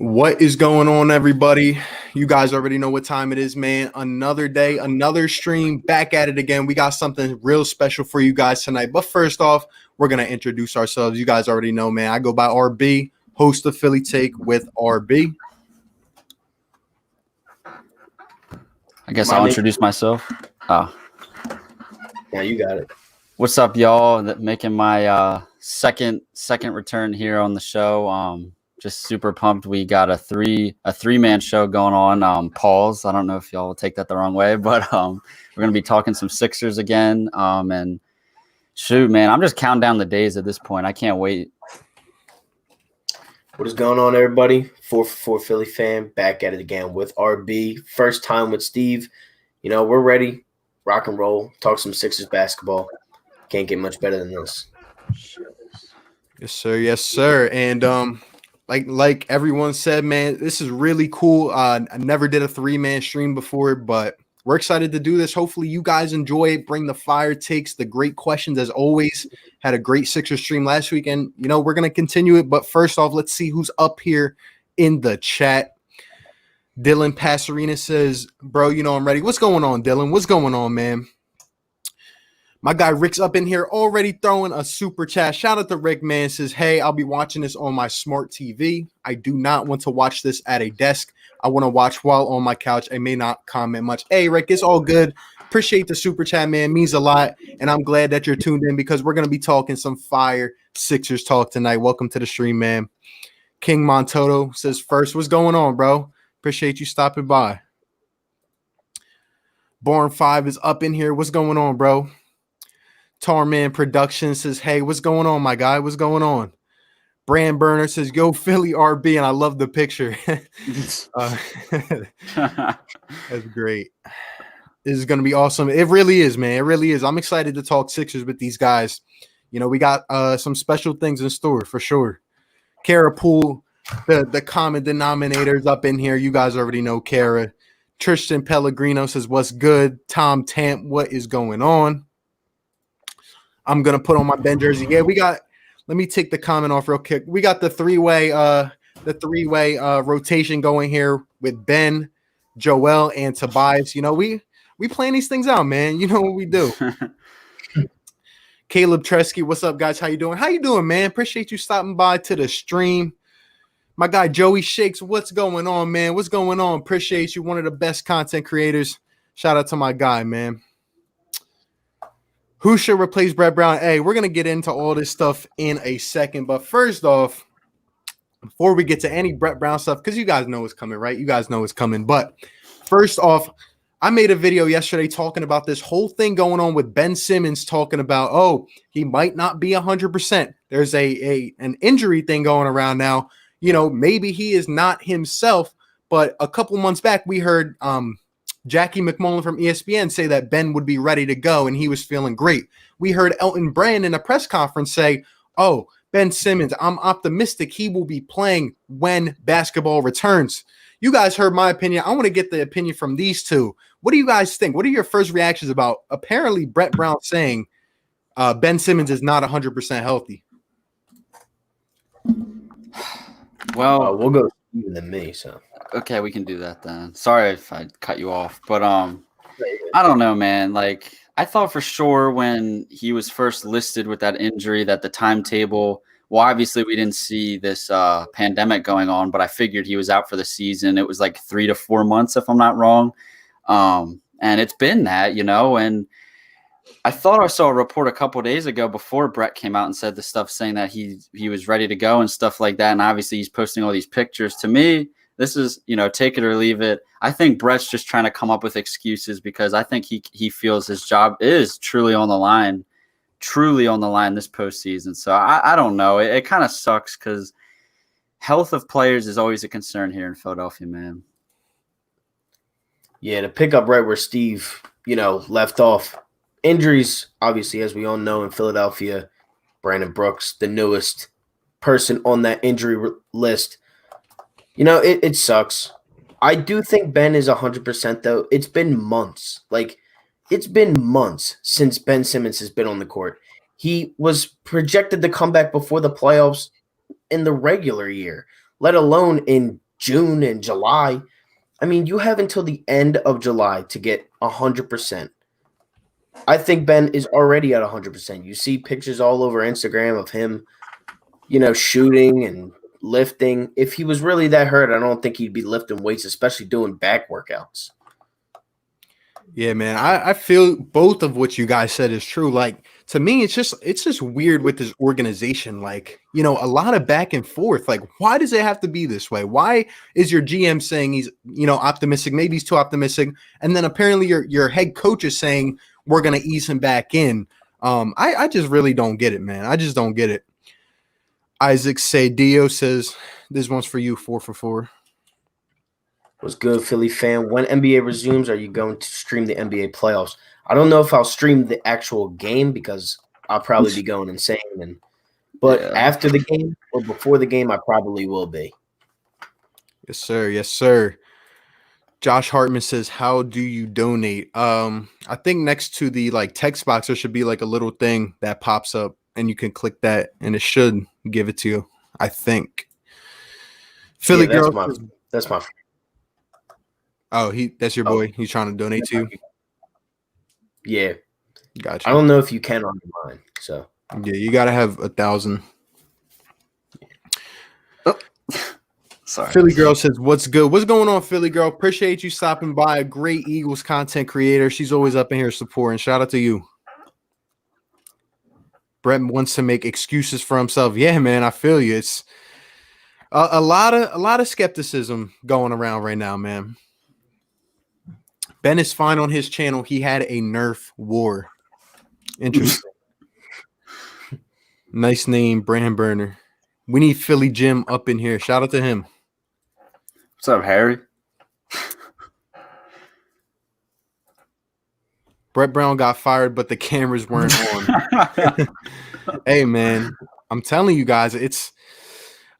What is going on, everybody? You guys already know what time it is, man. Another day, another stream, back at it again. We got something real special for you guys tonight. But first off, we're going to introduce ourselves. You guys already know, man. I go by RB, host of Philly Take with RB. I guess I'll introduce myself. Yeah, you got it. What's up, y'all? Making my second return here on the show. Just super pumped. We got a three-man show going on. Pause. I don't know if y'all will take that the wrong way, but we're gonna be talking some Sixers again. And shoot, man, I'm just counting down the days at this point. I can't wait. What is going on, everybody? 444 Philly Phan, back at it again with RB. First time with Steve. You know, we're ready. Rock and roll. Talk some Sixers basketball. Can't get much better than this. Yes, sir. Yes, sir. And like everyone said, man, this is really cool. I never did a three-man stream before, but we're excited to do this. Hopefully you guys enjoy it. Bring the fire takes, the great questions as always. Had a great Sixers stream last week, and, you know, we're going to continue it. But first off, let's see who's up here in the chat. Dylan Passarina says, bro, you know I'm ready. What's going on, Dylan? What's going on, man? My guy Rick's up in here already throwing a super chat. Shout out to Rick, man. Says, hey, I'll be watching this on my smart TV. I do not want to watch this at a desk. I want to watch while on my couch. I may not comment much. Hey, Rick, it's all good. Appreciate the super chat, man. Means a lot. And I'm glad that you're tuned in because we're going to be talking some fire Sixers talk tonight. Welcome to the stream, man. King Montoto says, first, what's going on, bro? Appreciate you stopping by. Born 5 is up in here. What's going on, bro? Tarman Productions says, hey, what's going on, my guy? What's going on? Brand Burner says, yo, Philly RB, and I love the picture. That's great. This is going to be awesome. It really is, man. It really is. I'm excited to talk Sixers with these guys. You know, we got some special things in store for sure. Kara Poole, the common denominators up in here. You guys already know Kara. Tristan Pellegrino says, what's good? Tom Tamp, what is going on? I'm going to put on my Ben jersey. Yeah, let me take the comment off real quick. We got the three-way rotation going here with Ben, Joelle, and Tobias. You know, we plan these things out, man. You know what we do. Caleb Tresky, what's up, guys? How you doing? How you doing, man? Appreciate you stopping by to the stream. My guy Joey Shakes, what's going on, man? What's going on? Appreciate you. One of the best content creators. Shout out to my guy, man. Who should replace Brett Brown? Hey, we're going to get into all this stuff in a second. But first off, before we get to any Brett Brown stuff, because you guys know it's coming, right? You guys know it's coming. But first off, I made a video yesterday talking about this whole thing going on with Ben Simmons talking about, oh, he might not be 100%. There's an injury thing going around now. You know, maybe he is not himself. But a couple months back, we heard Jackie McMullen from ESPN say that Ben would be ready to go and he was feeling great. We heard Elton Brand in a press conference say, oh, Ben Simmons, I'm optimistic he will be playing when basketball returns. You guys heard my opinion. I want to get the opinion from these two. What do you guys think? What are your first reactions about apparently Brett Brown saying Ben Simmons is not 100% healthy? Well, we'll go even than me, so. Okay, we can do that then. Sorry if I cut you off, but I don't know, man. Like, I thought for sure when he was first listed with that injury that the timetable, well, obviously we didn't see this pandemic going on, but I figured he was out for the season. It was like 3 to 4 months, if I'm not wrong. And it's been that, you know, and I thought I saw a report a couple of days ago before Brett came out and said the stuff saying that he was ready to go and stuff like that. And obviously he's posting all these pictures. To me, this is, you know, take it or leave it. I think Brett's just trying to come up with excuses because I think he feels his job is truly on the line this postseason. So I don't know. It kind of sucks because health of players is always a concern here in Philadelphia, man. Yeah, to pick up right where Steve, you know, left off. Injuries, obviously, as we all know in Philadelphia, Brandon Brooks, the newest person on that injury list. You know, it sucks. I do think Ben is 100%, though. It's been months. Like, it's been months since Ben Simmons has been on the court. He was projected to come back before the playoffs in the regular year, let alone in June and July. I mean, you have until the end of July to get 100%. I think Ben is already at 100%. You see pictures all over Instagram of him, shooting and lifting. If he was really that hurt, I don't think he'd be lifting weights, especially doing back workouts. Yeah, man. I feel both of what you guys said is true. Like, to me, it's just weird with this organization. Like, a lot of back and forth. Like, why does it have to be this way? Why is your GM saying he's, optimistic? Maybe he's too optimistic. And then apparently your head coach is saying we're gonna ease him back in. I just really don't get it, man. I just don't get it. Isaac Sadio says this one's for you, 4 for 4. What's good, Philly Phan? When NBA resumes, are you going to stream the NBA playoffs? I don't know if I'll stream the actual game because I'll probably be going insane. But after the game or before the game, I probably will be. Yes, sir. Yes, sir. Josh Hartman says, how do you donate? I think next to the text box, there should be a little thing that pops up and you can click that and it should give it to you, I think. Philly girl. That's my Oh, that's your boy. He's trying to donate to you. Yeah. Gotcha. I don't know if you can on mine. So yeah, you gotta have 1,000. Oh. Sorry. Philly girl says, what's good? What's going on, Philly girl? Appreciate you stopping by. A great Eagles content creator. She's always up in here supporting. Shout out to you. Brett wants to make excuses for himself. Yeah, man, I feel you. It's a lot of skepticism going around right now, man. Ben is fine on his channel. He had a Nerf war. Interesting. Nice name, brand burner. We need Philly Jim up in here. Shout out to him. What's up, Harry? Brett Brown got fired, but the cameras weren't on. Hey, man, I'm telling you guys,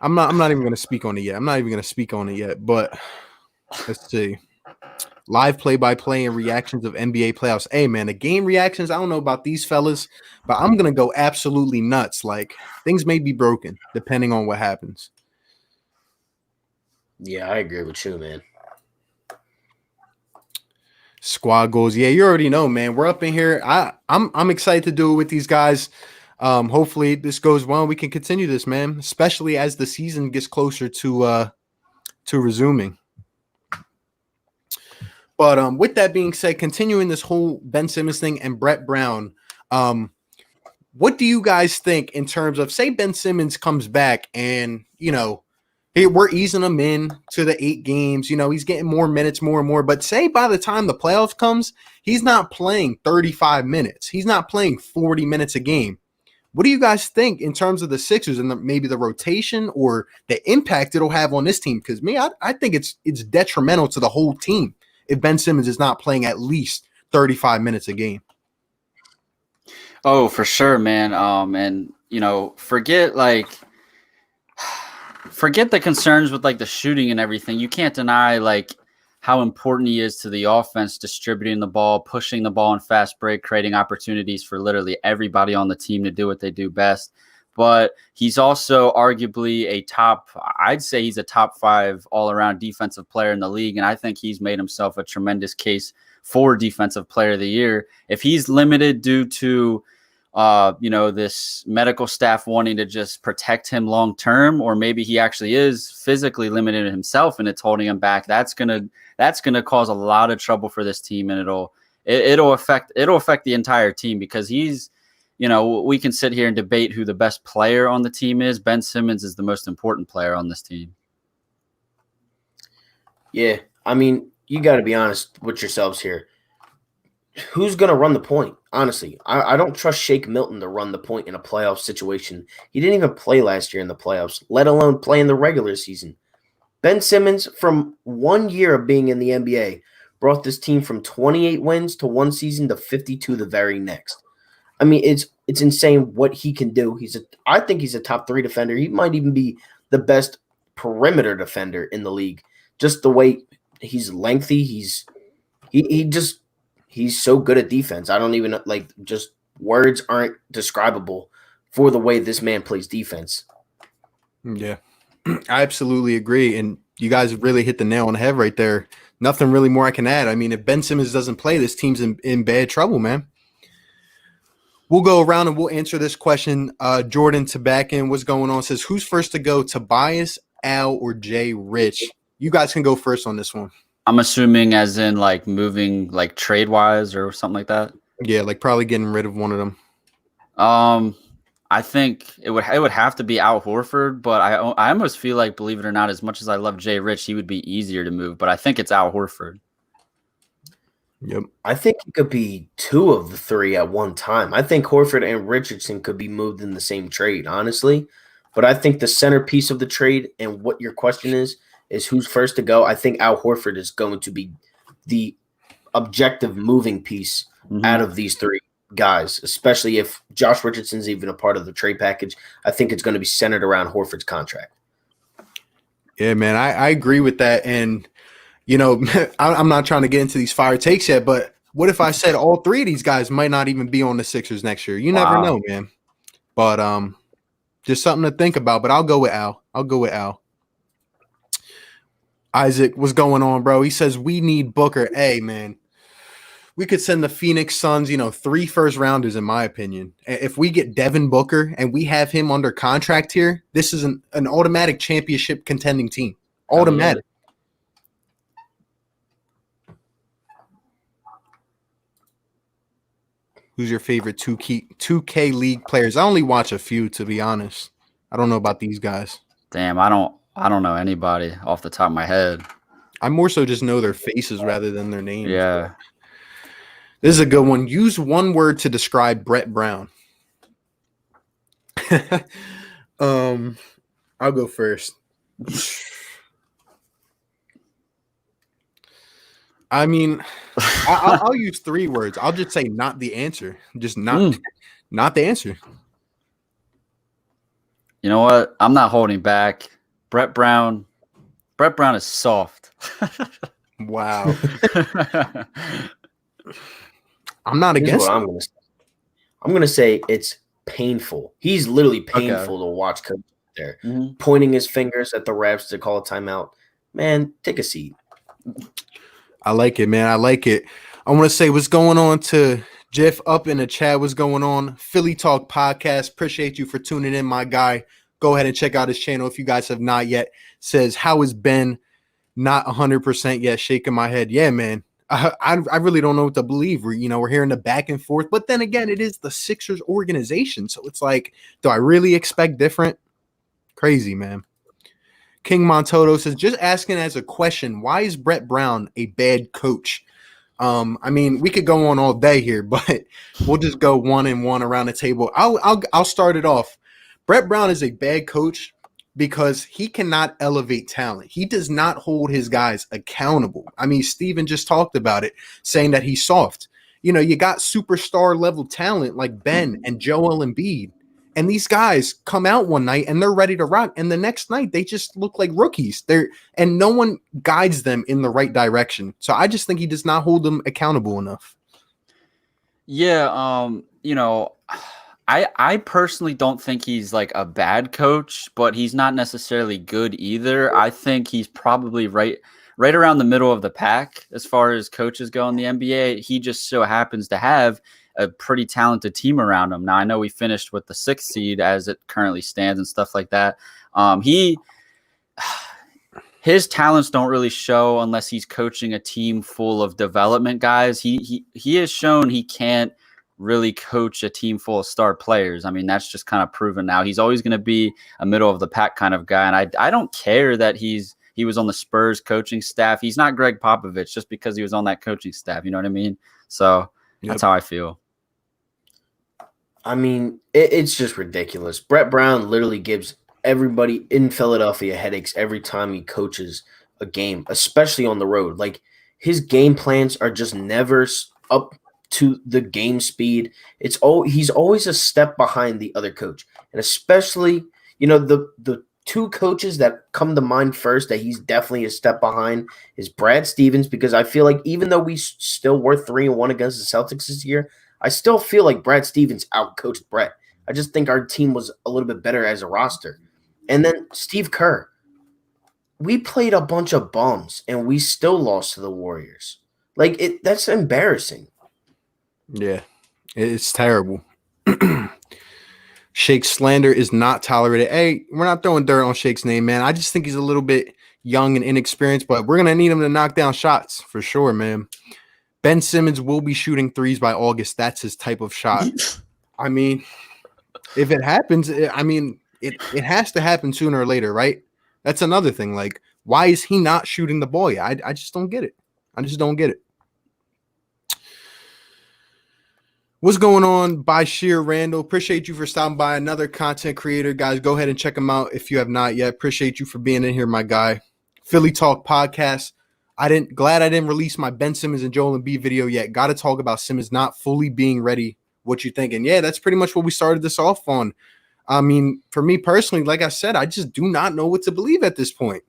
I'm not even going to speak on it yet. But let's see. Live play-by-play and reactions of NBA playoffs. Hey, man, the game reactions, I don't know about these fellas, but I'm going to go absolutely nuts. Like, things may be broken depending on what happens. Yeah, I agree with you, man. Squad goals. Yeah, you already know, man. We're up in here. I'm excited to do it with these guys. Hopefully this goes well. We can continue this, man, especially as the season gets closer to resuming. But with that being said, continuing this whole Ben Simmons thing and Brett Brown, what do you guys think in terms of, say, Ben Simmons comes back and, we're easing him in to the 8 games. He's getting more minutes, more and more. But say by the time the playoffs comes, he's not playing 35 minutes. He's not playing 40 minutes a game. What do you guys think in terms of the Sixers and maybe the rotation or the impact it'll have on this team? Because I think it's detrimental to the whole team if Ben Simmons is not playing at least 35 minutes a game. Oh, for sure, man. And forget the concerns with the shooting and everything. You can't deny how important he is to the offense, distributing the ball, pushing the ball in fast break, creating opportunities for literally everybody on the team to do what they do best. But he's also arguably I'd say he's a top 5 all-around defensive player in the league. And I think he's made himself a tremendous case for Defensive Player of the Year. If he's limited due to, this medical staff wanting to just protect him long-term, or maybe he actually is physically limited himself and it's holding him back, that's going to cause a lot of trouble for this team. And it'll affect the entire team because he's, we can sit here and debate who the best player on the team is. Ben Simmons is the most important player on this team. Yeah, I mean, you got to be honest with yourselves here. Who's going to run the point? Honestly, I don't trust Shake Milton to run the point in a playoff situation. He didn't even play last year in the playoffs, let alone play in the regular season. Ben Simmons, from 1 year of being in the NBA, brought this team from 28 wins to one season to 52 the very next. I mean, it's insane what he can do. I think he's a top 3 defender. He might even be the best perimeter defender in the league. Just the way he's lengthy, he's so good at defense. I don't even just words aren't describable for the way this man plays defense. Yeah, I absolutely agree. And You guys really hit the nail on the head right there. Nothing really more I can add. I mean, if Ben Simmons doesn't play, this team's in bad trouble, man. We'll go around and we'll answer this question. Jordan to back in, what's going on? Says, who's first to go, Tobias, Al, or Jay Rich? You guys can go first on this one. I'm assuming as in like moving like trade-wise or something like that. Yeah, like probably getting rid of one of them. I think it would have to be Al Horford, but I almost feel like, believe it or not, as much as I love Jay Rich, he would be easier to move. But I think it's Al Horford. Yep. I think it could be two of the three at one time. I think Horford and Richardson could be moved in the same trade, honestly. But I think the centerpiece of the trade and what your question is who's first to go. I think Al Horford is going to be the objective moving piece out of these three guys, especially if Josh Richardson's even a part of the trade package. I think it's going to be centered around Horford's contract. Yeah, man, I agree with that. And, you know, I'm not trying to get into these fire takes yet, but what if I said all three of these guys might not even be on the Sixers next year? You never know, man. But just something to think about. But I'll go with Al. Isaac, what's going on, bro? He says, we need Booker. Hey, man. We could send the Phoenix Suns, 3 first-rounders, in my opinion. If we get Devin Booker and we have him under contract here, this is an automatic championship contending team. Automatic. Who's your favorite 2K League players? I only watch a few, to be honest. I don't know about these guys. Damn, I don't know anybody off the top of my head. I more so just know their faces rather than their names. Yeah. This is a good one. Use one word to describe Brett Brown. I'll go first. I mean, I'll use 3 words. I'll just say not the answer. Just not the answer. You know what? I'm not holding back. Brett Brown is soft. Wow. I'm not against it. I'm going to say it's painful. He's literally painful to watch coach there. Pointing his fingers at the refs to call a timeout. Man, take a seat. I like it, man. I like it. I want to say what's going on to Jeff up in the chat. What's going on? Philly Talk Podcast. Appreciate you for tuning in, my guy. Go ahead and check out his channel if you guys have not yet. Says, how is Ben? Not 100% yet. Shaking my head. Yeah, man. I really don't know what to believe. We're hearing the back and forth, but then again, it is the Sixers organization. So it's like, do I really expect different? Crazy, man. King Montoto says, just asking as a question, why is Brett Brown a bad coach? I mean, we could go on all day here, but we'll just go 1 and 1 around the table. I'll start it off. Brett Brown is a bad coach because he cannot elevate talent. He does not hold his guys accountable. I mean, Steven just talked about it, saying that he's soft. You got superstar level talent like Ben and Joellen and Bead. And these guys come out one night and they're ready to rock. And the next night they just look like rookies. And no one guides them in the right direction. So I just think he does not hold them accountable enough. Yeah, I personally don't think he's like a bad coach, but he's not necessarily good either. I think he's probably right around the middle of the pack as far as coaches go in the NBA. He just so happens to have a pretty talented team around him. Now, I know we finished with the 6th seed as it currently stands and stuff like that. His talents don't really show unless he's coaching a team full of development guys. He has shown he can't really coach a team full of star players. I mean, that's just kind of proven now. He's always going to be a middle of the pack kind of guy. And I don't care that he was on the Spurs coaching staff. He's not Greg Popovich just because he was on that coaching staff. You know what I mean? So that's how I feel. I mean, it's just ridiculous. Brett Brown literally gives everybody in Philadelphia headaches every time he coaches a game, especially on the road. Like, his game plans are just never up to the game speed. He's always a step behind the other coach. And especially, the 2 coaches that come to mind first that he's definitely a step behind is Brad Stevens, because I feel like even though we still were 3-1 against the Celtics this year, I still feel like Brad Stevens outcoached Brett. I just think our team was a little bit better as a roster. And then Steve Kerr. we played a bunch of bums and we still lost to the Warriors. Like that's embarrassing. Yeah, it's terrible. Shake slander is not tolerated. Hey, we're not throwing dirt on Shake's name, man. I just think he's a little bit young and inexperienced, but we're gonna need him to knock down shots for sure, man. Ben Simmons will be shooting threes by August. That's his type of shot. I mean, if it happens, it has to happen sooner or later, right? That's another thing. Like, why is he not shooting the ball yet? I just don't get it. I just don't get it. What's going on, Bashir Randall? Appreciate you for stopping by. Another content creator. Guys, go ahead and check him out if you have not yet. Appreciate you for being in here, my guy. Philly Talk Podcast. Glad I didn't release my Ben Simmons and Joellen Bead video yet. Got to talk about Simmons not fully being ready. What you think? And yeah, that's pretty much what we started this off on. I mean, for me personally, like I said, I just do not know what to believe at this point.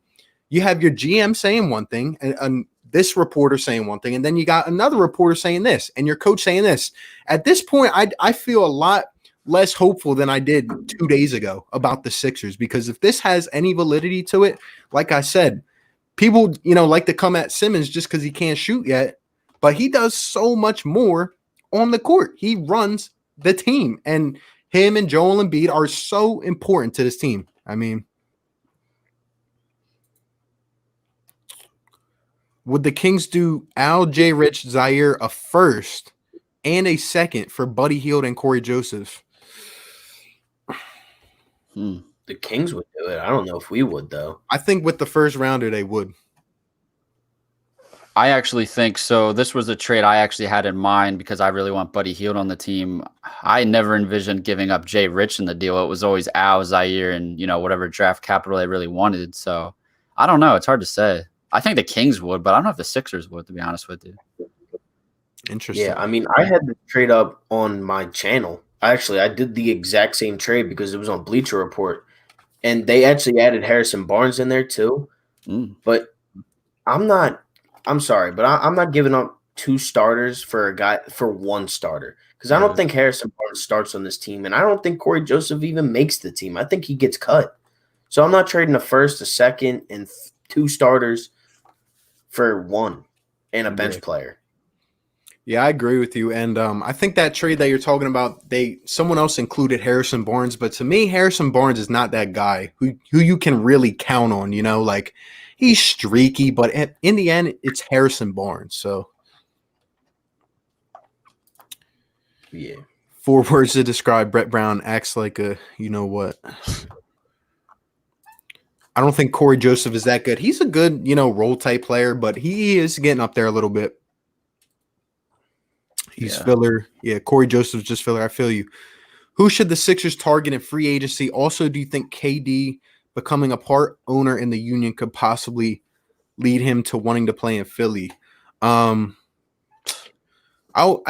You have your GM saying one thing and this reporter saying one thing, and then you got another reporter saying this, and your coach saying this. At this point, I feel a lot less hopeful than I did 2 days ago about the Sixers, because if this has any validity to it, like I said, people, like to come at Simmons just because he can't shoot yet, but he does so much more on the court. He runs the team, and him and Joel Embiid are so important to this team. I mean, would the Kings do Al, J. Rich, Zaire a first and a second for Buddy Hield and Corey Joseph? The Kings would do it. I don't know if we would, though. I think with the first rounder, they would. I actually think so. This was a trade I actually had in mind because I really want Buddy Hield on the team. I never envisioned giving up Jay Rich in the deal. It was always Al, Zaire, and whatever draft capital they really wanted. So I don't know. It's hard to say. I think the Kings would, but I don't know if the Sixers would, to be honest with you. Interesting. Yeah, I mean, I had the trade up on my channel. I did the exact same trade because it was on Bleacher Report, and they actually added Harrison Barnes in there too. But I'm sorry, but I'm not giving up 2 starters for one starter, because I don't think Harrison Barnes starts on this team, and I don't think Corey Joseph even makes the team. I think he gets cut. So I'm not trading a first, a second, and 2 starters for one and a bench player. Yeah, I agree with you. And I think that trade that you're talking about, someone else included Harrison Barnes, but to me, Harrison Barnes is not that guy who you can really count on, like he's streaky, but in the end, it's Harrison Barnes. So yeah. 4 words to describe Brett Brown: acts like a what. I don't think Corey Joseph is that good. He's a good, role type player, but he is getting up there a little bit. He's filler. Yeah, Corey Joseph's just filler. I feel you. Who should the Sixers target in free agency? Also, do you think KD becoming a part owner in the union could possibly lead him to wanting to play in Philly? I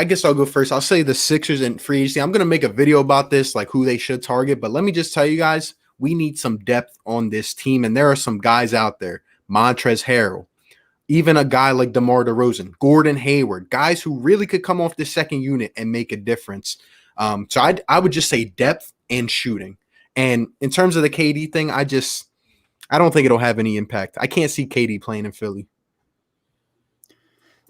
guess I'll go first. I'll say the Sixers in free agency. I'm going to make a video about this, like who they should target. But let me just tell you guys, we need some depth on this team, and there are some guys out there. Montrezl Harrell, even a guy like DeMar DeRozan, Gordon Hayward, guys who really could come off the second unit and make a difference. So I would just say depth and shooting. And in terms of the KD thing, I don't think it'll have any impact. I can't see KD playing in Philly.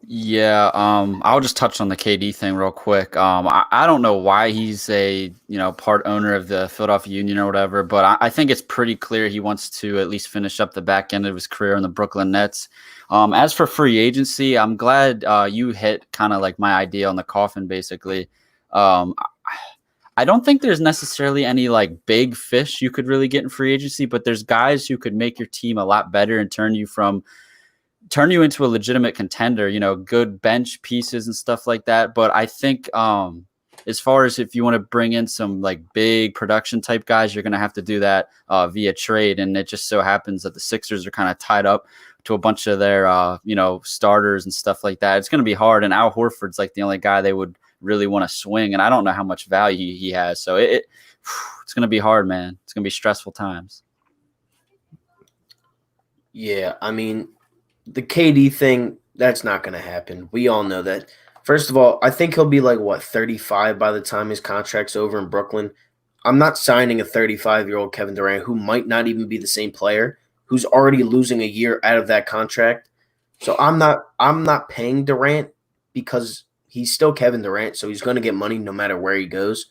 Yeah, I'll just touch on the KD thing real quick. I don't know why he's a part owner of the Philadelphia Union or whatever, but I think it's pretty clear he wants to at least finish up the back end of his career in the Brooklyn Nets. As for free agency, I'm glad you hit kind of like my idea on the coffin, basically. I don't think there's necessarily any like big fish you could really get in free agency, but there's guys who could make your team a lot better and turn you into a legitimate contender, good bench pieces and stuff like that. But I think as far as if you want to bring in some like big production type guys, you're going to have to do that via trade. And it just so happens that the Sixers are kind of tied up to a bunch of their, starters and stuff like that. It's going to be hard. And Al Horford's like the only guy they would really want to swing. And I don't know how much value he has. So it's going to be hard, man. It's going to be stressful times. Yeah, I mean, the KD thing, that's not going to happen. We all know that. First of all, I think he'll be like, 35 by the time his contract's over in Brooklyn. I'm not signing a 35-year-old Kevin Durant who might not even be the same player, who's already losing a year out of that contract. So I'm not paying Durant because he's still Kevin Durant, so he's going to get money no matter where he goes.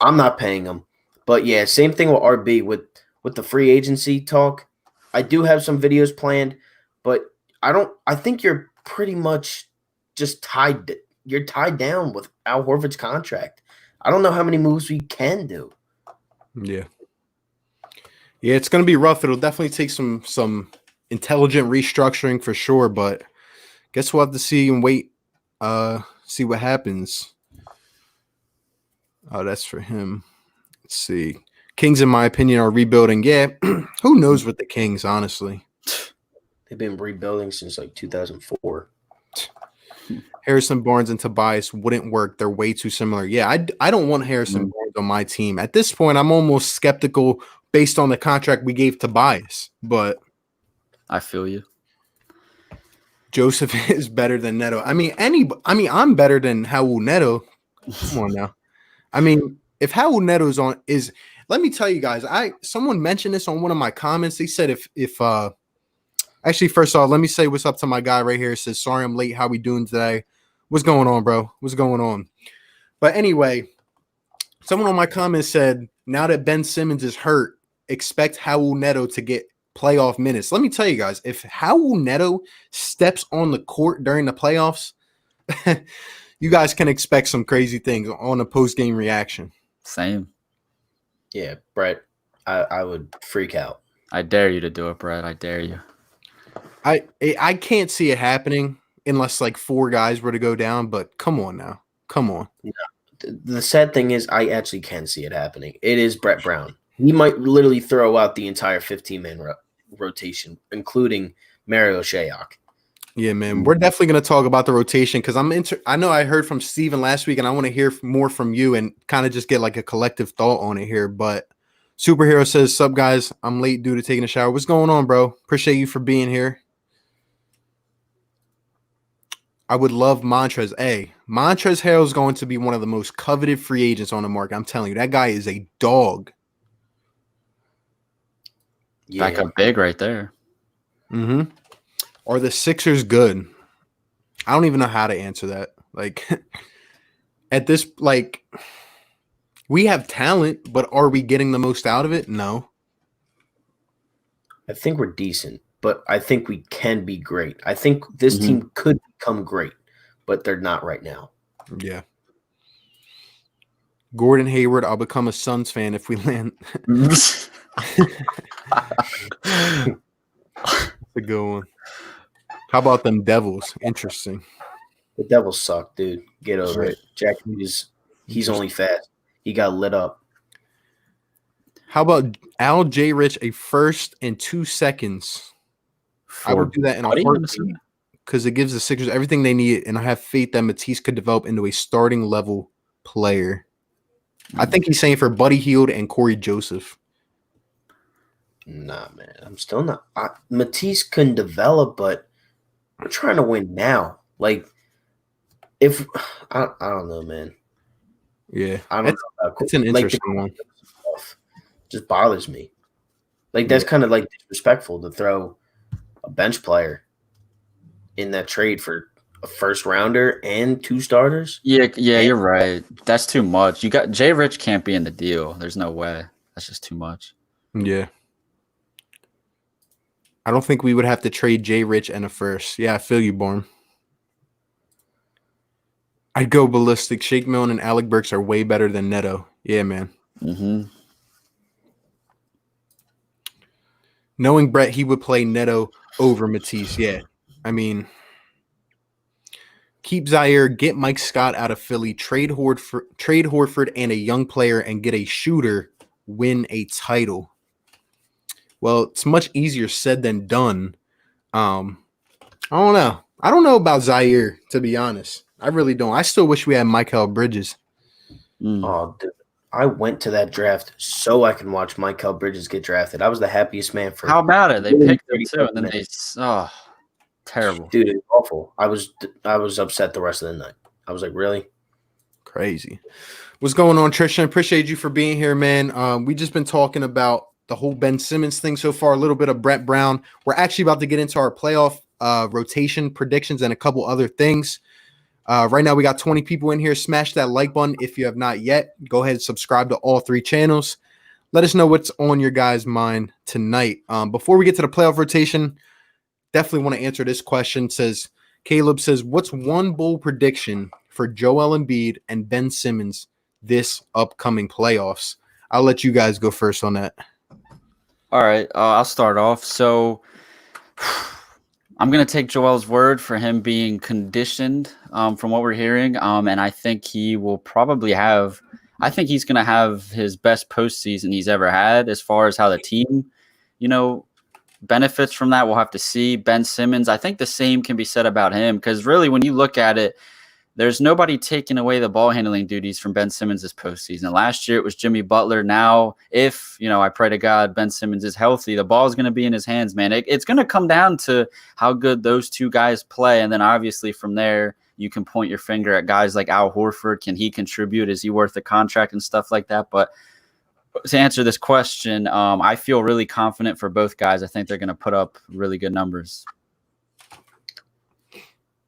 I'm not paying him. But yeah, same thing with RB with the free agency talk. I do have some videos planned, but I think you're pretty much just tied down with Al Horford's contract. I don't know how many moves we can do. Yeah. Yeah, it's going to be rough. It'll definitely take some intelligent restructuring for sure, but guess we'll have to see and wait, see what happens. Oh, that's for him. Let's see. Kings, in my opinion, are rebuilding. Yeah, who knows with the Kings, honestly. They've been rebuilding since like 2004. Harrison Barnes and Tobias wouldn't work. They're way too similar. Yeah, I don't want Harrison Barnes on my team. At this point, I'm almost skeptical based on the contract we gave Tobias, but I feel you. Joseph is better than Neto. I'm better than Raul Neto. Come on now. I mean, if Raul Neto's on let me tell you guys, someone mentioned this on one of my comments. They said if actually, first off, let me say what's up to my guy right here. It says, sorry I'm late. How we doing today? What's going on, bro? What's going on? But anyway, someone on my comments said, now that Ben Simmons is hurt, expect Raul Neto to get playoff minutes. Let me tell you guys, if Raul Neto steps on the court during the playoffs, you guys can expect some crazy things on a post-game reaction. Same. Yeah, Brett, I would freak out. I dare you to do it, Brett. I dare you. I can't see it happening unless like 4 guys were to go down, but come on now. Come on. Yeah. The sad thing is I actually can see it happening. It is Brett Brown. He might literally throw out the entire 15-man rotation, including Mario Shayok. Yeah, man. We're definitely going to talk about the rotation because I know I heard from Steven last week, and I want to hear more from you and kind of just get like a collective thought on it here. But Superhero says, sup, guys? I'm late due to taking a shower. What's going on, bro? Appreciate you for being here. I would love Montrezl. Montrezl Harrell is going to be one of the most coveted free agents on the market. I'm telling you, that guy is a dog. Yeah. Back up big right there. Mm-hmm. Are the Sixers good? I don't even know how to answer that. Like, at this, like, we have talent, but are we getting the most out of it? No. I think we're decent, but I think we can be great. I think this team could become great, but they're not right now. Yeah. Gordon Hayward, I'll become a Suns fan if we land. That's a good one. How about them Devils? Interesting. The Devils suck, dude. Get over it. Jack Hughes, he's only fast. He got lit up. How about Al J. Rich, a first and 2 seconds? I would do that in a heartbeat because it gives the Sixers everything they need, and I have faith that Matisse could develop into a starting level player. I think he's saying for Buddy Hield and Corey Joseph. Nah, man. I'm still not. Matisse couldn't develop, but we're trying to win now. Like, if I don't know, man. Yeah, I don't know. It's an interesting one. Just bothers me. Like, that's kind of like disrespectful to throw a bench player in that trade for a first rounder and 2 starters. Yeah, you're right. That's too much. You got Jay Rich can't be in the deal. There's no way. That's just too much. Yeah. I don't think we would have to trade Jay Rich and a first. Yeah, I feel you, Born. I'd go ballistic. Shake Milton and Alec Burks are way better than Neto. Yeah, man. Mm-hmm. Knowing Brett, he would play Neto over Matisse. Yeah. I mean, keep Zaire, get Mike Scott out of Philly, trade Horford and a young player and get a shooter, win a title. Well, it's much easier said than done. I don't know. I don't know about Zaire, to be honest. I really don't. I still wish we had Mikal Bridges. Oh, dude. I went to that draft so I can watch Mikal Bridges get drafted. I was the happiest man for. How about it? They picked him too, and then terrible. Dude, it's awful. I was upset the rest of the night. I was like, really? Crazy. What's going on, Trishan? Appreciate you for being here, man. We just been talking about the whole Ben Simmons thing so far, a little bit of Brett Brown. We're actually about to get into our playoff rotation predictions and a couple other things. Right now, we got 20 people in here. Smash that like button if you have not yet. Go ahead and subscribe to all 3 channels. Let us know what's on your guys' mind tonight. Before we get to the playoff rotation, definitely want to answer this question. Caleb says, what's one bold prediction for Joellen Bead and Ben Simmons this upcoming playoffs? I'll let you guys go first on that. All right, I'll start off. So I'm going to take Joel's word for him being conditioned from what we're hearing. And I think he will probably have – I think he's going to have his best postseason he's ever had as far as how the team, benefits from that. We'll have to see. Ben Simmons, I think the same can be said about him because really when you look at it, there's nobody taking away the ball handling duties from Ben Simmons this postseason. Last year it was Jimmy Butler. Now, if, I pray to God Ben Simmons is healthy, the ball is going to be in his hands, man. It's going to come down to how good those two guys play. And then obviously from there, you can point your finger at guys like Al Horford. Can he contribute? Is he worth the contract and stuff like that? But to answer this question, I feel really confident for both guys. I think they're going to put up really good numbers.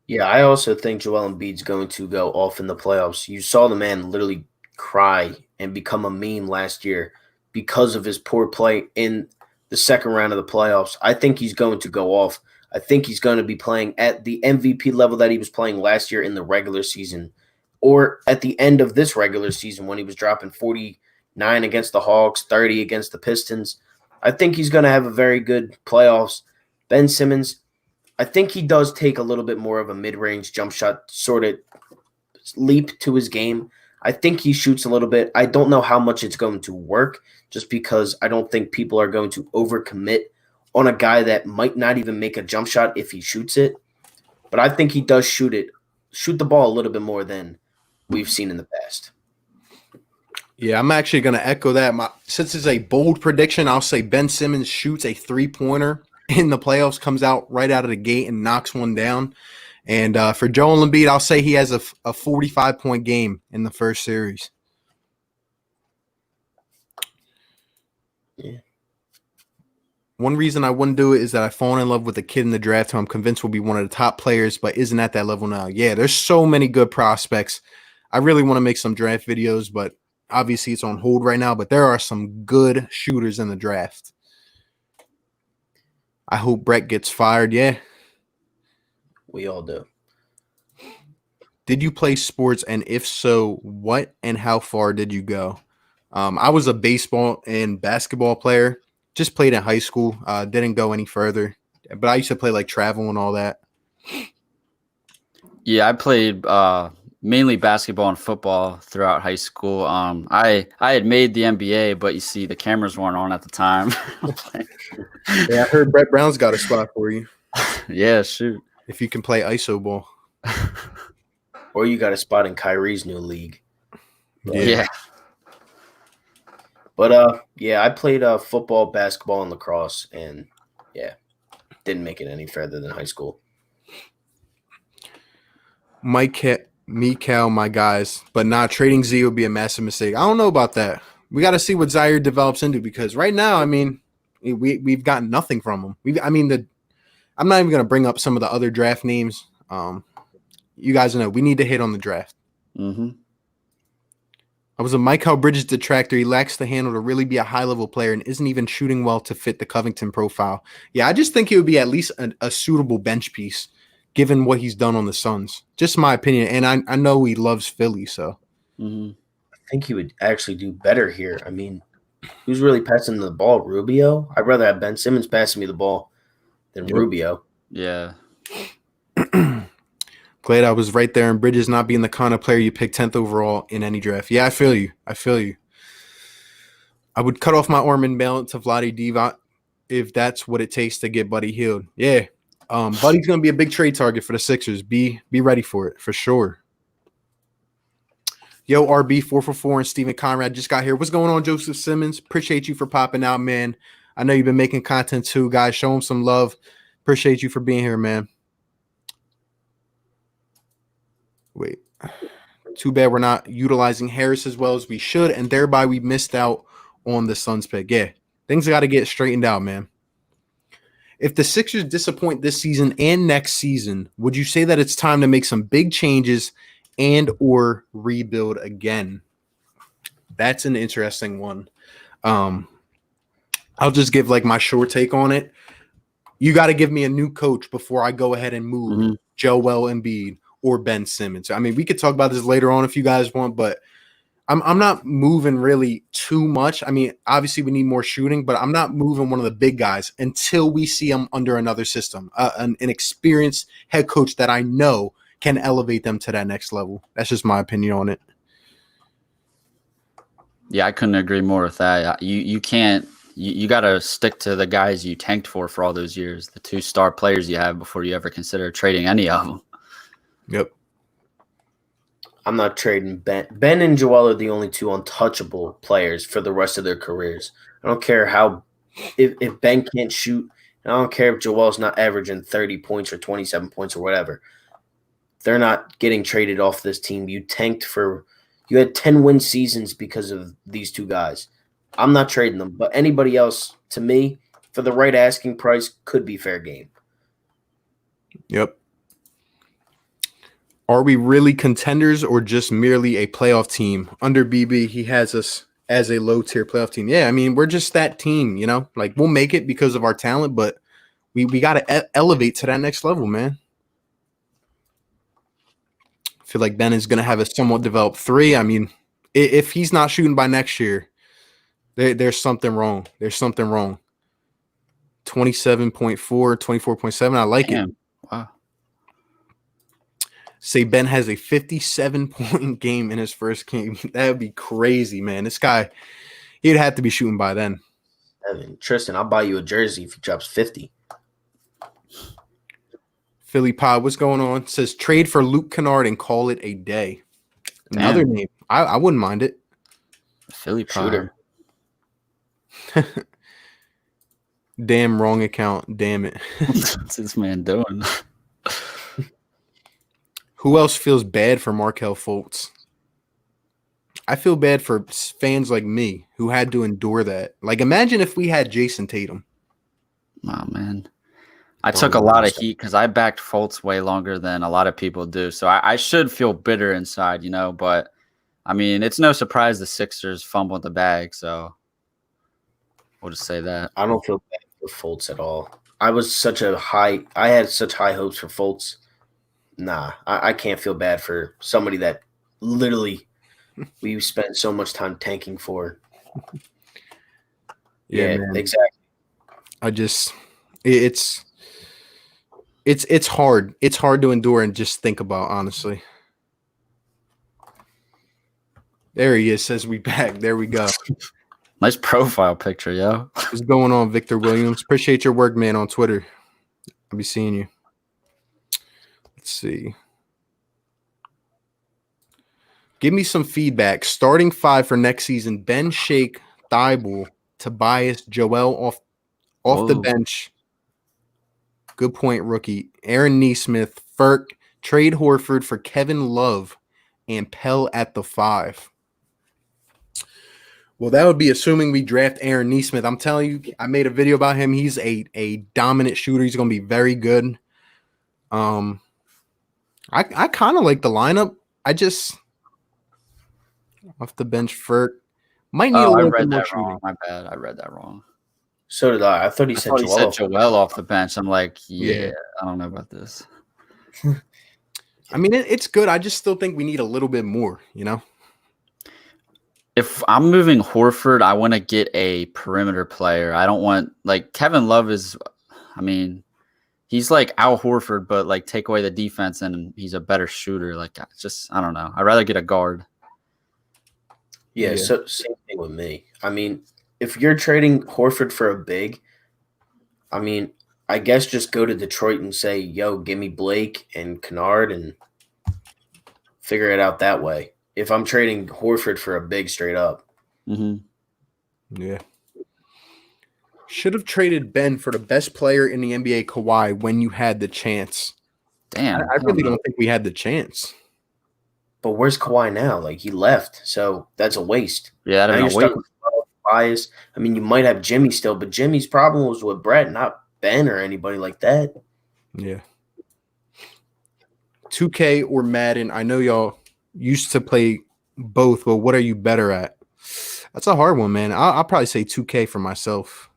Yeah, I also think Joel Embiid's going to go off in the playoffs. You saw the man literally cry and become a meme last year because of his poor play in the second round of the playoffs. I think he's going to go off. I think he's going to be playing at the MVP level that he was playing last year in the regular season or at the end of this regular season when he was dropping 49 against the Hawks, 30 against the Pistons. I think he's going to have a very good playoffs. Ben Simmons, I think he does take a little bit more of a mid-range jump shot sort of leap to his game. I think he shoots a little bit. I don't know how much it's going to work just because I don't think people are going to overcommit on a guy that might not even make a jump shot if he shoots it. But I think he does shoot the ball a little bit more than we've seen in the past. Yeah, I'm actually going to echo that. Since it's a bold prediction, I'll say Ben Simmons shoots a 3-pointer in the playoffs, comes out right out of the gate and knocks one down. And for Joel Embiid, I'll say he has a 45-point game in the first series. Yeah. One reason I wouldn't do it is that I've fallen in love with a kid in the draft who I'm convinced will be one of the top players, but isn't at that level now. Yeah, there's so many good prospects. I really want to make some draft videos, but obviously it's on hold right now. But there are some good shooters in the draft. I hope Brett gets fired. Yeah. We all do. Did you play sports? And if so, what and how far did you go? I was a baseball and basketball player. Just played in high school. Didn't go any further. But I used to play like travel and all that. Yeah, I played mainly basketball and football throughout high school. I had made the NBA, but you see the cameras weren't on at the time. Yeah, I heard Brett Brown's got a spot for you. Yeah, shoot. If you can play ISO ball. Or you got a spot in Kyrie's new league. Yeah. But yeah, I played football, basketball, and lacrosse, and yeah, didn't make it any further than high school. Mikal, my guys, but not trading Z would be a massive mistake. I don't know about that. We got to see what Zaire develops into because right now, I mean, we've gotten nothing from him. I'm not even going to bring up some of the other draft names. You guys know we need to hit on the draft. Mm-hmm. I was a Mikal Bridges detractor. He lacks the handle to really be a high-level player and isn't even shooting well to fit the Covington profile. Yeah, I just think he would be at least a suitable bench piece given what he's done on the Suns. Just my opinion. And I know he loves Philly, so. Mm-hmm. I think he would actually do better here. I mean, who's really passing the ball? Rubio? I'd rather have Ben Simmons passing me the ball than Rubio. Yeah. Glad I was right there, and Bridges not being the kind of player you pick 10th overall in any draft. Yeah, I feel you. I would cut off my arm and mail it to Vlade Divac if that's what it takes to get Buddy healed. Yeah. Buddy's going to be a big trade target for the Sixers. Be ready for it, for sure. Yo, RB444 and Stephen Conrad just got here. What's going on, Joseph Simmons? Appreciate you for popping out, man. I know you've been making content too, guys. Show him some love. Appreciate you for being here, man. Wait. Too bad we're not utilizing Harris as well as we should, and thereby we missed out on the Suns pick. Yeah. Things got to get straightened out, man. If the Sixers disappoint this season and next season, would you say that it's time to make some big changes and or rebuild again? That's an interesting one. I'll just give like my short take on it. You got to give me a new coach before I go ahead and move Joellen and Bead or Ben Simmons. I mean, we could talk about this later on if you guys want, but I'm not moving really too much. I mean, obviously we need more shooting, but I'm not moving one of the big guys until we see them under another system, an experienced head coach that I know can elevate them to that next level. That's just my opinion on it. Yeah, I couldn't agree more with that. You can't. You got to stick to the guys you tanked for all those years, the 2-star players you have before you ever consider trading any of them. Yep. I'm not trading Ben. Ben and Joel are the only 2 untouchable players for the rest of their careers. I don't care if Ben can't shoot. I don't care if Joel's not averaging 30 points or 27 points or whatever. They're not getting traded off this team. You had 10-win seasons because of these 2 guys. I'm not trading them, but anybody else, to me, for the right asking price, could be fair game. Yep. Are we really contenders or just merely a playoff team? Under BB, he has us as a low-tier playoff team. Yeah, I mean, we're just that team, you know? Like, we'll make it because of our talent, but we got to elevate to that next level, man. I feel like Ben is going to have a somewhat developed 3. I mean, if he's not shooting by next year, there's something wrong. There's something wrong. 27.4, 24.7. I like it. Wow. Say Ben has a 57-point game in his first game. That would be crazy, man. This guy, he'd have to be shooting by then. Evan, Tristan, I'll buy you a jersey if he drops 50. Philly Phan, what's going on? Says trade for Luke Kennard and call it a day. Another name. I wouldn't mind it. Philly Phan. Damn, wrong account. Damn it. What's this man doing? Who else feels bad for Markelle Fultz? I feel bad for fans like me who had to endure that. Like, imagine if we had Jason Tatum. Oh, man. I took a lot of heat because I backed Fultz way longer than a lot of people do. So I should feel bitter inside, you know. But, I mean, it's no surprise the Sixers fumbled the bag. So we'll just say that. I don't feel bad for Fultz at all. I had such high hopes for Fultz. Nah, I can't feel bad for somebody that literally we spent so much time tanking for. Yeah, exactly. It's hard. It's hard to endure and just think about, honestly. There he is, says we back. There we go. Nice profile picture, yo. What's going on, Victor Williams? Appreciate your work, man, on Twitter. I'll be seeing you. Let's see. Give me some feedback. Starting 5 for next season: Ben, Shake, Thibault, Tobias, Joel off the bench. Good point, rookie. Aaron Nesmith, Ferk, trade Horford for Kevin Love, and Pell at the 5. Well, that would be assuming we draft Aaron Nesmith. I'm telling you, I made a video about him. He's a dominant shooter. He's going to be very good. I kind of like the lineup. I just off the bench Ferk might need a little bit more shooting. Wrong. My bad. I read that wrong. So did I. I thought he said Joel off the bench. I'm like, yeah, I don't know about this. I mean, it's good. I just still think we need a little bit more, you know? If I'm moving Horford, I want to get a perimeter player. I don't want, like, Kevin Love is, I mean, he's like Al Horford, but, like, take away the defense and he's a better shooter. Like, I don't know. I'd rather get a guard. Yeah, so same thing with me. I mean, if you're trading Horford for a big, I mean, I guess just go to Detroit and say, yo, give me Blake and Kennard and figure it out that way. If I'm trading Horford for a big straight up. Mm-hmm. Yeah. Should have traded Ben for the best player in the NBA, Kawhi, when you had the chance. Damn. I really don't think we had the chance. But where's Kawhi now? Like, he left, so that's a waste. Yeah, I don't know. Tobias. I mean, you might have Jimmy still, but Jimmy's problem was with Brett, not Ben or anybody like that. Yeah. 2K or Madden? I know y'all used to play both, but what are you better at? That's a hard one, man. I'll probably say 2K for myself.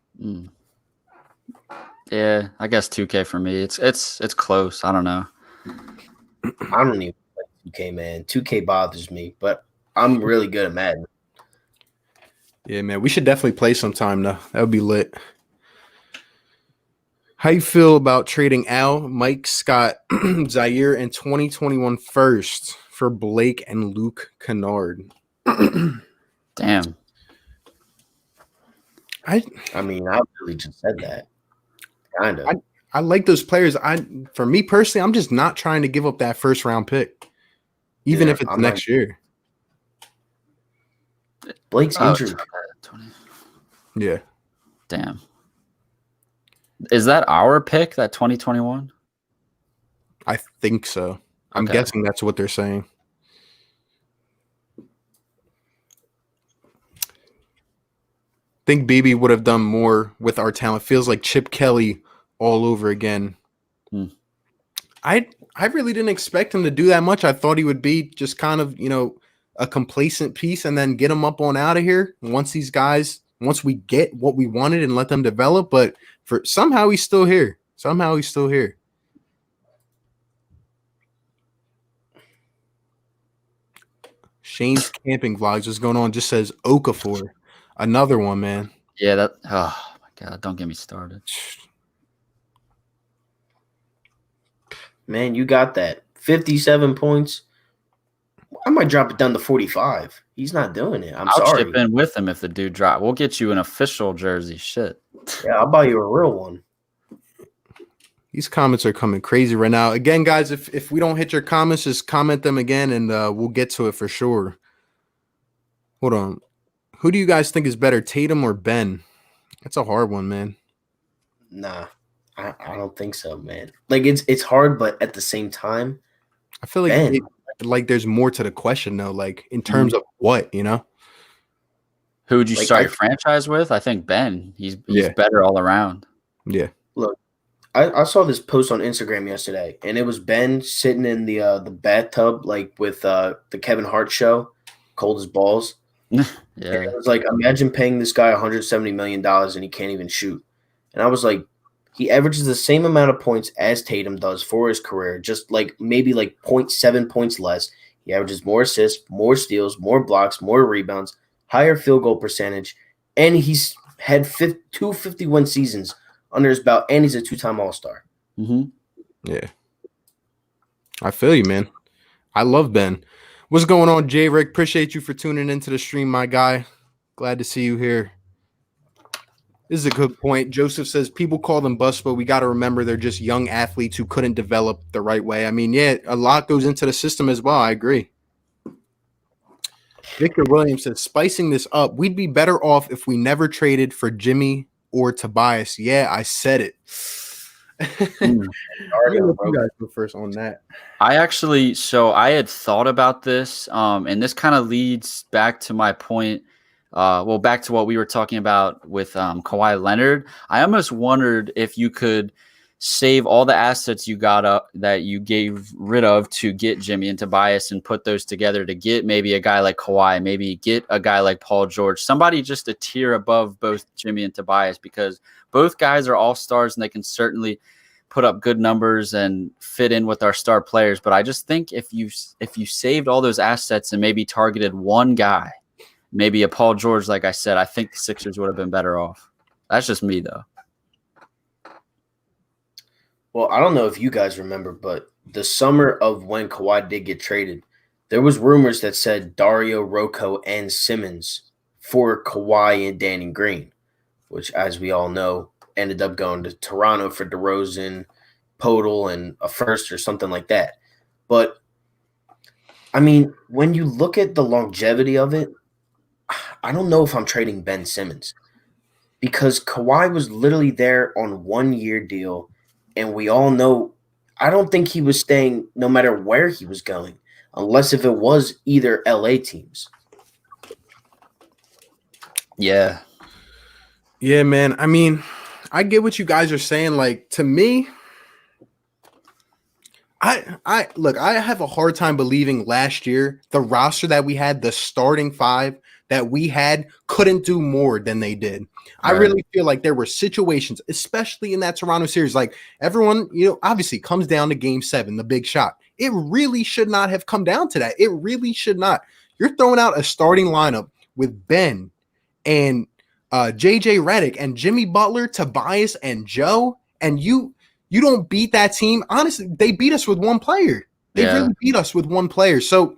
Yeah, I guess 2K for me. It's close. I don't know. I don't even play 2K, man. 2K bothers me, but I'm really good at Madden. Yeah, man. We should definitely play sometime, though. That would be lit. How you feel about trading Al, Mike, Scott, Zaire, and 2021 first for Blake and Luke Kennard? Damn. I mean, I really just said that. Kind of. I like those players. For me personally, I'm just not trying to give up that first round pick, even if it's next year. Blake's injury. Yeah. Damn. Is that our pick, that 2021? I think so. I'm guessing that's what they're saying. Think BB would have done more with our talent. Feels like Chip Kelly all over again. I really didn't expect him to do that much. I thought he would be just kind of, a complacent piece and then get him up on out of here once we get what we wanted and let them develop. But somehow he's still here. Shane's camping vlogs. What's going on? Just says Okafor. Another one, man. Yeah, oh my God, don't get me started. Man, you got that. 57 points. I might drop it down to 45. He's not doing it. I'll sorry. Chip in with him if the dude drop. We'll get you an official jersey. Shit. Yeah, I'll buy you a real one. These comments are coming crazy right now. Again, guys, if we don't hit your comments, just comment them again, and we'll get to it for sure. Hold on. Who do you guys think is better, Tatum or Ben? That's a hard one, man. Nah, I don't think so, man. Like it's hard, but at the same time, I feel like there's more to the question though. Like in terms of what, Who would you start your franchise with? I think Ben. He's better all around. Yeah. Look, I saw this post on Instagram yesterday, and it was Ben sitting in the bathtub, like with the Kevin Hart show, cold as balls. Yeah, and it was like, imagine paying this guy $170 million and he can't even shoot. And I was like, he averages the same amount of points as Tatum does for his career, just like maybe like 0.7 points less. He averages more assists, more steals, more blocks, more rebounds, higher field goal percentage, and he's had 251 seasons under his belt, and he's a two-time All-Star. Yeah. I feel you, man. I love Ben. What's going on, Jay Rick? Appreciate you for tuning into the stream, my guy. Glad to see you here. This is a good point. Joseph says people call them bust, but we got to remember they're just young athletes who couldn't develop the right way. I mean, yeah, a lot goes into the system as well. I agree. Victor Williams says, spicing this up, we'd be better off if we never traded for Jimmy or Tobias. Yeah, I said it. You guys go first on that. I had thought about this, and this kind of leads back to my point. Back to what we were talking about with Kawhi Leonard. I almost wondered if you could save all the assets you got up that you gave rid of to get Jimmy and Tobias and put those together to get maybe a guy like Kawhi, maybe get a guy like Paul George, somebody just a tier above both Jimmy and Tobias, because both guys are all-stars and they can certainly put up good numbers and fit in with our star players. But I just think if you saved all those assets and maybe targeted one guy, maybe a Paul George, like I said, I think the Sixers would have been better off. That's just me, though. Well, I don't know if you guys remember, but the summer of when Kawhi did get traded, there was rumors that said Dario, Rocco, and Simmons for Kawhi and Danny Green, which, as we all know, ended up going to Toronto for DeRozan, Podol, and a first or something like that. But, I mean, when you look at the longevity of it, I don't know if I'm trading Ben Simmons, because Kawhi was literally there on 1-year deal. And we all know, I don't think he was staying no matter where he was going, unless if it was either LA teams. Yeah. Yeah, man. I mean, I get what you guys are saying. Like, to me, I look, I have a hard time believing last year the roster that we had, the starting five that we had, couldn't do more than they did. I Right. really feel like there were situations, especially in that Toronto series, like everyone, obviously comes down to game 7, the big shot. It really should not have come down to that. It really should not. You're throwing out a starting lineup with Ben and JJ Redick and Jimmy Butler, Tobias and Joe, and you don't beat that team. Honestly, they beat us with one player. They really beat us with one player. So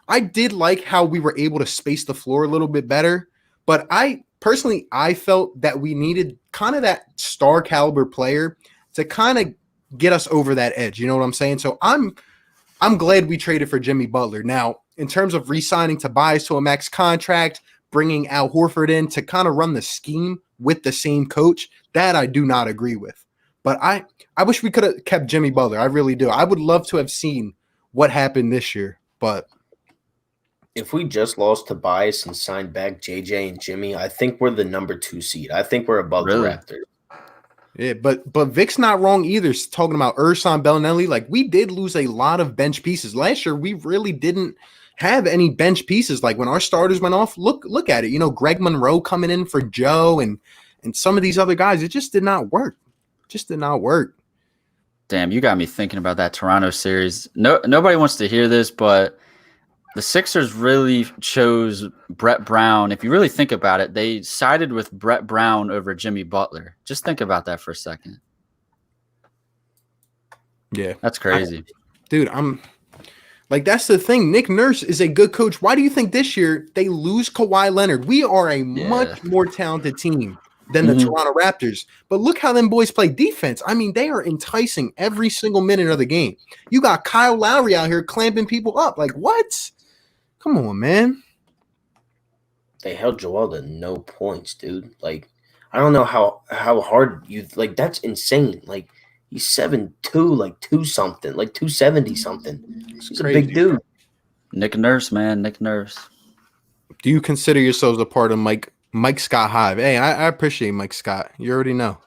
I did like how we were able to space the floor a little bit better. But I felt that we needed kind of that star caliber player to kind of get us over that edge. You know what I'm saying? So I'm glad we traded for Jimmy Butler. Now, in terms of re-signing Tobias to a max contract, bringing Al Horford in to kind of run the scheme with the same coach, that I do not agree with. But I wish we could have kept Jimmy Butler. I really do. I would love to have seen what happened this year. But if we just lost Tobias and signed back JJ and Jimmy, I think we're the number 2 seed. I think we're above the Raptors. Yeah, but Vic's not wrong either. Talking about Ersan Bellinelli, like we did lose a lot of bench pieces last year. We really didn't have any bench pieces. Like when our starters went off, look at it. Greg Monroe coming in for Joe and some of these other guys. It just did not work. Just did not work. Damn, you got me thinking about that Toronto series. Nobody wants to hear this, but the Sixers really chose Brett Brown. If you really think about it, they sided with Brett Brown over Jimmy Butler. Just think about that for a second. Yeah. That's crazy. Dude, that's the thing. Nick Nurse is a good coach. Why do you think this year they lose Kawhi Leonard? We are a much more talented team than the Toronto Raptors. But look how them boys play defense. I mean, they are enticing every single minute of the game. You got Kyle Lowry out here clamping people up. Like, what? Come on, man. They held Joel to no points, dude. Like, I don't know how hard you – like, that's insane. Like, he's 7'2", like 2-something, like 270-something. He's a big dude. Nick Nurse, man. Nick Nurse. Do you consider yourselves a part of Mike Scott Hive? Hey, I appreciate Mike Scott. You already know.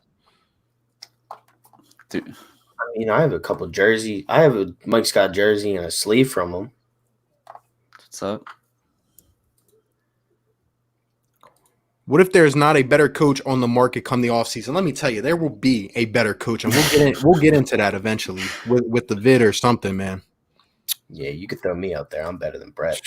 Dude. I mean, I have a couple jerseys. I have a Mike Scott jersey and a sleeve from him. What's up? What if there's not a better coach on the market come the offseason? Let me tell you, there will be a better coach, and we'll get into that eventually with the vid or something, man. Yeah, you could throw me out there. I'm better than Brett.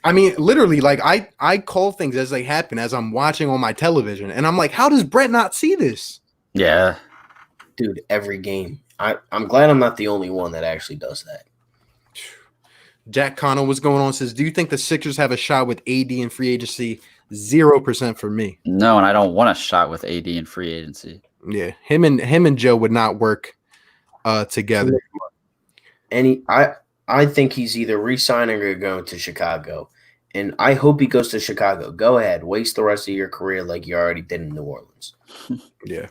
I mean, literally, like I call things as they happen as I'm watching on my television, and I'm like, how does Brett not see this? Yeah. Dude, every game. I'm glad I'm not the only one that actually does that. Jack Connell, what's going on? Says, do you think the Sixers have a shot with AD in free agency? 0% for me. No, and I don't want a shot with AD in free agency. Yeah, him and Joe would not work together. And I think he's either re-signing or going to Chicago. And I hope he goes to Chicago. Go ahead. Waste the rest of your career like you already did in New Orleans. Yeah.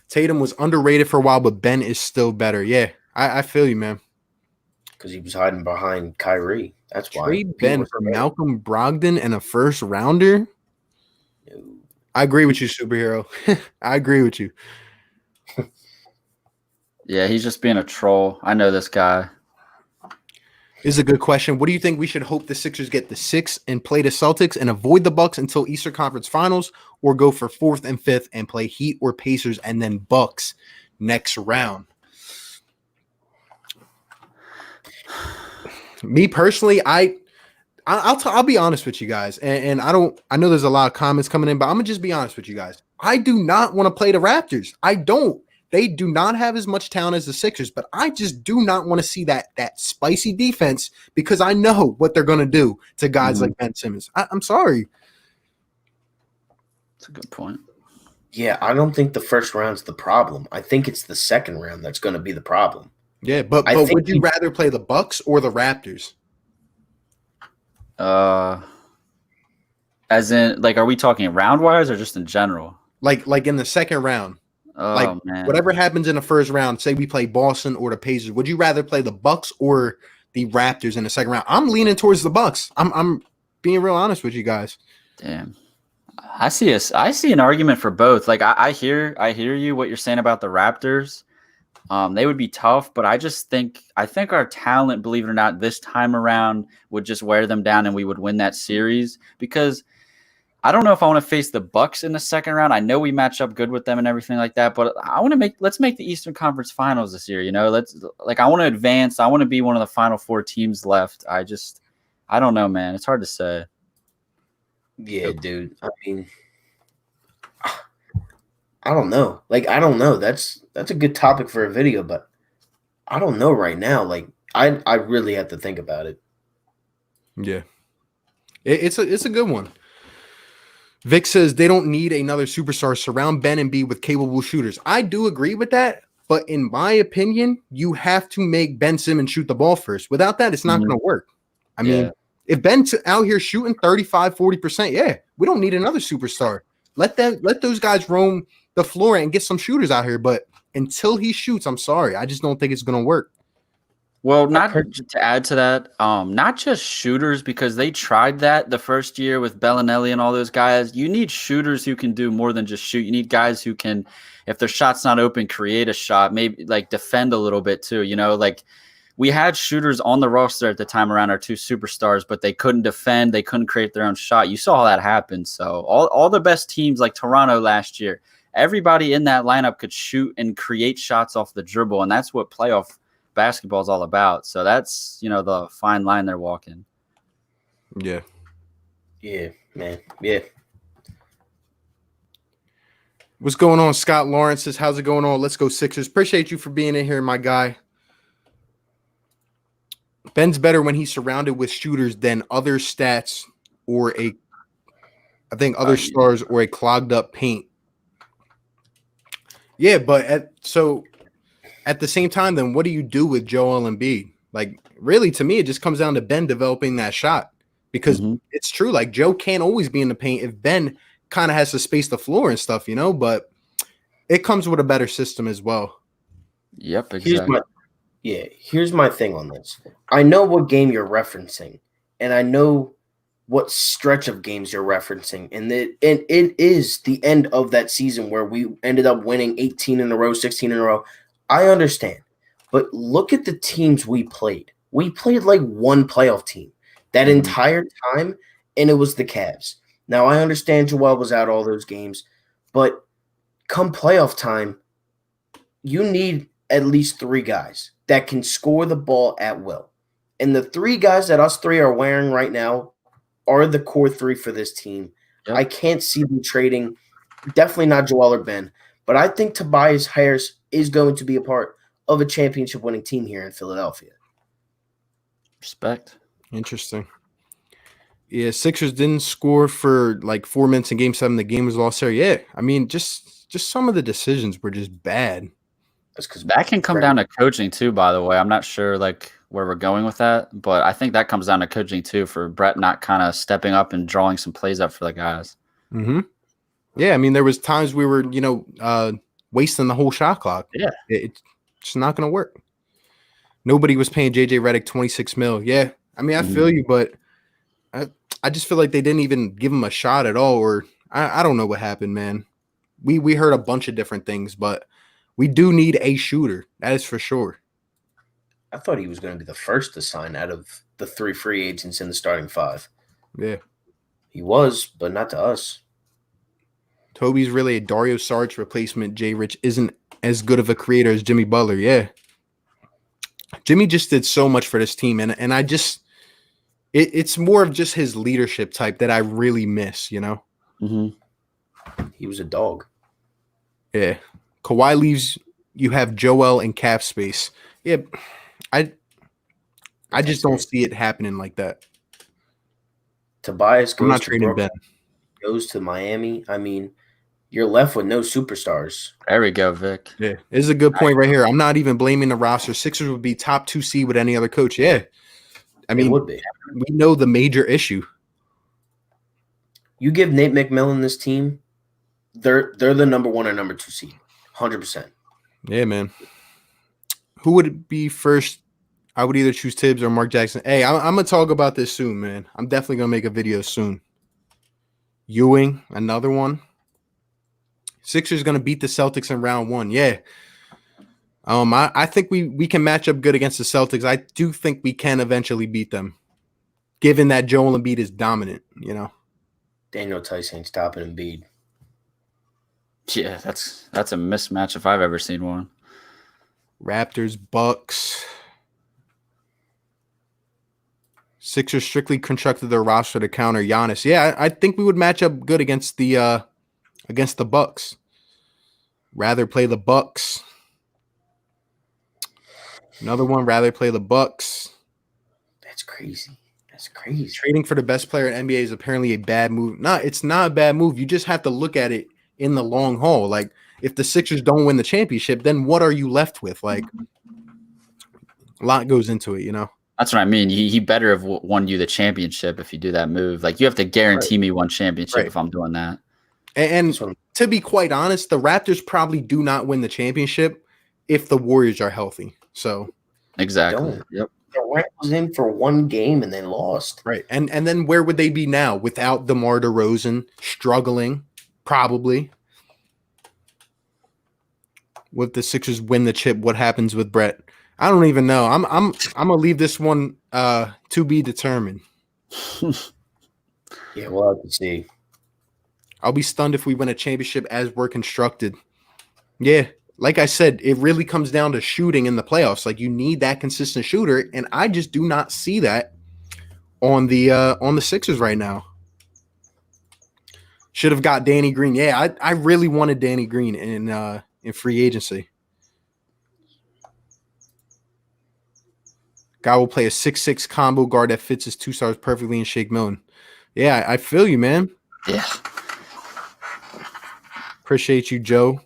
Tatum was underrated for a while, but Ben is still better. Yeah, I feel you, man. Because he was hiding behind Kyrie. That's why. Trade Ben for Malcolm Brogdon and a first rounder? No. I agree with you, superhero. I agree with you. Yeah, he's just being a troll. I know this guy. This is a good question. What do you think we should hope the Sixers get the 6th and play the Celtics and avoid the Bucks until Eastern Conference Finals, or go for 4th and 5th and play Heat or Pacers and then Bucks next round? Me personally, I'll be honest with you guys, and I know there's a lot of comments coming in, but I'm gonna just be honest with you guys. I do not want to play the Raptors. I don't. They do not have as much talent as the Sixers, but I just do not want to see that spicy defense because I know what they're gonna do to guys like Ben Simmons. I'm sorry. That's a good point. Yeah, I don't think the first round's the problem. I think it's the second round that's going to be the problem. Yeah, but would you rather play the Bucks or the Raptors? As in, like, are we talking round wise or just in general? Like in the second round. Oh, man. Whatever happens in the first round, say we play Boston or the Pacers, would you rather play the Bucks or the Raptors in the second round? I'm leaning towards the Bucks. I'm being real honest with you guys. Damn. I see an argument for both. Like I hear you what you're saying about the Raptors. They would be tough, but I think our talent, believe it or not, this time around would just wear them down and we would win that series because I don't know if I want to face the Bucks in the second round. I know we match up good with them and everything like that, but let's make the Eastern Conference Finals this year. I want to advance. I want to be one of the final 4 teams left. I don't know, man. It's hard to say. Yeah, dude. I mean, I don't know. Like, I don't know. That's a good topic for a video, but I don't know right now. Like, I really have to think about it. Yeah, it's a good one. Vic says they don't need another superstar. Surround Ben and Bead with capable shooters. I do agree with that, but in my opinion, you have to make Ben Simmons shoot the ball first. Without that, it's not going to work. I mean, if Ben's out here shooting 35, 40%, yeah, we don't need another superstar. Let those guys roam the floor and get some shooters out here. But until he shoots, I'm sorry. I just don't think it's going to work. Well, to add to that, not just shooters, because they tried that the first year with Bellinelli and all those guys. You need shooters who can do more than just shoot. You need guys who can, if their shot's not open, create a shot, maybe like defend a little bit too. Like we had shooters on the roster at the time around our 2 superstars, but they couldn't defend. They couldn't create their own shot. You saw how that happened. So all the best teams like Toronto last year, everybody in that lineup could shoot and create shots off the dribble, and that's what playoff basketball is all about. So that's the fine line they're walking. Yeah Man. Yeah. What's going on? Scott Lawrence says, how's it going on? Let's go Sixers. Appreciate you for being in here, my guy. Ben's better when he's surrounded with shooters than other stats or other stars or a clogged up paint. Yeah, but at the same time, then what do you do with Joel and Bead? Like, really, to me, it just comes down to Ben developing that shot because it's true. Like, Joe can't always be in the paint if Ben kind of has to space the floor and stuff, but it comes with a better system as well. Yep, exactly. Here's my thing on this. I know what game you're referencing, and I know what stretch of games you're referencing, and it is the end of that season where we ended up winning 18 in a row, 16 in a row. I understand, but look at the teams we played. We played like one playoff team that entire time, and it was the Cavs. Now, I understand Joel was out all those games, but come playoff time, you need at least 3 guys that can score the ball at will. And the 3 guys that us 3 are wearing right now are the core 3 for this team. Yep. I can't see them trading, definitely not Joel or Ben, but I think Tobias Harris is going to be a part of a championship-winning team here in Philadelphia. Respect. Interesting. Yeah, Sixers didn't score for like 4 minutes in Game 7. The game was lost there. Yeah, I mean, just some of the decisions were just bad. That's because that can come down to coaching too. By the way, I'm not sure like where we're going with that, but I think that comes down to coaching too for Brett not kind of stepping up and drawing some plays up for the guys. Mm-hmm. Yeah, I mean, there was times we were, wasting the whole shot clock. Yeah, it's just not going to work. Nobody was paying JJ Redick $26 million. Yeah, I mean, I feel you, but I just feel like they didn't even give him a shot at all, or I don't know what happened, man. We heard a bunch of different things, but we do need a shooter. That is for sure. I thought he was going to be the first to sign out of the 3 free agents in the starting 5. Yeah, he was, but not to us. Toby's really a Dario Saric replacement. Jay Rich isn't as good of a creator as Jimmy Butler. Yeah, Jimmy just did so much for this team, and I just it's more of just his leadership type that I really miss. He was a dog. Yeah, Kawhi leaves. You have Joel and cap space. Yeah, I just don't see it happening like that. Tobias goes to Brooklyn, goes to Miami. I mean, you're left with no superstars. There we go, Vic. Yeah, this is a good point right here. I'm not even blaming the roster. Sixers would be top 2 seed with any other coach. Yeah, I mean, it would be. We know the major issue. You give Nate McMillan this team, they're the number 1 or number 2 seed, 100%. Yeah, man. Who would it be first? I would either choose Tibbs or Mark Jackson. Hey, I'm going to talk about this soon, man. I'm definitely going to make a video soon. Ewing, another one. Sixers going to beat the Celtics in round 1. Yeah. I think we can match up good against the Celtics. I do think we can eventually beat them, given that Joel Embiid is dominant, you know. Daniel Tice ain't stopping Embiid. Yeah, that's a mismatch if I've ever seen one. Raptors, Bucks. Sixers strictly constructed their roster to counter Giannis. Yeah, I think we would match up good against the Bucks. Rather play the Bucks. Another one, rather play the Bucks. That's crazy. That's crazy. Trading for the best player in NBA is apparently a bad move. No, it's not a bad move. You just have to look at it in the long haul. Like, if the Sixers don't win the championship, then what are you left with? Like, a lot goes into it, you know? That's what I mean. He better have won you the championship if you do that move. Like, you have to guarantee me one championship if I'm doing that. And to be quite honest, the Raptors probably do not win the championship if the Warriors are healthy. So exactly. Yep. Durant was in for one game and they lost. Right. And then where would they be now without DeMar DeRozan struggling? Probably. Would the Sixers win the chip? What happens with Brett? I don't even know. I'm gonna leave this one to be determined. Yeah, we'll have to see. I'll be stunned if we win a championship as we're constructed. Yeah. Like I said, it really comes down to shooting in the playoffs. Like, you need that consistent shooter, and I just do not see that on the Sixers right now. Should have got Danny Green. Yeah, I really wanted Danny Green in free agency. Guy will play a 6'6" combo guard that fits his 2 stars perfectly in Shake Milton. Yeah, I feel you, man. Yeah. Appreciate you, Joe.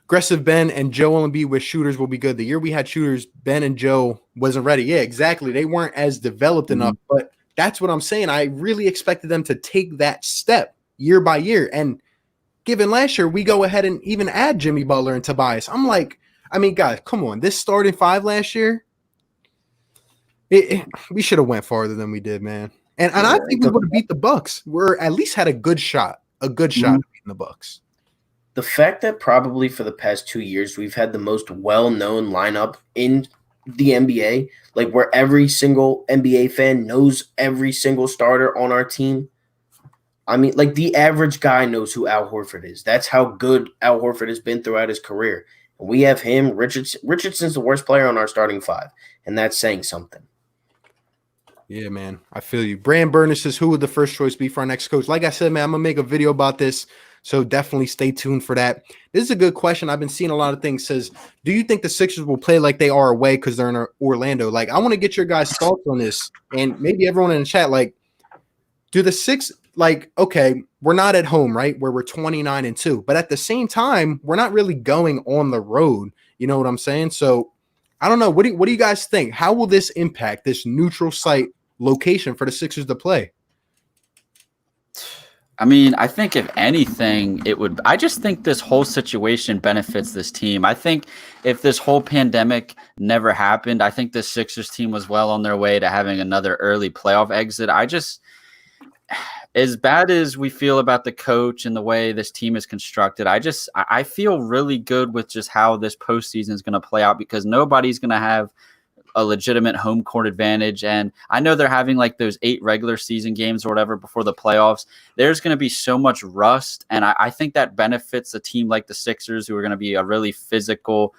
Aggressive Ben and Joel Embiid with shooters will be good. The year we had shooters, Ben and Joe wasn't ready. Yeah, exactly. They weren't as developed enough, but that's what I'm saying. I really expected them to take that step year by year. And given last year, we go ahead and even add Jimmy Butler and Tobias. I'm like, I mean, guys, come on. This starting 5 last year, we should have went farther than we did, man. And I think we would have beat the Bucks. We're at least had a good shot at beating the Bucks. The fact that probably for the past 2 years we've had the most well-known lineup in the NBA, like where every single NBA fan knows every single starter on our team. I mean, like the average guy knows who Al Horford is. That's how good Al Horford has been throughout his career. And we have him. Richardson's the worst player on our starting 5, and that's saying something. Yeah, man. I feel you. Brand Burner says, who would the first choice be for our next coach? Like I said, man, I'm going to make a video about this, so definitely stay tuned for that. This is a good question. I've been seeing a lot of things. Says, do you think the Sixers will play like they are away because they're in Orlando? Like, I want to get your guys' thoughts on this, and maybe everyone in the chat, like, do the Sixers, like, okay, we're not at home, right, where we're 29-2, but at the same time, we're not really going on the road. You know what I'm saying? So, I don't know. What do you guys think? How will this impact this neutral site location for the Sixers to play? I mean, I think if anything, I just think this whole situation benefits this team. I think if this whole pandemic never happened, I think this Sixers team was well on their way to having another early playoff exit. As bad as we feel about the coach and the way this team is constructed, I feel really good with just how this postseason is going to play out, because nobody's going to have a legitimate home court advantage. And I know they're having like those 8 regular season games or whatever before the playoffs. There's going to be so much rust. And I think that benefits a team like the Sixers, who are going to be a really physical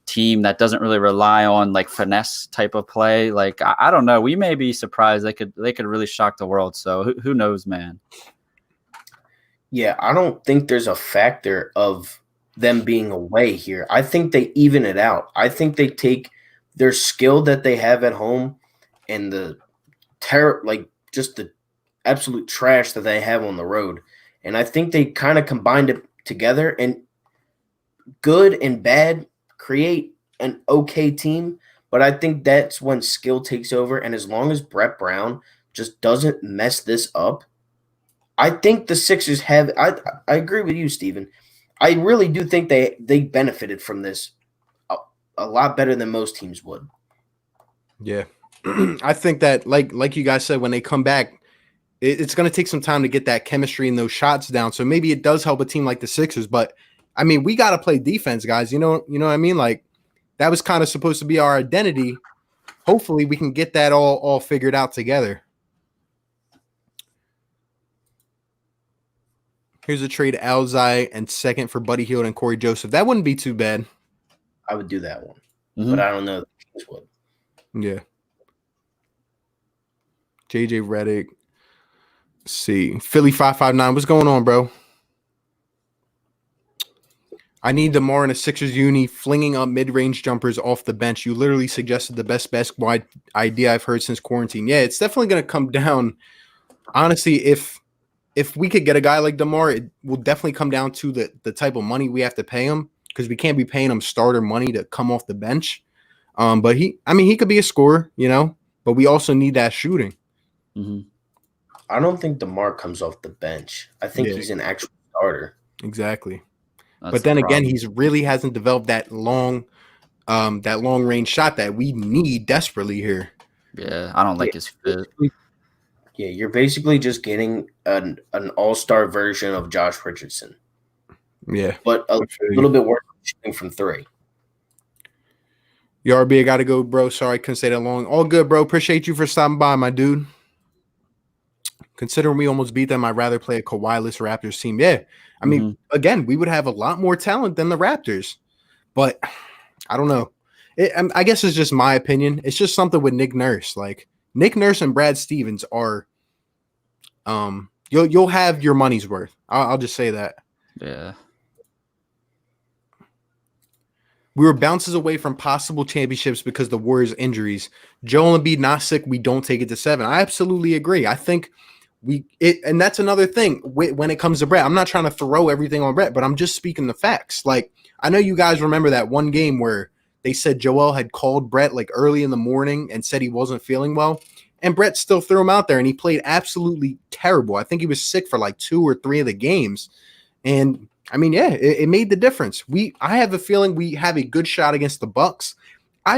team that doesn't really rely on like finesse type of play. Like, I don't know. We may be surprised. They could really shock the world. So who knows, man? Yeah, I don't think there's a factor of them being away here. I think they even it out. I think they take their skill that they have at home and the just the absolute trash that they have on the road. And I think they kind of combined it together, and good and bad create an okay team. But I think that's when skill takes over. And as long as Brett Brown just doesn't mess this up, I think the Sixers have – I agree with you, Steven. I really do think they benefited from this a lot better than most teams would. Yeah. I think that, like you guys said, when they come back, it's going to take some time to get that chemistry and those shots down. So maybe it does help a team like the Sixers. But I mean, we got to play defense, guys. You know what I mean? Like that was kind of supposed to be our identity. Hopefully, we can get that all figured out together. Here's a trade Alzai and second for Buddy Hield and Corey Joseph. That wouldn't be too bad. I would do that one, but I don't know if the Kings would. Yeah. JJ Redick. Let's see. Philly 559. What's going on, bro? I need DeMar in a Sixers uni flinging up mid-range jumpers off the bench. You literally suggested the best basketball idea I've heard since quarantine. Yeah, it's definitely going to come down. Honestly, if we could get a guy like DeMar, it will definitely come down to the type of money we have to pay him, because we can't be paying him starter money to come off the bench. But he could be a scorer, but we also need that shooting. Mm-hmm. I don't think DeMar comes off the bench. I think he's an actual starter. Exactly. But then again, he's really hasn't developed that long range shot that we need desperately here. Yeah, I don't like his fit. Yeah, you're basically just getting an all-star version of Josh Richardson. Yeah. But a little bit worse shooting from three. YRB, I got to go, bro. Sorry I couldn't stay that long. All good, bro. Appreciate you for stopping by, my dude. Considering we almost beat them, I'd rather play a Kawhi-less Raptors team. Yeah. I mean, again, we would have a lot more talent than the Raptors. But I don't know. I guess it's just my opinion. It's just something with Nick Nurse. Like, Nick Nurse and Brad Stevens are you'll have your money's worth. I'll just say that. Yeah. We were bounces away from possible championships because the Warriors' injuries. Joel Embiid not sick, we don't take it to 7. I absolutely agree. I think and that's another thing when it comes to Brett. I'm not trying to throw everything on Brett, but I'm just speaking the facts. Like, I know you guys remember that one game where they said Joel had called Brett like early in the morning and said he wasn't feeling well, and Brett still threw him out there and he played absolutely terrible. I think he was sick for like 2 or 3 of the games. And I mean, yeah, it made the difference. I have a feeling we have a good shot against the Bucks. We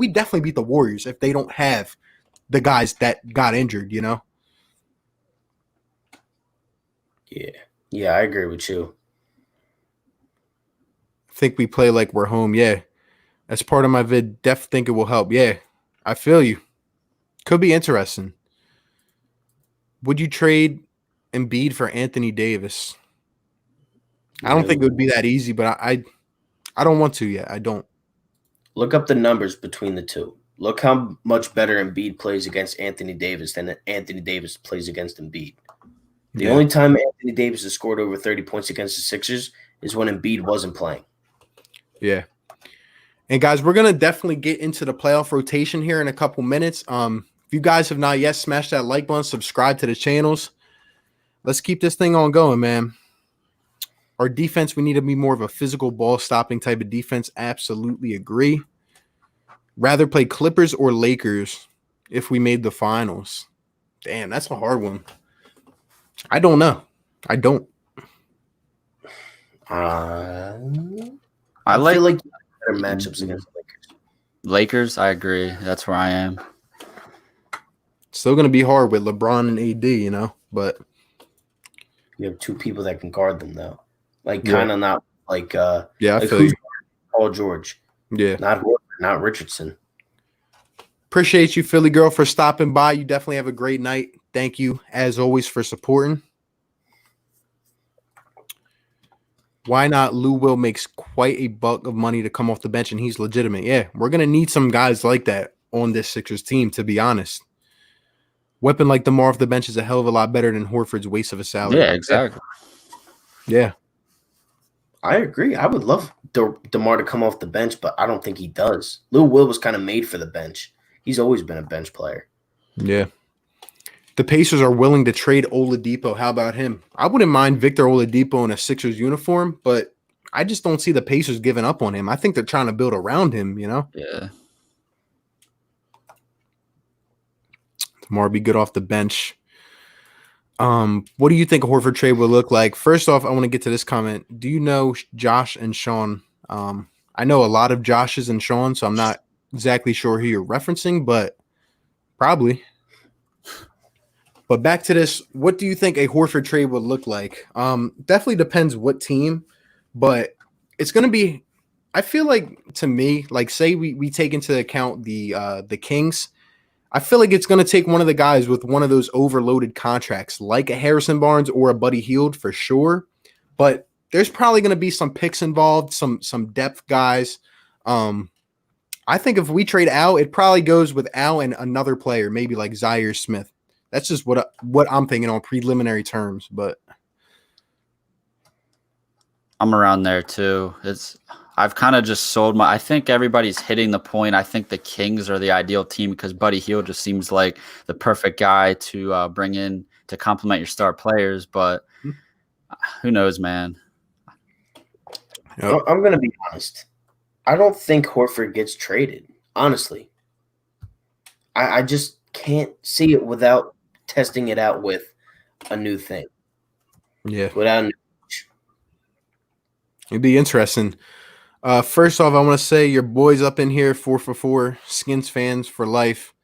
definitely beat the Warriors if they don't have the guys that got injured, Yeah, I agree with you. I think we play like we're home. Yeah. As part of my vid, think it will help. Yeah, I feel you. Could be interesting. Would you trade Embiid for Anthony Davis? I don't think it would be that easy, but I don't want to yet. I don't. Look up the numbers between the two. Look how much better Embiid plays against Anthony Davis than Anthony Davis plays against Embiid. The only time Anthony Davis has scored over 30 points against the Sixers is when Embiid wasn't playing. Yeah. And guys, we're going to definitely get into the playoff rotation here in a couple minutes. If you guys have not yet, smash that like button, subscribe to the channels. Let's keep this thing on going, man. Our defense, we need to be more of a physical ball stopping type of defense. Absolutely agree. Rather play Clippers or Lakers if we made the finals. Damn, that's a hard one. I don't know. I don't. I feel like better matchups against the Lakers. Lakers, I agree. That's where I am. Still going to be hard with LeBron and AD, but you have 2 people that can guard them, though. Like, kind of not like I like feel you. Paul George. Yeah. Not Horford, not Richardson. Appreciate you, Philly girl, for stopping by. You definitely have a great night. Thank you, as always, for supporting. Why not? Lou Will makes quite a buck of money to come off the bench, and he's legitimate. Yeah, we're going to need some guys like that on this Sixers team, to be honest. Weapon like DeMar off the bench is a hell of a lot better than Horford's waste of a salary. Yeah, exactly. Yeah. I agree. I would love DeMar to come off the bench, but I don't think he does. Lou Will was kind of made for the bench. He's always been a bench player. Yeah. The Pacers are willing to trade Oladipo. How about him? I wouldn't mind Victor Oladipo in a Sixers uniform, but I just don't see the Pacers giving up on him. I think they're trying to build around him, Yeah. DeMar be good off the bench. What do you think a Horford trade would look like? First off, I want to get to this comment. Do you know Josh and Sean? I know a lot of Joshes and Sean, so I'm not exactly sure who you're referencing, but probably. But back to this, what do you think a Horford trade would look like? Definitely depends what team, but it's going to be. I feel like to me, like say we take into account the Kings. I feel like it's going to take one of the guys with one of those overloaded contracts, like a Harrison Barnes or a Buddy Hield for sure. But there's probably going to be some picks involved, some depth guys. I think if we trade Al, it probably goes with Al and another player, maybe like Zaire Smith. That's just what I'm thinking on preliminary terms. But I'm around there too. I've kind of just sold I think everybody's hitting the point. I think the Kings are the ideal team because Buddy Hield just seems like the perfect guy to bring in to complement your star players. But who knows, man? Yep. I'm going to be honest. I don't think Horford gets traded, honestly. I just can't see it without testing it out with a new thing. Yeah. Without it'd be interesting. First off, I want to say your boys up in here 4 for 4 Skins fans for life.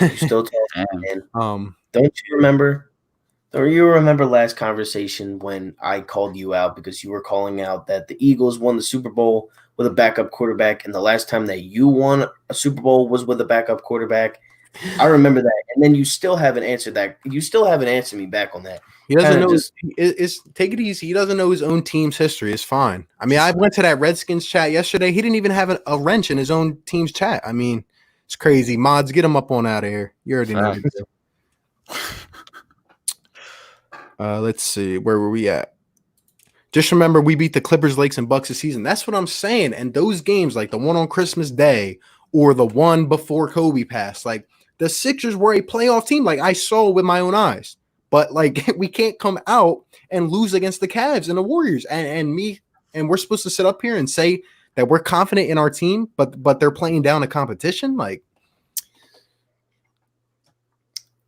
You still talking, man. Don't you remember last conversation when I called you out because you were calling out that the Eagles won the Super Bowl with a backup quarterback, and the last time that you won a Super Bowl was with a backup quarterback? I remember that, and then you still haven't answered that. You still haven't answered me back on that. He doesn't know. Take it easy. He doesn't know his own team's history. It's fine. I mean, I went to that Redskins chat yesterday. He didn't even have a wrench in his own team's chat. I mean, it's crazy. Mods, get him up on out of here. You already know. Let's see. Where were we at? Just remember, we beat the Clippers, Lakers, and Bucks this season. That's what I'm saying. And those games, like the one on Christmas Day or the one before Kobe passed, like the Sixers were a playoff team. Like I saw with my own eyes. But like we can't come out and lose against the Cavs and the Warriors and we're supposed to sit up here and say that we're confident in our team, but they're playing down a competition. Like,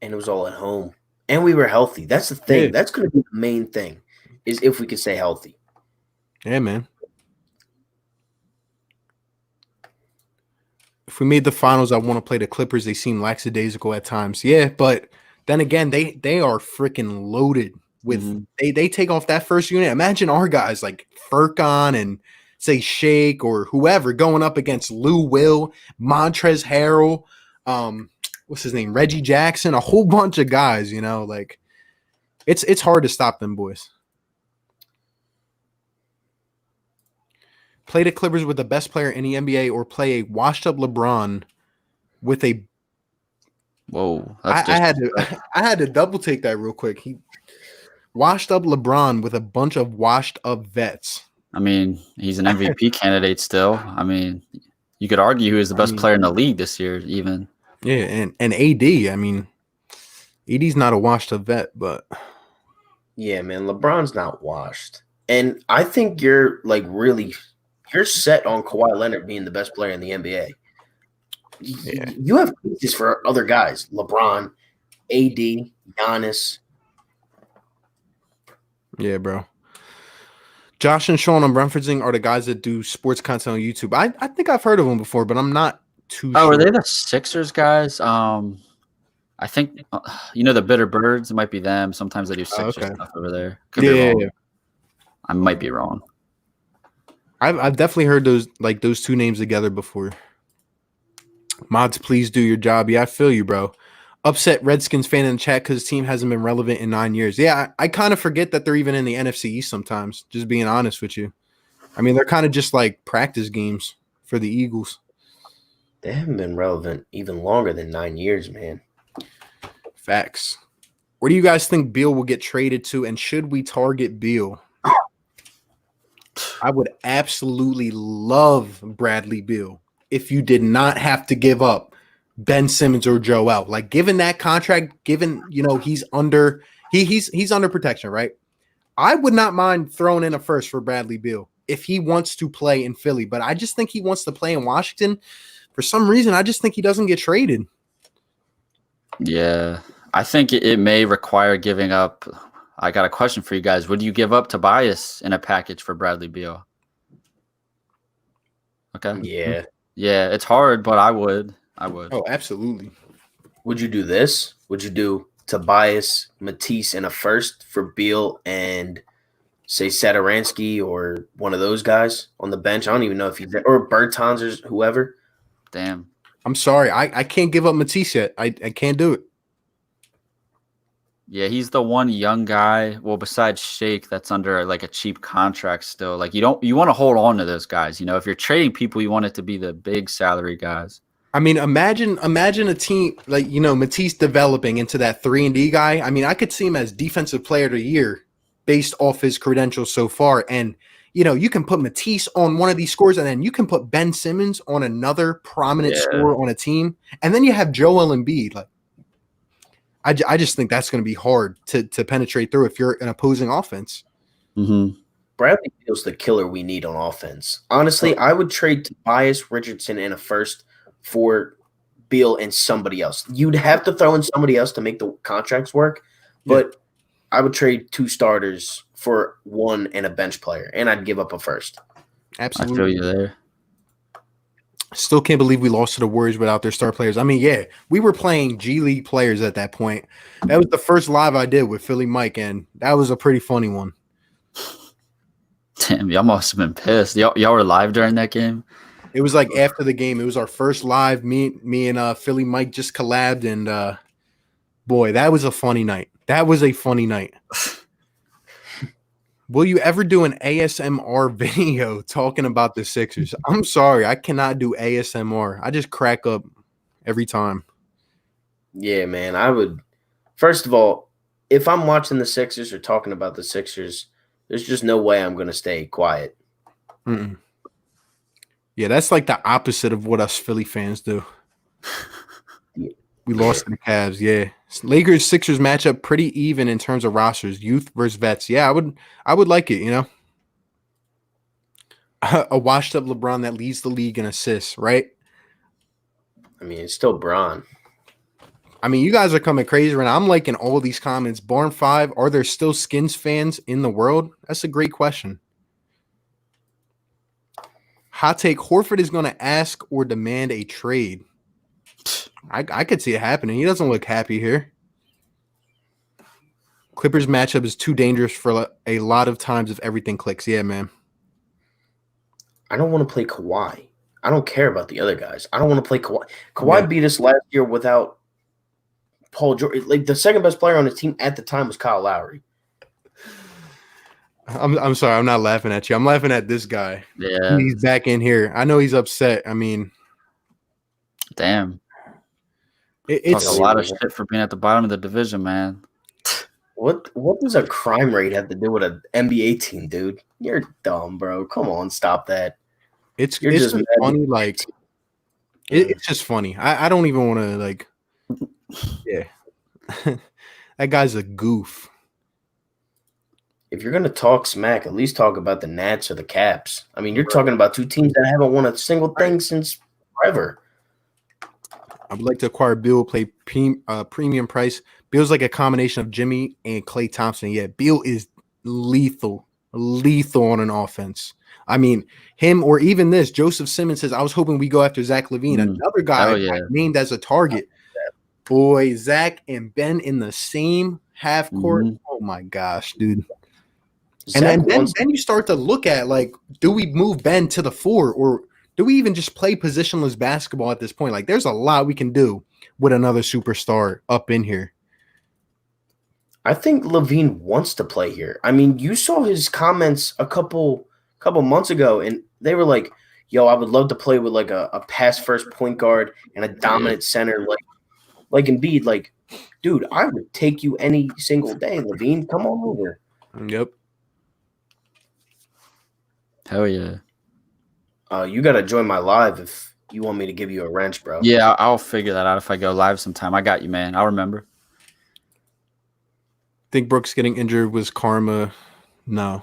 and it was all at home. And we were healthy. That's the thing. Yeah. That's going to be the main thing, is if we could stay healthy. Yeah, man. If we made the finals, I want to play the Clippers. They seem lackadaisical at times. Yeah, but then again, they are freaking loaded with they take off that first unit. Imagine our guys like Furkan and say Shake or whoever going up against Lou Will, Montrezl Harrell, what's his name, Reggie Jackson, a whole bunch of guys. You know, like it's hard to stop them boys. Play the Clippers with the best player in the NBA, or play a washed up LeBron with a. Whoa! I had to double take that real quick. He washed up LeBron with a bunch of washed up vets. I mean, he's an MVP candidate still. I mean, you could argue he was the best player in the league this year, even. Yeah, and AD. I mean, AD's not a washed up vet, but yeah, man, LeBron's not washed, and I think you're set on Kawhi Leonard being the best player in the NBA. Yeah. You have pieces for other guys: LeBron, AD, Giannis. Yeah, bro. Josh and Sean, I'm referencing, are the guys that do sports content on YouTube. I think I've heard of them before, but I'm not too sure. Oh, are they the Sixers guys? I think the Bitter Birds. It might be them. Sometimes they do Sixers stuff over there. Could be wrong. I might be wrong. I've definitely heard those two names together before. Mods, please do your job. Yeah, I feel you, bro. Upset Redskins fan in the chat because his team hasn't been relevant in 9 years. Yeah, I kind of forget that they're even in the NFC East sometimes, just being honest with you. I mean, they're kind of just like practice games for the Eagles. They haven't been relevant even longer than 9 years, man. Facts. Where do you guys think Beal will get traded to, and should we target Beal? I would absolutely love Bradley Beal if you did not have to give up Ben Simmons or Joel. Like, given that contract, given he's under protection, right? I would not mind throwing in a first for Bradley Beal if he wants to play in Philly, but I just think he wants to play in Washington. For some reason, I just think he doesn't get traded. Yeah, I think it may require giving up. I got a question for you guys. Would you give up Tobias in a package for Bradley Beal? Okay. Yeah. Yeah, it's hard, but I would. Oh, absolutely. Would you do this? Would you do Tobias, Matisse, and a first for Beal and say Satoransky or one of those guys on the bench. I don't even know if he's there, or Bertans or whoever. Damn. I'm sorry. I can't give up Matisse yet. I can't do it. Yeah, he's the one young guy. Well, besides Shake, that's under like a cheap contract still. Like you want to hold on to those guys. You know, if you're trading people, you want it to be the big salary guys. I mean, imagine a team like, you know, Matisse developing into that 3-and-D guy. I mean, I could see him as defensive player of the year based off his credentials so far. And, you know, you can put Matisse on one of these scores, and then you can put Ben Simmons on another prominent scorer on a team. And then you have Joellen and Bead. Like, I just think that's going to be hard to penetrate through if you're an opposing offense. Mm-hmm. Bradley Beal's the killer we need on offense. Honestly, I would trade Tobias, Richardson, and a first for Beal and somebody else. You'd have to throw in somebody else to make the contracts work, but I would trade 2 starters for 1 and a bench player, and I'd give up a first. Absolutely. I feel you there. Still can't believe we lost to the Warriors without their star players. I mean, yeah, we were playing G League players at that point. That was the first live I did with Philly Mike, and that was a pretty funny one. Damn, y'all must have been pissed. Y'all were live during that game? It was like after the game. It was our first live. Me and Philly Mike just collabed, and boy, that was a funny night. That was a funny night. Will you ever do an ASMR video talking about the Sixers? I'm sorry, I cannot do ASMR. I just crack up every time. Yeah, man, I would. First of all, if I'm watching the Sixers or talking about the Sixers, there's just no way I'm going to stay quiet. Mm-mm. Yeah, that's like the opposite of what us Philly fans do. We lost to the Cavs, yeah. Lakers-Sixers matchup pretty even in terms of rosters, youth versus vets. Yeah, I would like it, you know. A washed-up LeBron that leads the league in assists, right? I mean, it's still Bron. I mean, you guys are coming crazy right now. I'm liking all these comments. Barn 5, are there still Skins fans in the world? That's a great question. Hot take, Horford is going to ask or demand a trade. I could see it happening. He doesn't look happy here. Clippers matchup is too dangerous for a lot of times if everything clicks. Yeah, man. I don't want to play Kawhi. I don't care about the other guys. I don't want to play Kawhi. Kawhi beat us last year without Paul George. Like, the second best player on the team at the time was Kyle Lowry. I'm sorry. I'm not laughing at you. I'm laughing at this guy. Yeah. He's back in here. I know he's upset. I mean, damn. It's a lot of shit for being at the bottom of the division, man. What does a crime rate have to do with an NBA team, dude? You're dumb, bro. Come on, stop that. It's just funny. Like, it's just funny. I don't even want to, like, yeah. That guy's a goof. If you're gonna talk smack, at least talk about the Nats or the Caps. I mean, you're talking about 2 teams that haven't won a single thing since forever. I would like to acquire Beal, play premium price. Beal's like a combination of Jimmy and Klay Thompson. Yeah, Beal is lethal on an offense. I mean, him or even this, Joseph Simmons says, I was hoping we go after Zach LaVine, another guy named as a target. Boy, Zach and Ben in the same half court. Oh, my gosh, dude. And then you start to look at, like, do we move Ben to the 4 or do we even just play positionless basketball at this point? Like, there's a lot we can do with another superstar up in here. I think LaVine wants to play here. I mean, you saw his comments a couple months ago, and they were like, yo, I would love to play with, like, a pass-first point guard and a dominant center like Embiid. Like, dude, I would take you any single day, LaVine. Come on over. Yep. Hell yeah. You got to join my live if you want me to give you a wrench, bro. Yeah, I'll figure that out if I go live sometime. I got you, man. I'll remember. Think Brooks getting injured was karma? No.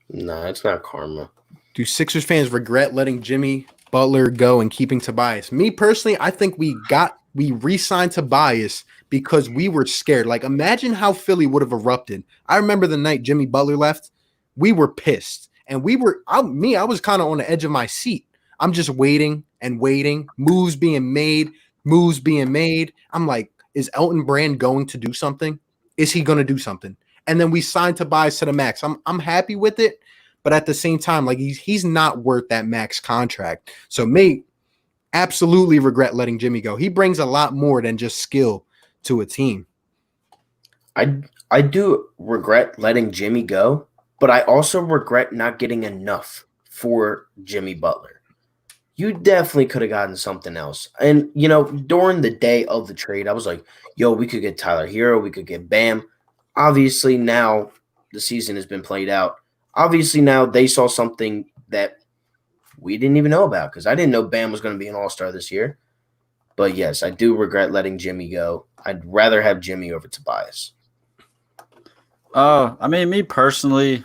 Nah, it's not karma. Do Sixers fans regret letting Jimmy Butler go and keeping Tobias? Me personally, I think we re-signed Tobias because we were scared. Like, imagine how Philly would have erupted. I remember the night Jimmy Butler left. We were pissed. And I was kind of on the edge of my seat. I'm just waiting and waiting. Moves being made. I'm like, is Elton Brand going to do something? Is he going to do something? And then we signed Tobias to the max. I'm happy with it, but at the same time, like he's not worth that max contract. So mate, absolutely regret letting Jimmy go. He brings a lot more than just skill to a team. I do regret letting Jimmy go, but I also regret not getting enough for Jimmy Butler. You definitely could have gotten something else. And, during the day of the trade, I was like, yo, we could get Tyler Hero. We could get Bam. Obviously, now the season has been played out. Obviously, now they saw something that we didn't even know about because I didn't know Bam was going to be an all-star this year. But, yes, I do regret letting Jimmy go. I'd rather have Jimmy over Tobias. I mean, me personally,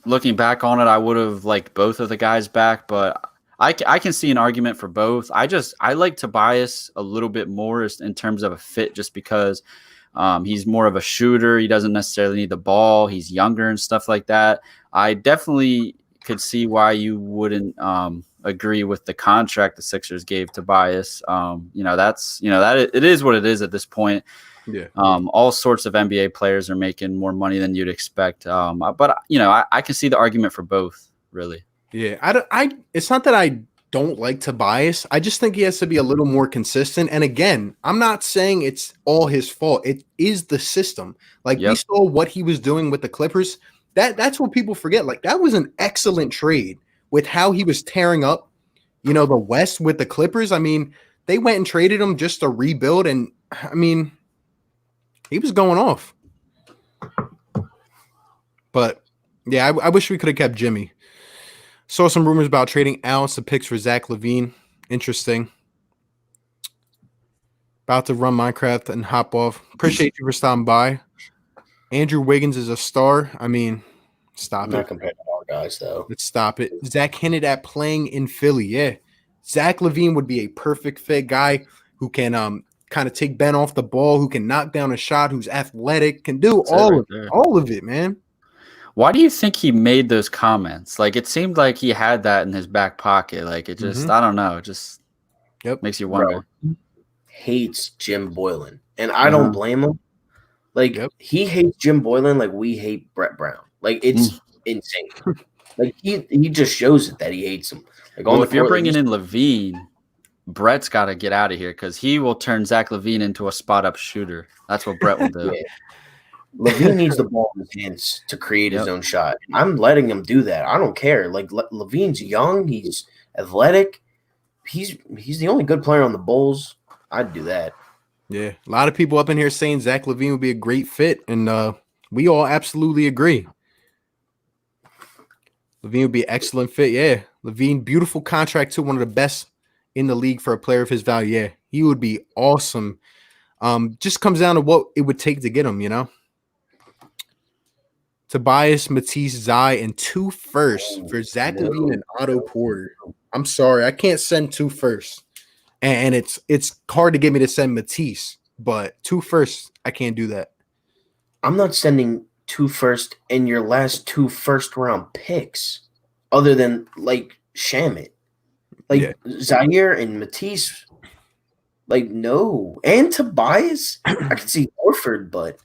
looking back on it, I would have liked both of the guys back, but I can see an argument for both. I like Tobias a little bit more in terms of a fit just because he's more of a shooter. He doesn't necessarily need the ball. He's younger and stuff like that. I definitely could see why you wouldn't agree with the contract the Sixers gave Tobias. It is what it is at this point. Yeah. All sorts of NBA players are making more money than you'd expect. But I can see the argument for both, really. Yeah. It's not that I don't like Tobias. I just think he has to be a little more consistent. And again, I'm not saying it's all his fault. It is the system. Like we saw what he was doing with the Clippers. That's what people forget. Like that was an excellent trade with how he was tearing up, the West with the Clippers. I mean, they went and traded him just to rebuild. And I mean, he was going off. But yeah, I wish we could have kept Jimmy. Saw some rumors about trading Allen to picks for Zach LaVine. Interesting. About to run Minecraft and hop off. Appreciate you for stopping by. Andrew Wiggins is a star. I mean, stop Not it. compared to our guys, though. Let's stop it. Zach hinted at playing in Philly. Yeah. Zach LaVine would be a perfect fit guy who can kind of take Ben off the ball, who can knock down a shot, who's athletic, can do all of it, man. Why do you think he made those comments? Like, it seemed like he had that in his back pocket. Like, it just, I don't know. It just makes you wonder. Bro, hates Jim Boylan. And I don't blame him. Like, he hates Jim Boylan like we hate Brett Brown. Like, it's insane. Like, he just shows it that he hates him. Like, well, if you're bringing in LaVine, Brett's got to get out of here because he will turn Zach LaVine into a spot-up shooter. That's what Brett will do. Yeah. LaVine needs the ball in his hands to create his own shot. I'm letting him do that. I don't care. Like, LaVine's young. He's athletic. He's the only good player on the Bulls. I'd do that. Yeah. A lot of people up in here saying Zach LaVine would be a great fit, and we all absolutely agree. LaVine would be an excellent fit. Yeah. LaVine, beautiful contract too. One of the best in the league for a player of his value. Yeah. He would be awesome. Just comes down to what it would take to get him, Tobias, Matisse, Zai, and 2 firsts for Zach LaVine and Otto Porter. I'm sorry. I can't send 2 firsts. And it's hard to get me to send Matisse, but 2 firsts, I can't do that. I'm not sending 2 firsts and your last 2 first-round picks other than, like, Shamit. Like, Zaire and Matisse, like, no. And Tobias? I can see Horford, but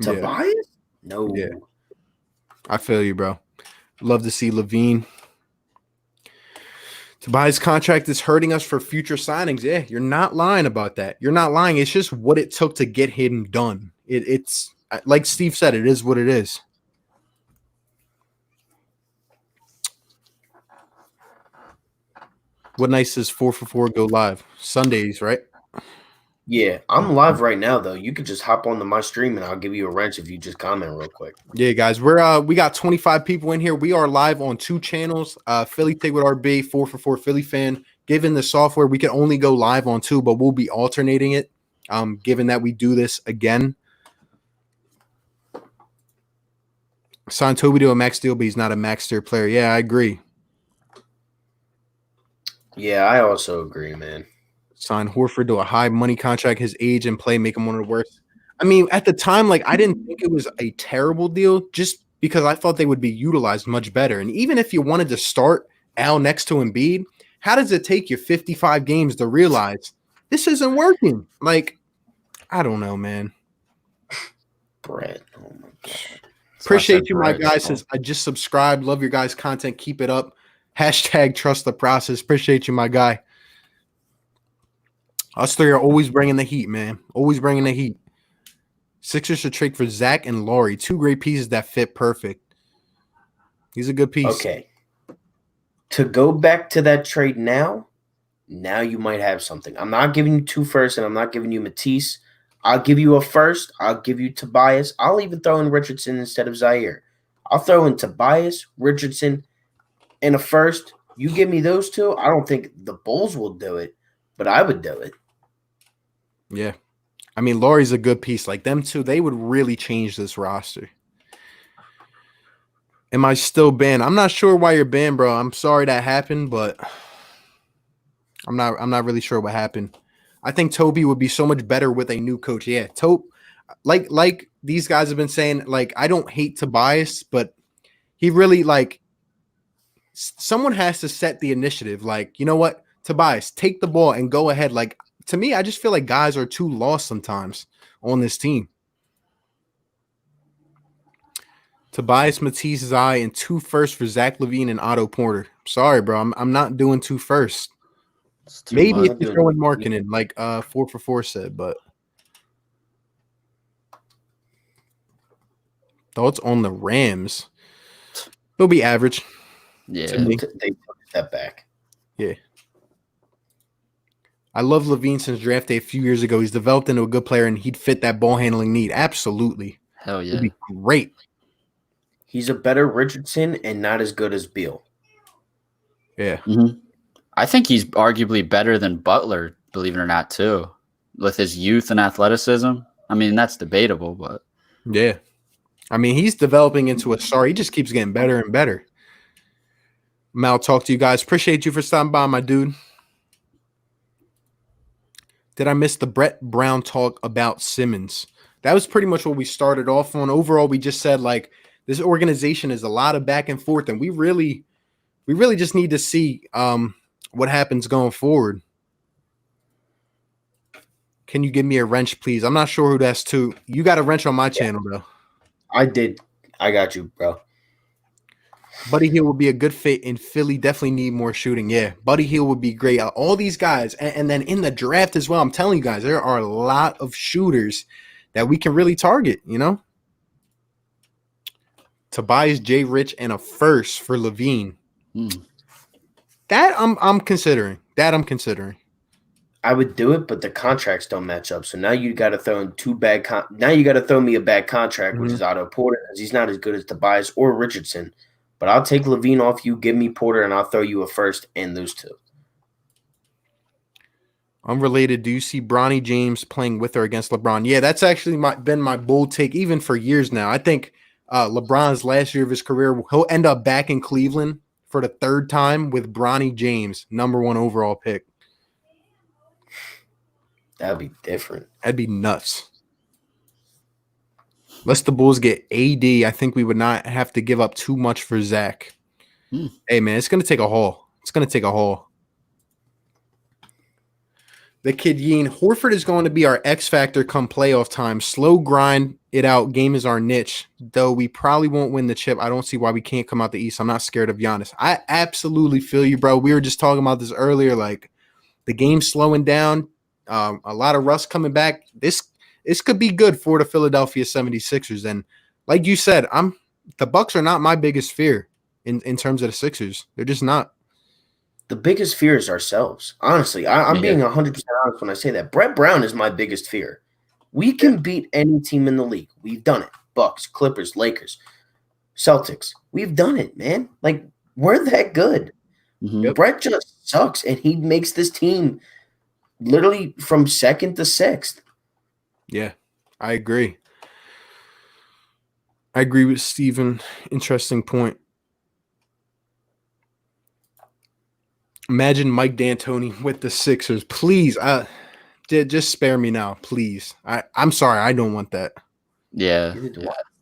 Tobias? No. Yeah. I feel you, bro. Love to see LaVine. Tobias' contract is hurting us for future signings. Yeah, you're not lying about that. You're not lying. It's just what it took to get him done. It's like Steve said, it is what it is. What night does 4 for 4 go live? Sundays, right? Yeah, I'm live right now, though. You could just hop onto my stream, and I'll give you a wrench if you just comment real quick. Yeah, guys, we got 25 people in here. We are live on 2 channels. Philly Take with RB, 4 for 4 Philly Fan. Given the software, we can only go live on 2, but we'll be alternating it. Given that we do this again. Signed Toby to a max deal, but he's not a max tier player. Yeah, I agree. Yeah, I also agree, man. Signed Horford to a high money contract. His age and play make him one of the worst. I mean, at the time, like, I didn't think it was a terrible deal just because I thought they would be utilized much better. And even if you wanted to start Al next to Embiid, how does it take you 55 games to realize this isn't working? Like, I don't know, man. Brett. Oh my god. Appreciate you, my guys. Says I just subscribed. Love your guys' content. Keep it up. Hashtag trust the process. Appreciate you, my guy. Us three are always bringing the heat, man. Always bringing the heat. Sixers should trade for Zach and Laurie. 2 great pieces that fit perfect. He's a good piece. Okay. To go back to that trade now you might have something. I'm not giving you 2 firsts, and I'm not giving you Matisse. I'll give you a first. I'll give you Tobias. I'll even throw in Richardson instead of Zaire. I'll throw in Tobias, Richardson, and a first. You give me those 2. I don't think the Bulls will do it, but I would do it. Yeah. I mean, Laurie's a good piece. Like them two, they would really change this roster. Am I still banned? I'm not sure why you're banned, bro. I'm sorry that happened, but I'm not really sure what happened. I think Toby would be so much better with a new coach. Yeah, like these guys have been saying, like, I don't hate Tobias, but he really, like, someone has to set the initiative. Like, you know what, Tobias, take the ball and go ahead. Like, to me, I just feel like guys are too lost sometimes on this team. Tobias, Matisse, Zai, and 2 firsts for Zach LaVine and Otto Porter. Sorry, bro. I'm not doing 2 firsts. Maybe if you throw in marketing, like 4 for 4 said, but thoughts on the Rams? They'll be average. Yeah. They took a step back. Yeah. I love LaVine since draft day a few years ago. He's developed into a good player, and he'd fit that ball handling need. Absolutely. Hell yeah. It'd be great. He's a better Richardson and not as good as Beal. Yeah. Mm-hmm. I think he's arguably better than Butler, believe it or not, too, with his youth and athleticism. I mean, that's debatable, but yeah. I mean, he's developing into a star. He just keeps getting better and better. Mal, talk to you guys. Appreciate you for stopping by, my dude. Did I miss the Brett Brown talk about Simmons? That was pretty much what we started off on. Overall, we just said, like, this organization is a lot of back and forth, and we really just need to see what happens going forward. Can you give me a wrench, please? I'm not sure who that's to. You got a wrench on my channel, though. I did. I got you, bro. Buddy Hield would be a good fit in Philly. Definitely need more shooting. Yeah, Buddy Hield would be great. All these guys, and then in the draft as well, I'm telling you guys, there are a lot of shooters that we can really target, you know? Tobias, J. Rich, and a first for LaVine. That I'm considering. I would do it, but the contracts don't match up. So now you got to throw in 2 bad. Now you got to throw me a bad contract, which is Otto Porter, because he's not as good as Tobias or Richardson. But I'll take LaVine off you, give me Porter, and I'll throw you a first and those 2. Unrelated, do you see Bronny James playing with or against LeBron? Yeah, that's actually been my bold take even for years now. I think LeBron's last year of his career, he'll end up back in Cleveland for the 3rd time with Bronny James, number 1 overall pick. That'd be different. That'd be nuts. Unless the Bulls get AD, I think we would not have to give up too much for Zach. Hey, man, it's going to take a haul. The kid Yeen, Horford is going to be our X factor come playoff time. Slow grind it out. Game is our niche. Though we probably won't win the chip, I don't see why we can't come out the East. I'm not scared of Giannis. I absolutely feel you, bro. We were just talking about this earlier. Like, the game's slowing down. A lot of rust coming back. This could be good for the Philadelphia 76ers. And like you said, the Bucks are not my biggest fear in terms of the Sixers. They're just not. The biggest fear is ourselves. Honestly, I'm being 100% honest when I say that. Brett Brown is my biggest fear. We can beat any team in the league. We've done it. Bucks, Clippers, Lakers, Celtics. We've done it, man. Like, we're that good. Brett just sucks, and he makes this team literally from 2nd to 6th. Yeah, I agree. I agree with Steven. Interesting point. Imagine Mike D'Antoni with the Sixers. Please, just spare me now, please. I'm sorry, I don't want that. Yeah.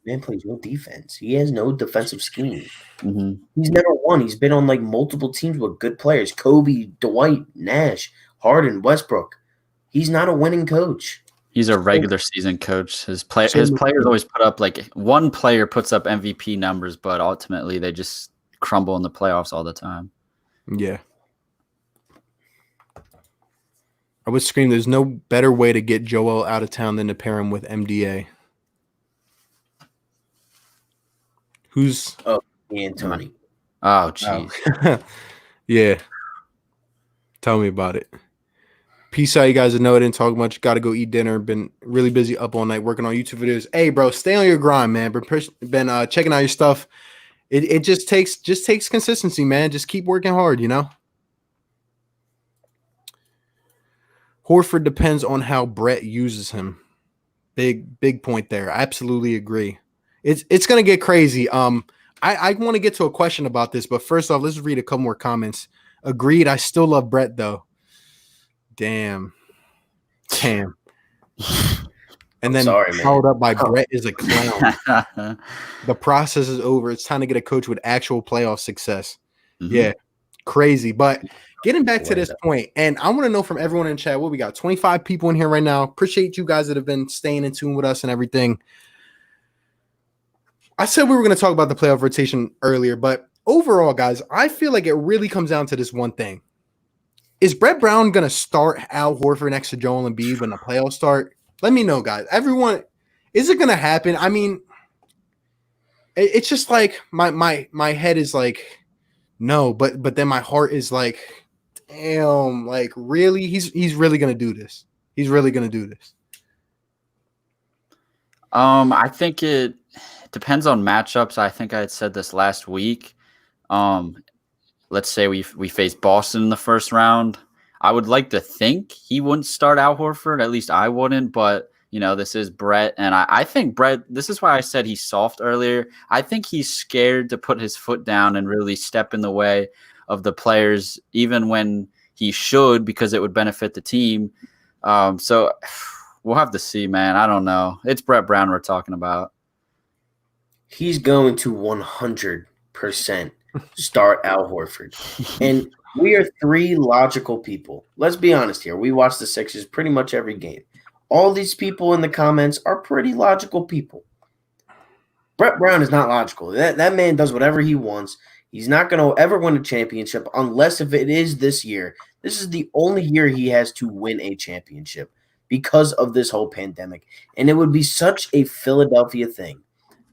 Man plays no defense. He has no defensive scheme. He's never won. He's been on like multiple teams with good players. Kobe, Dwight, Nash, Harden, Westbrook. He's not a winning coach. He's a regular season coach. His players So- always put up like one player puts up MVP numbers, but ultimately they just crumble in the playoffs all the time. Yeah. I would scream there's no better way to get Joel out of town than to pair him with MDA. Who's D'Antoni. Oh, jeez. yeah. Tell me about it. Peace out, you guys. I know I didn't talk much. Got to go eat dinner. Been really busy up all night working on YouTube videos. Hey, bro, stay on your grind, man. Been checking out your stuff. It just takes consistency, man. Just keep working hard, you know. Horford depends on how Brett uses him. Big point there. I absolutely agree. It's gonna get crazy. I want to get to a question about this, but first off, let's read a couple more comments. Agreed. I still love Brett though. Damn. And then followed up by Brett is a clown. The process is over. It's time to get a coach with actual playoff success. Mm-hmm. Yeah, crazy. But getting back to this point, and I want to know from everyone in chat, what we got 25 people in here right now. Appreciate you guys that have been staying in tune with us and everything. I said we were going to talk about the playoff rotation earlier, but overall, guys, I feel like it really comes down to this one thing. Is Brett Brown going to start Al Horford next to Joel and Bead when the playoffs start? Let me know, guys. Everyone, is it going to happen? I mean, it's just like my head is like, no, but then my heart is like, damn, like really? He's really going to do this. He's really going to do this. I think it depends on matchups. I think I had said this last week. Let's say we face Boston in the first round. I would like to think he wouldn't start Al Horford. At least I wouldn't. But, you know, this is Brett. And I think Brett, this is why I said he's soft earlier. I think he's scared to put his foot down and really step in the way of the players, even when he should, because it would benefit the team. So we'll have to see, man. I don't know. It's Brett Brown we're talking about. He's going to 100% start Al Horford. And we are three logical people. Let's be honest here. We watch the Sixers pretty much every game. All these people in the comments are pretty logical people. Brett Brown is not logical. That man does whatever he wants. He's not going to ever win a championship unless if it is this year. This is the only year he has to win a championship because of this whole pandemic. And it would be such a Philadelphia thing.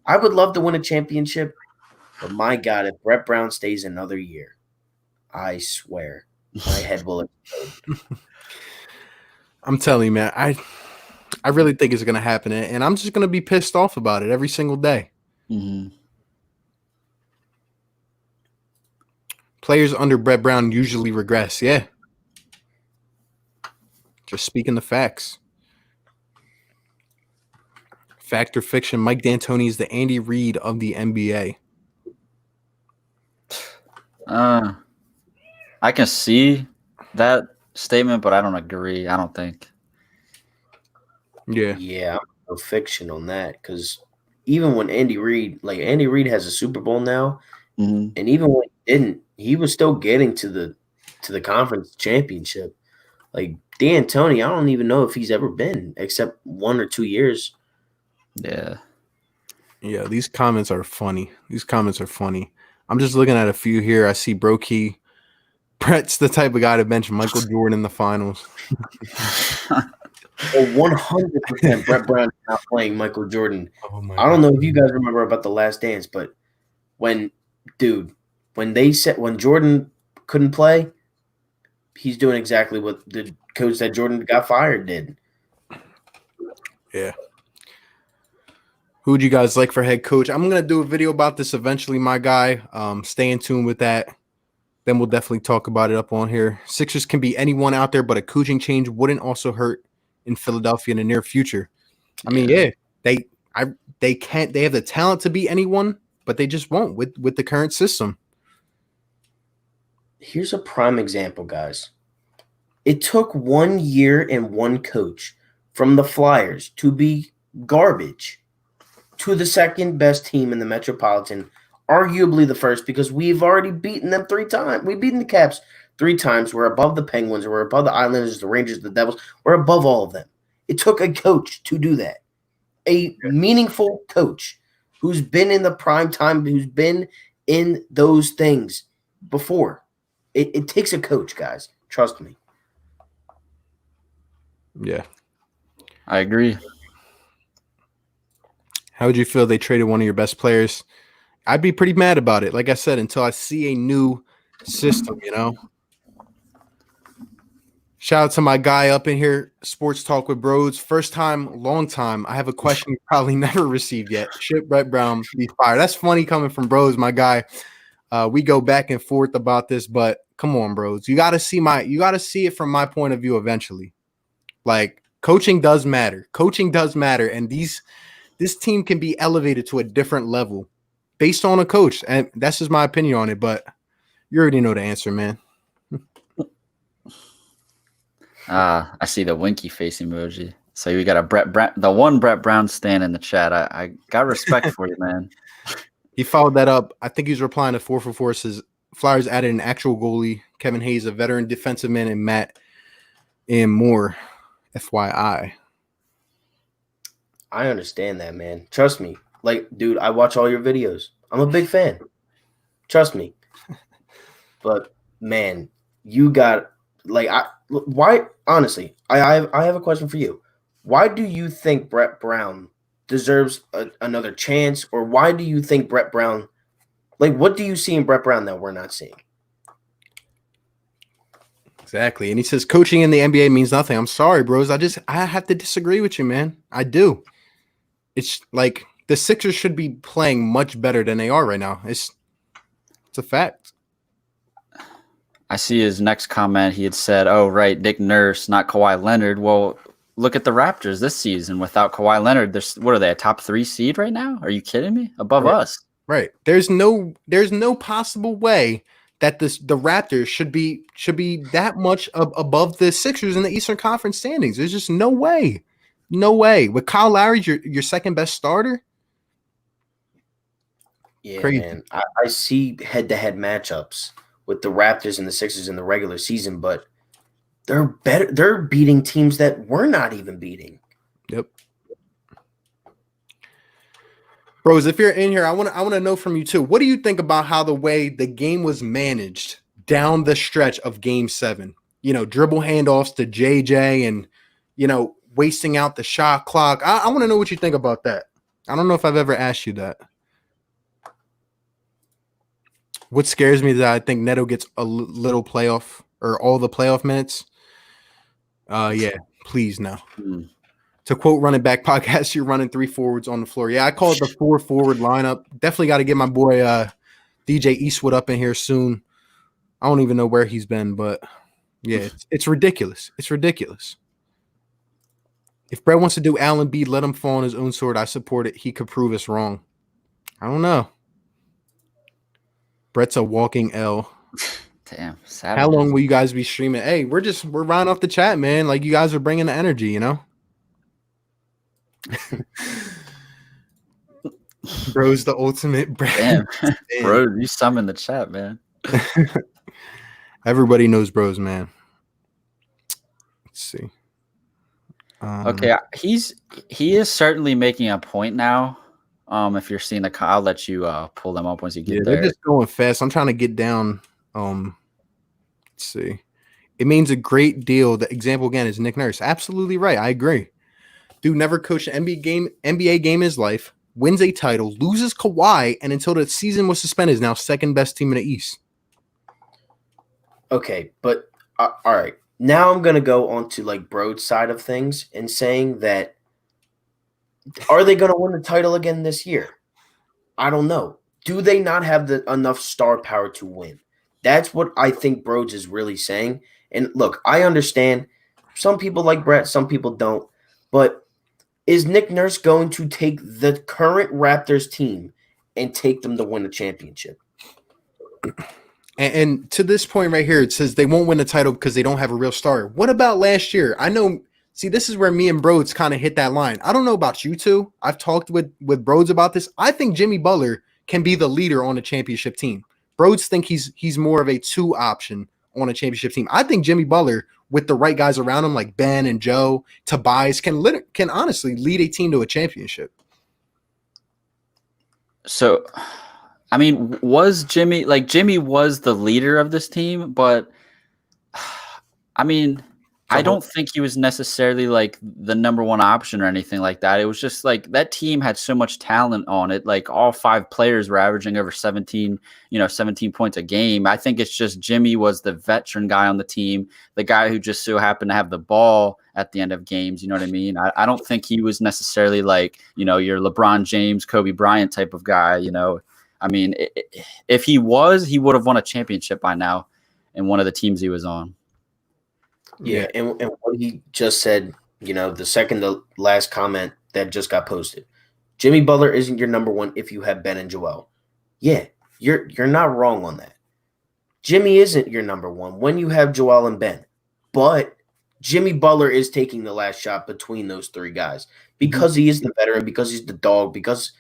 I would love to win a championship, but my God, if Brett Brown stays another year, I swear my head will explode. I'm telling you, man, I really think it's going to happen, and I'm just going to be pissed off about it every single day. Mm-hmm. Players under Brett Brown usually regress, yeah. Just speaking the facts. Fact or fiction, Mike D'Antoni is the Andy Reid of the NBA. I can see that statement, but I don't agree. I don't think. Yeah, I'm no fiction on that because even when Andy Reid has a Super Bowl now, mm-hmm. and even when he didn't, he was still getting to the conference championship. Like D'Antoni, I don't even know if he's ever been except 1 or 2 years. Yeah. Yeah, these comments are funny. I'm just looking at a few here. I see Brokey. Brett's the type of guy to bench Michael Jordan in the finals. 100% Brett Brown is not playing Michael Jordan. Oh my I don't know if you guys remember about The Last Dance, but when Jordan couldn't play, he's doing exactly what the coach that Jordan got fired did. Yeah. Who would you guys like for head coach? I'm going to do a video about this eventually, my guy. Stay in tune with that. Then we'll definitely talk about it up on here. Sixers can be anyone out there, but a coaching change wouldn't also hurt in Philadelphia in the near future. I mean, yeah, they have the talent to be anyone, but they just won't with the current system. Here's a prime example, guys. It took 1 year and one coach from the Flyers to be garbage to the second best team in the Metropolitan, arguably the first because we've already beaten them 3 times. We've beaten the Caps 3 times. We're above the Penguins. We're above the Islanders, the Rangers, the Devils. We're above all of them. It took a coach to do that. A meaningful coach who's been in the prime time, who's been in those things before. It takes a coach, guys. Trust me. Yeah. I agree. How would you feel they traded one of your best players? I'd be pretty mad about it. Like I said, until I see a new system, you know. Shout out to my guy up in here, Sports Talk with Bros. First time, long time. I have a question you probably never received yet. Should Brett Brown be fired? That's funny coming from Bros, my guy. We go back and forth about this, but come on, Bros. You gotta see it from my point of view eventually. Like, coaching does matter. Coaching does matter, and this team can be elevated to a different level based on a coach. And that's just my opinion on it, but you already know the answer, man. I see the winky face emoji. So we got the one Brett Brown stan in the chat. I got respect for you, man. He followed that up. I think he's replying to 444. Says Flyers added an actual goalie, Kevin Hayes, a veteran defensive man, and Matt and more. FYI. I understand that, man. Trust me. Like, dude, I watch all your videos. I'm a big fan. Trust me. But man, you got why? Honestly, I have a question for you. Why do you think Brett Brown deserves another chance, or why do you think Brett Brown? Like, what do you see in Brett Brown that we're not seeing? Exactly. And he says coaching in the NBA means nothing. I'm sorry, bros. I have to disagree with you, man. I do. It's like the Sixers should be playing much better than they are right now. It's a fact. I see his next comment. He had said, "Oh, right, Nick Nurse, not Kawhi Leonard." Well, look at the Raptors this season without Kawhi Leonard. What are they, a top 3 seed right now? Are you kidding me? Above us. Right. There's no possible way that the Raptors should be that much above the Sixers in the Eastern Conference standings. There's just no way. No way. With Kyle Lowry, your second best starter. Yeah, Crazy. man. I see head-to-head matchups with the Raptors and the Sixers in the regular season, but they're better. They're beating teams that we're not even beating. Yep. Bros, if you're in here, I want to know from you too. What do you think about how the way the game was managed down the stretch of Game 7? You know, dribble handoffs to JJ and, you know, wasting out the shot clock. I want to know what you think about that. I don't know if I've ever asked you that. What scares me is that I think Neto gets a little playoff or all the playoff minutes. Yeah, please no. To quote Running Back Podcast, you're running 3 forwards on the floor. Yeah, I call it the 4 forward lineup. Definitely got to get my boy DJ Eastwood up in here soon. I don't even know where he's been, but yeah, it's ridiculous. It's ridiculous. If Brett wants to do Allen Bead, let him fall on his own sword. I support it. He could prove us wrong. I don't know. Brett's a walking L. Damn. Savage. How long will you guys be streaming? Hey, we're riding off the chat, man. Like, you guys are bringing the energy, you know? Bro's the ultimate. Damn. Bro, you summoned the chat, man. Everybody knows Bros, man. Let's see. Okay, he is certainly making a point now. If you're seeing I'll let you pull them up once you get there. They're just going fast. I'm trying to get down. Let's see. It means a great deal. The example again is Nick Nurse. Absolutely right. I agree. Dude never coached an NBA game in his life, wins a title, loses Kawhi, and until the season was suspended, is now second best team in the East. Okay, but all right. Now I'm gonna go on to like Broad's side of things and saying that are they gonna win the title again this year? I don't know. Do they not have enough star power to win? That's what I think Broads is really saying. And look, I understand some people like Brett, some people don't, but is Nick Nurse going to take the current Raptors team and take them to win the championship? And to this point right here, it says they won't win the title because they don't have a real star. What about last year? I know. See, this is where me and Broads kind of hit that line. I don't know about you two. I've talked with Broads about this. I think Jimmy Butler can be the leader on a championship team. Broads think he's more of a 2 option on a championship team. I think Jimmy Butler with the right guys around him, like Ben and Joe, Tobias, can honestly lead a team to a championship. So, I mean, was Jimmy was the leader of this team, but I mean, I don't think he was necessarily like the number one option or anything like that. It was just like that team had so much talent on it. Like all 5 players were averaging over 17 points a game. I think it's just Jimmy was the veteran guy on the team, the guy who just so happened to have the ball at the end of games. You know what I mean? I don't think he was necessarily like, your LeBron James, Kobe Bryant type of guy. I mean, if he was, he would have won a championship by now in one of the teams he was on. Yeah, and what he just said, the second to last comment that just got posted. Jimmy Butler isn't your number one if you have Ben and Joel. Yeah, you're not wrong on that. Jimmy isn't your number one when you have Joel and Ben. But Jimmy Butler is taking the last shot between those 3 guys because he is the veteran, because he's the dog, because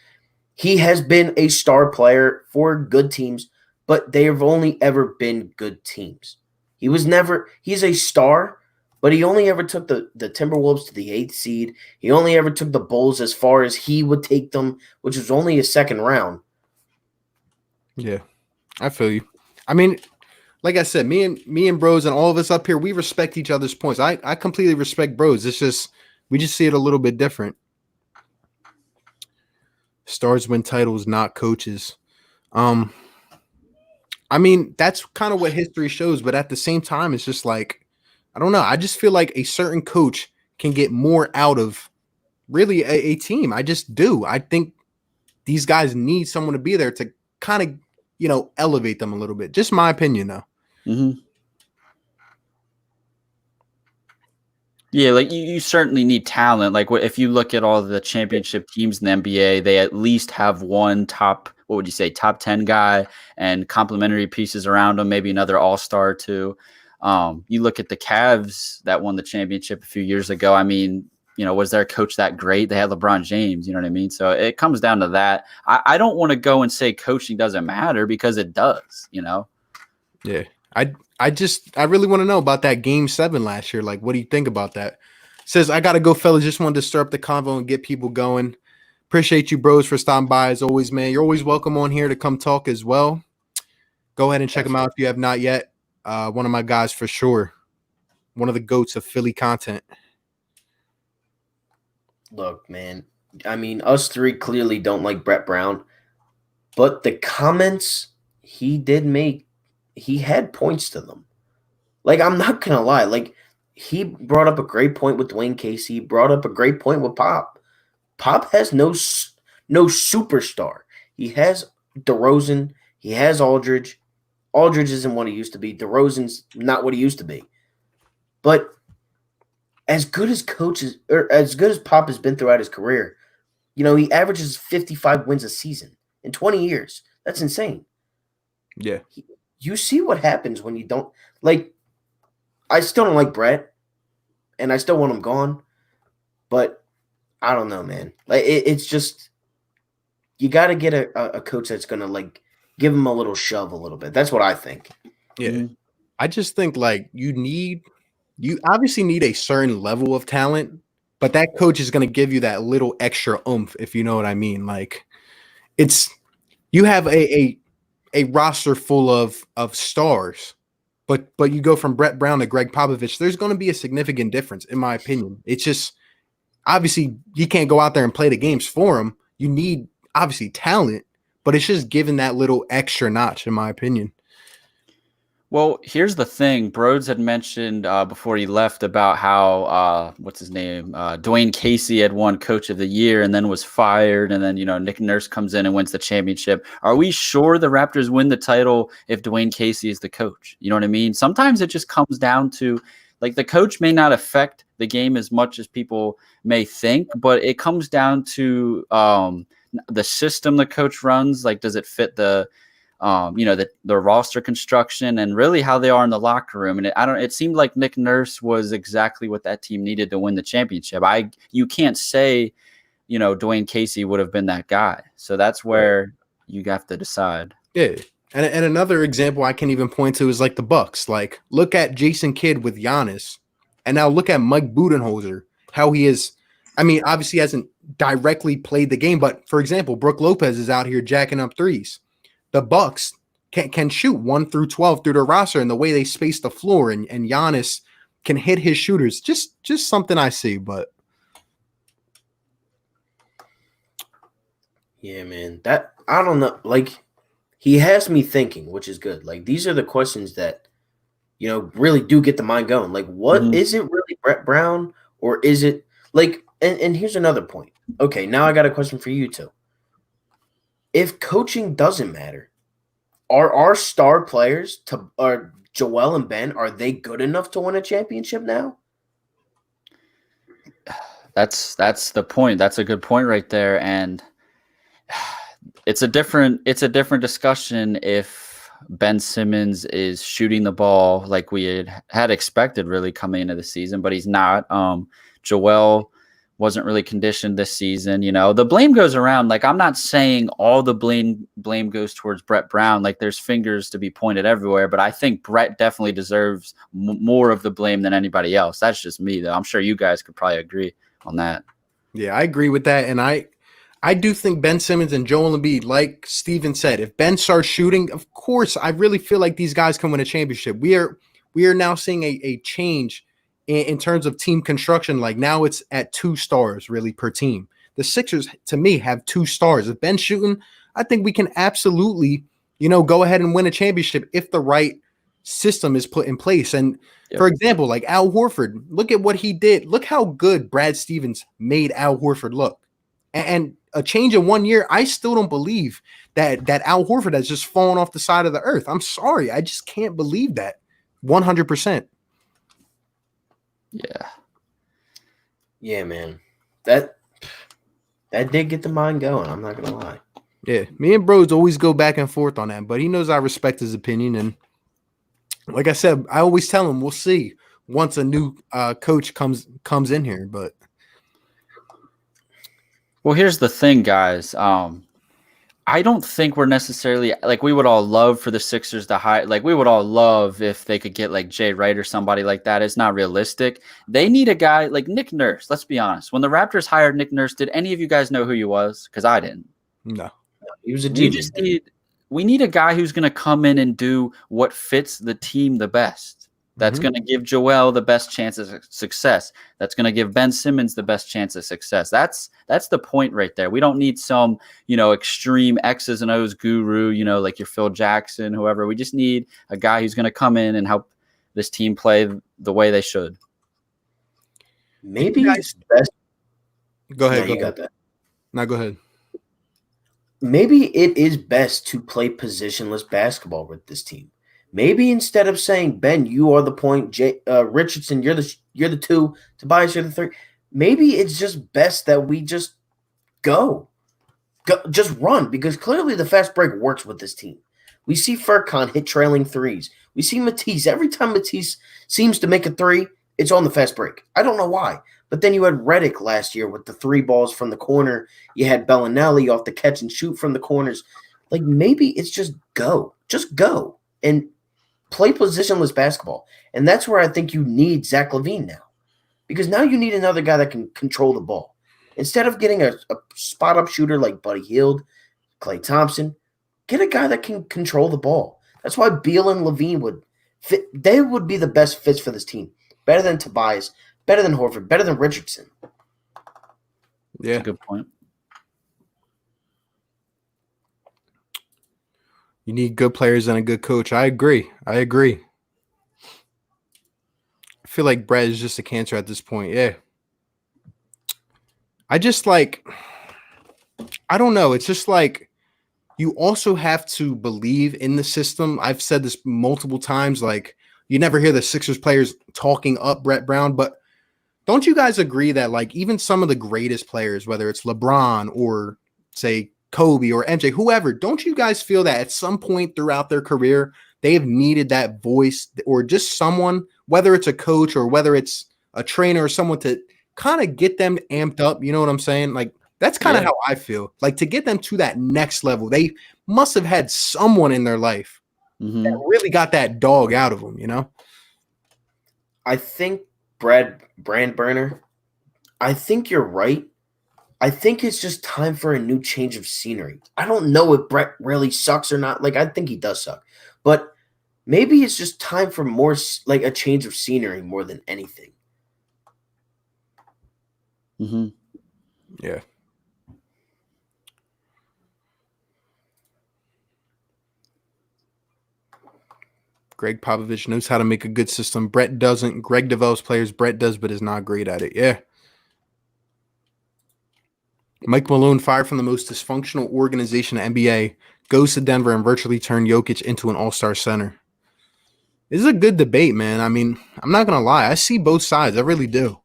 he has been a star player for good teams, but they have only ever been good teams. He's a star, but he only ever took the Timberwolves to the 8th seed. He only ever took the Bulls as far as he would take them, which was only a second round. Yeah, I feel you. I mean, like I said, me and bros and all of us up here, we respect each other's points. I completely respect bros. It's just we just see it a little bit different. Stars win titles, not coaches. I mean, that's kind of what history shows, but at the same time, it's just like, I don't know. I just feel like a certain coach can get more out of really a team. I just do. I think these guys need someone to be there to kind of, elevate them a little bit. Just my opinion, though. Mm-hmm. Yeah, like you certainly need talent. Like if you look at all the championship teams in the NBA, they at least have one top, what would you say, top 10 guy and complementary pieces around them, maybe another all-star or 2. You look at the Cavs that won the championship a few years ago. I mean, was their coach that great? They had LeBron James, you know what I mean? So it comes down to that. I don't want to go and say coaching doesn't matter because it does, Yeah. I really want to know about that game 7 last year. Like, what do you think about that? Says, I got to go, fellas. Just wanted to stir up the convo and get people going. Appreciate you, bros, for stopping by as always, man. You're always welcome on here to come talk as well. Go ahead and check them out if you have not yet. One of my guys for sure. One of the GOATs of Philly content. Look, man. I mean, us 3 clearly don't like Brett Brown, but the comments he did make, he had points to them. Like, I'm not going to lie. Like, he brought up a great point with Dwayne Casey. He brought up a great point with Pop. Pop has no superstar. He has DeRozan. He has Aldridge. Aldridge isn't what he used to be. DeRozan's not what he used to be. But as good as Pop has been throughout his career, he averages 55 wins a season in 20 years. That's insane. Yeah. You see what happens when you don't like. I still don't like Brett, and I still want him gone. But I don't know, man. Like it's just you got to get a coach that's gonna like give him a little shove a little bit. That's what I think. Yeah, mm-hmm. I just think like you obviously need a certain level of talent, but that coach is gonna give you that little extra oomph, if you know what I mean. Like you have a roster full of stars, but you go from Brett Brown to Greg Popovich, there's going to be a significant difference, in my opinion. It's just obviously you can't go out there and play the games for them. You need obviously talent, but it's just giving that little extra notch, in my opinion. Well, here's the thing. Broads had mentioned before he left about how, what's his name? Dwayne Casey had won Coach of the Year and then was fired. And then, Nick Nurse comes in and wins the championship. Are we sure the Raptors win the title if Dwayne Casey is the coach? You know what I mean? Sometimes it just comes down to, like, the coach may not affect the game as much as people may think, but it comes down to the system the coach runs. Like, does it fit the roster construction and really how they are in the locker room. And it seemed like Nick Nurse was exactly what that team needed to win the championship. You can't say, Dwayne Casey would have been that guy. So that's where you have to decide. Yeah. And another example I can even point to is like the Bucks. Like, look at Jason Kidd with Giannis, and now look at Mike Budenholzer. How he is. I mean, obviously he hasn't directly played the game, but for example, Brook Lopez is out here jacking up threes. The Bucks can shoot 1 through 12 through the roster, and the way they space the floor, and Giannis can hit his shooters. Just something I see, but yeah, man. That I don't know. Like, he has me thinking, which is good. Like, these are the questions that, really do get the mind going. Like, what is it really Brett Brown, or is it like? And here's another point. Okay, now I got a question for you too. If coaching doesn't matter, are our star players are Joel and Ben, are they good enough to win a championship now? That's the point. That's a good point right there. And it's a different discussion if Ben Simmons is shooting the ball like we had expected really coming into the season, but he's not. Joel wasn't really conditioned this season. The blame goes around. Like, I'm not saying all the blame goes towards Brett Brown. Like, there's fingers to be pointed everywhere, but I think Brett definitely deserves more of the blame than anybody else. That's just me, though. I'm sure you guys could probably agree on that. Yeah, I agree with that. And I do think Ben Simmons and Joel Embiid, like Steven said, if Ben starts shooting, of course, I really feel like these guys can win a championship. We are now seeing a change in terms of team construction. Like, now it's at 2 stars really per team. The Sixers, to me, have 2 stars. If Ben's shooting, I think we can absolutely, go ahead and win a championship if the right system is put in place. And for example, like Al Horford, look at what he did. Look how good Brad Stevens made Al Horford look. And a change in 1 year, I still don't believe that Al Horford has just fallen off the side of the earth. I'm sorry. I just can't believe that 100%. Yeah. Yeah, man. That did get the mind going. I'm not going to lie. Yeah. Me and Bros always go back and forth on that, but he knows I respect his opinion. And like I said, I always tell him we'll see once a new coach comes in here. But well, here's the thing, guys. I don't think we're necessarily like we would all love for the Sixers to hire. Like, we would all love if they could get like Jay Wright or somebody like that. It's not realistic. They need a guy like Nick Nurse. Let's be honest. When the Raptors hired Nick Nurse, did any of you guys know who he was? Because I didn't. no, he was a genius. We need a guy who's going to come in and do what fits the team the best. That's going to give Joel the best chance of success. That's going to give Ben Simmons the best chance of success. That's the point right there. We don't need some, extreme X's and O's guru, like your Phil Jackson, whoever. We just need a guy who's going to come in and help this team play the way they should. Maybe it's best. Go ahead. You got that. No, go ahead. Maybe it is best to play positionless basketball with this team. Maybe instead of saying, Ben, you are the point, Richardson, you're the 2, Tobias, you're the 3. Maybe it's just best that we just go, just run, because clearly the fast break works with this team. We see Furkan hit trailing 3s. We see Matisse. Every time Matisse seems to make a 3, it's on the fast break. I don't know why. But then you had Redick last year with the 3 balls from the corner. You had Bellinelli off the catch and shoot from the corners. Like, maybe it's just go. Just go. And play positionless basketball. And that's where I think you need Zach LaVine now. Because now you need another guy that can control the ball. Instead of getting a spot-up shooter like Buddy Hield, Klay Thompson, get a guy that can control the ball. That's why Beal and LaVine would fit. They would be the best fits for this team. Better than Tobias, better than Horford, better than Richardson. Yeah. That's a good point. You need good players and a good coach. I agree. I feel like Brett is just a cancer at this point. Yeah. I don't know. It's just like you also have to believe in the system. I've said this multiple times. Like, you never hear the Sixers players talking up Brett Brown, but don't you guys agree that like even some of the greatest players, whether it's LeBron or say Kobe or MJ, whoever, don't you guys feel that at some point throughout their career, they've needed that voice or just someone, whether it's a coach or whether it's a trainer or someone to kind of get them amped up? You know what I'm saying? Like, That's kind of how I feel. Like, to get them to that next level, they must have had someone in their life that really got that dog out of them, you know? I think Brand Burner, I think you're right. I think it's just time for a new change of scenery. I don't know if Brett really sucks or not. Like, I think he does suck. But maybe it's just time for more, like, a change of scenery more than anything. Yeah. Greg Popovich knows how to make a good system. Brett doesn't. Greg develops players. Brett does, but is not great at it. Yeah. Mike Malone, fired from the most dysfunctional organization in the NBA, goes to Denver and virtually turned Jokic into an all-star center. This is a good debate, man. I mean, I'm not going to lie. I see both sides. I really do.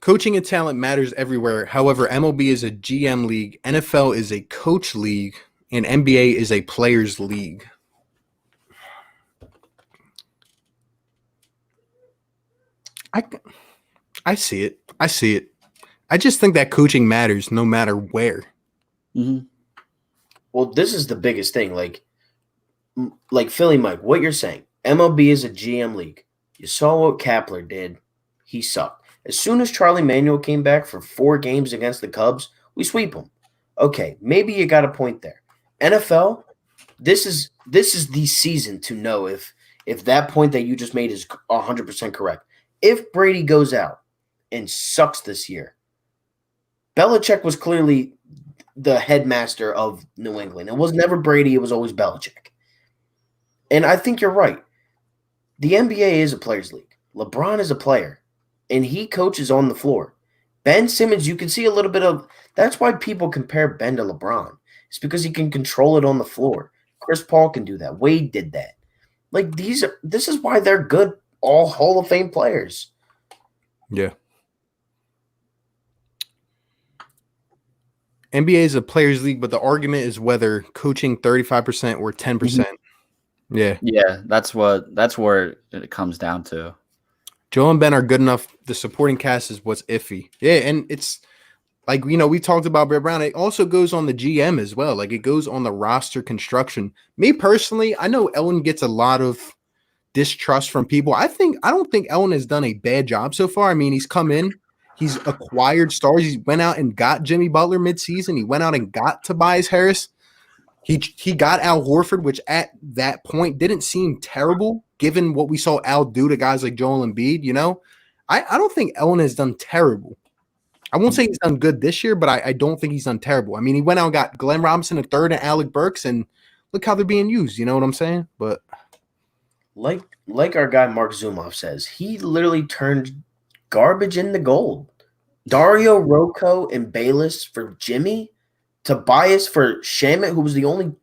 Coaching and talent matters everywhere. However, MLB is a GM league, NFL is a coach league, and NBA is a players league. I see it. I see it. I just think that coaching matters no matter where. Well, this is the biggest thing. Like Philly Mike, what you're saying, MLB is a GM league. You saw what Kapler did. He sucked. As soon as Charlie Manuel came back for 4 games against the Cubs, we sweep him. Okay, maybe you got a point there. NFL, this is the season to know if that point that you just made is 100% correct. If Brady goes out and sucks this year, Belichick was clearly the headmaster of New England. It was never Brady. It was always Belichick. And I think you're right. The NBA is a players league. LeBron is a player, and he coaches on the floor. Ben Simmons, you can see a little bit of – that's why people compare Ben to LeBron. It's because he can control it on the floor. Chris Paul can do that. Wade did that. Like, this is why they're good, all Hall of Fame players. Yeah. NBA is a players league, but the argument is whether coaching 35% or 10%. Yeah. Yeah, that's where it comes down to. Joel and Ben are good enough. The supporting cast is what's iffy. Yeah, and it's like, you know, we talked about Brett Brown. It also goes on the GM as well. Like, it goes on the roster construction. Me personally, I know Ellen gets a lot of distrust from people. I don't think Ellen has done a bad job so far. I mean, he's come in. He's acquired stars. He went out and got Jimmy Butler midseason. He went out and got Tobias Harris. He got Al Horford, which at that point didn't seem terrible, given what we saw Al do to guys like Joel and Bead, you know? I don't think Ellen has done terrible. I won't say he's done good this year, but I don't think he's done terrible. I mean, he went out and got Glenn Robinson III and Alec Burks, and look how they're being used. You know what I'm saying? But like our guy Mark Zumoff says, he literally turned garbage into gold. Dario Rocco and Bayless for Jimmy, Tobias for Shamet, who was the only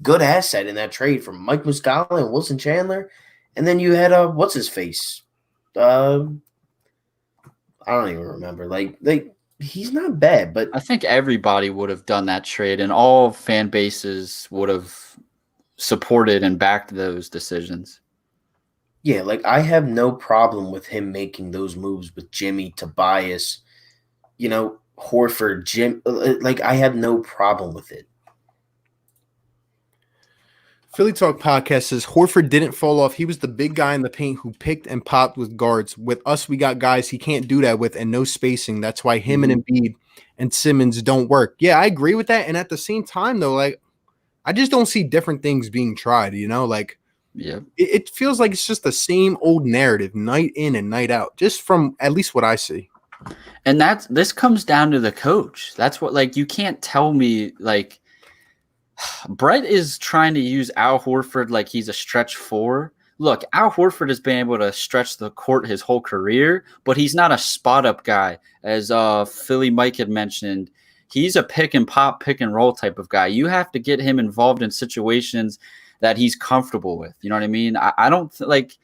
good asset in that trade from Mike Muscala and Wilson Chandler. And then you had what's his face? I don't even remember. Like he's not bad, but I think everybody would have done that trade, and all fan bases would have supported and backed those decisions. Yeah, like I have no problem with him making those moves with Jimmy, Tobias, you know, Horford, Jim. Like I have no problem with it. Philly Talk Podcast says Horford didn't fall off. He was the big guy in the paint who picked and popped with guards. With us, we got guys he can't do that with and no spacing. That's why him and Bead and Simmons don't work. Yeah, I agree with that. And at the same time, though, like I just don't see different things being tried, you know? Like it feels like it's just the same old narrative night in and night out, just from at least what I see. And this comes down to the coach. That's what, like, you can't tell me, like, Brett is trying to use Al Horford like he's a stretch 4. Look, Al Horford has been able to stretch the court his whole career, but he's not a spot-up guy. As Philly Mike had mentioned, he's a pick and pop, pick and roll type of guy. You have to get him involved in situations that he's comfortable with. You know what I mean? I don't like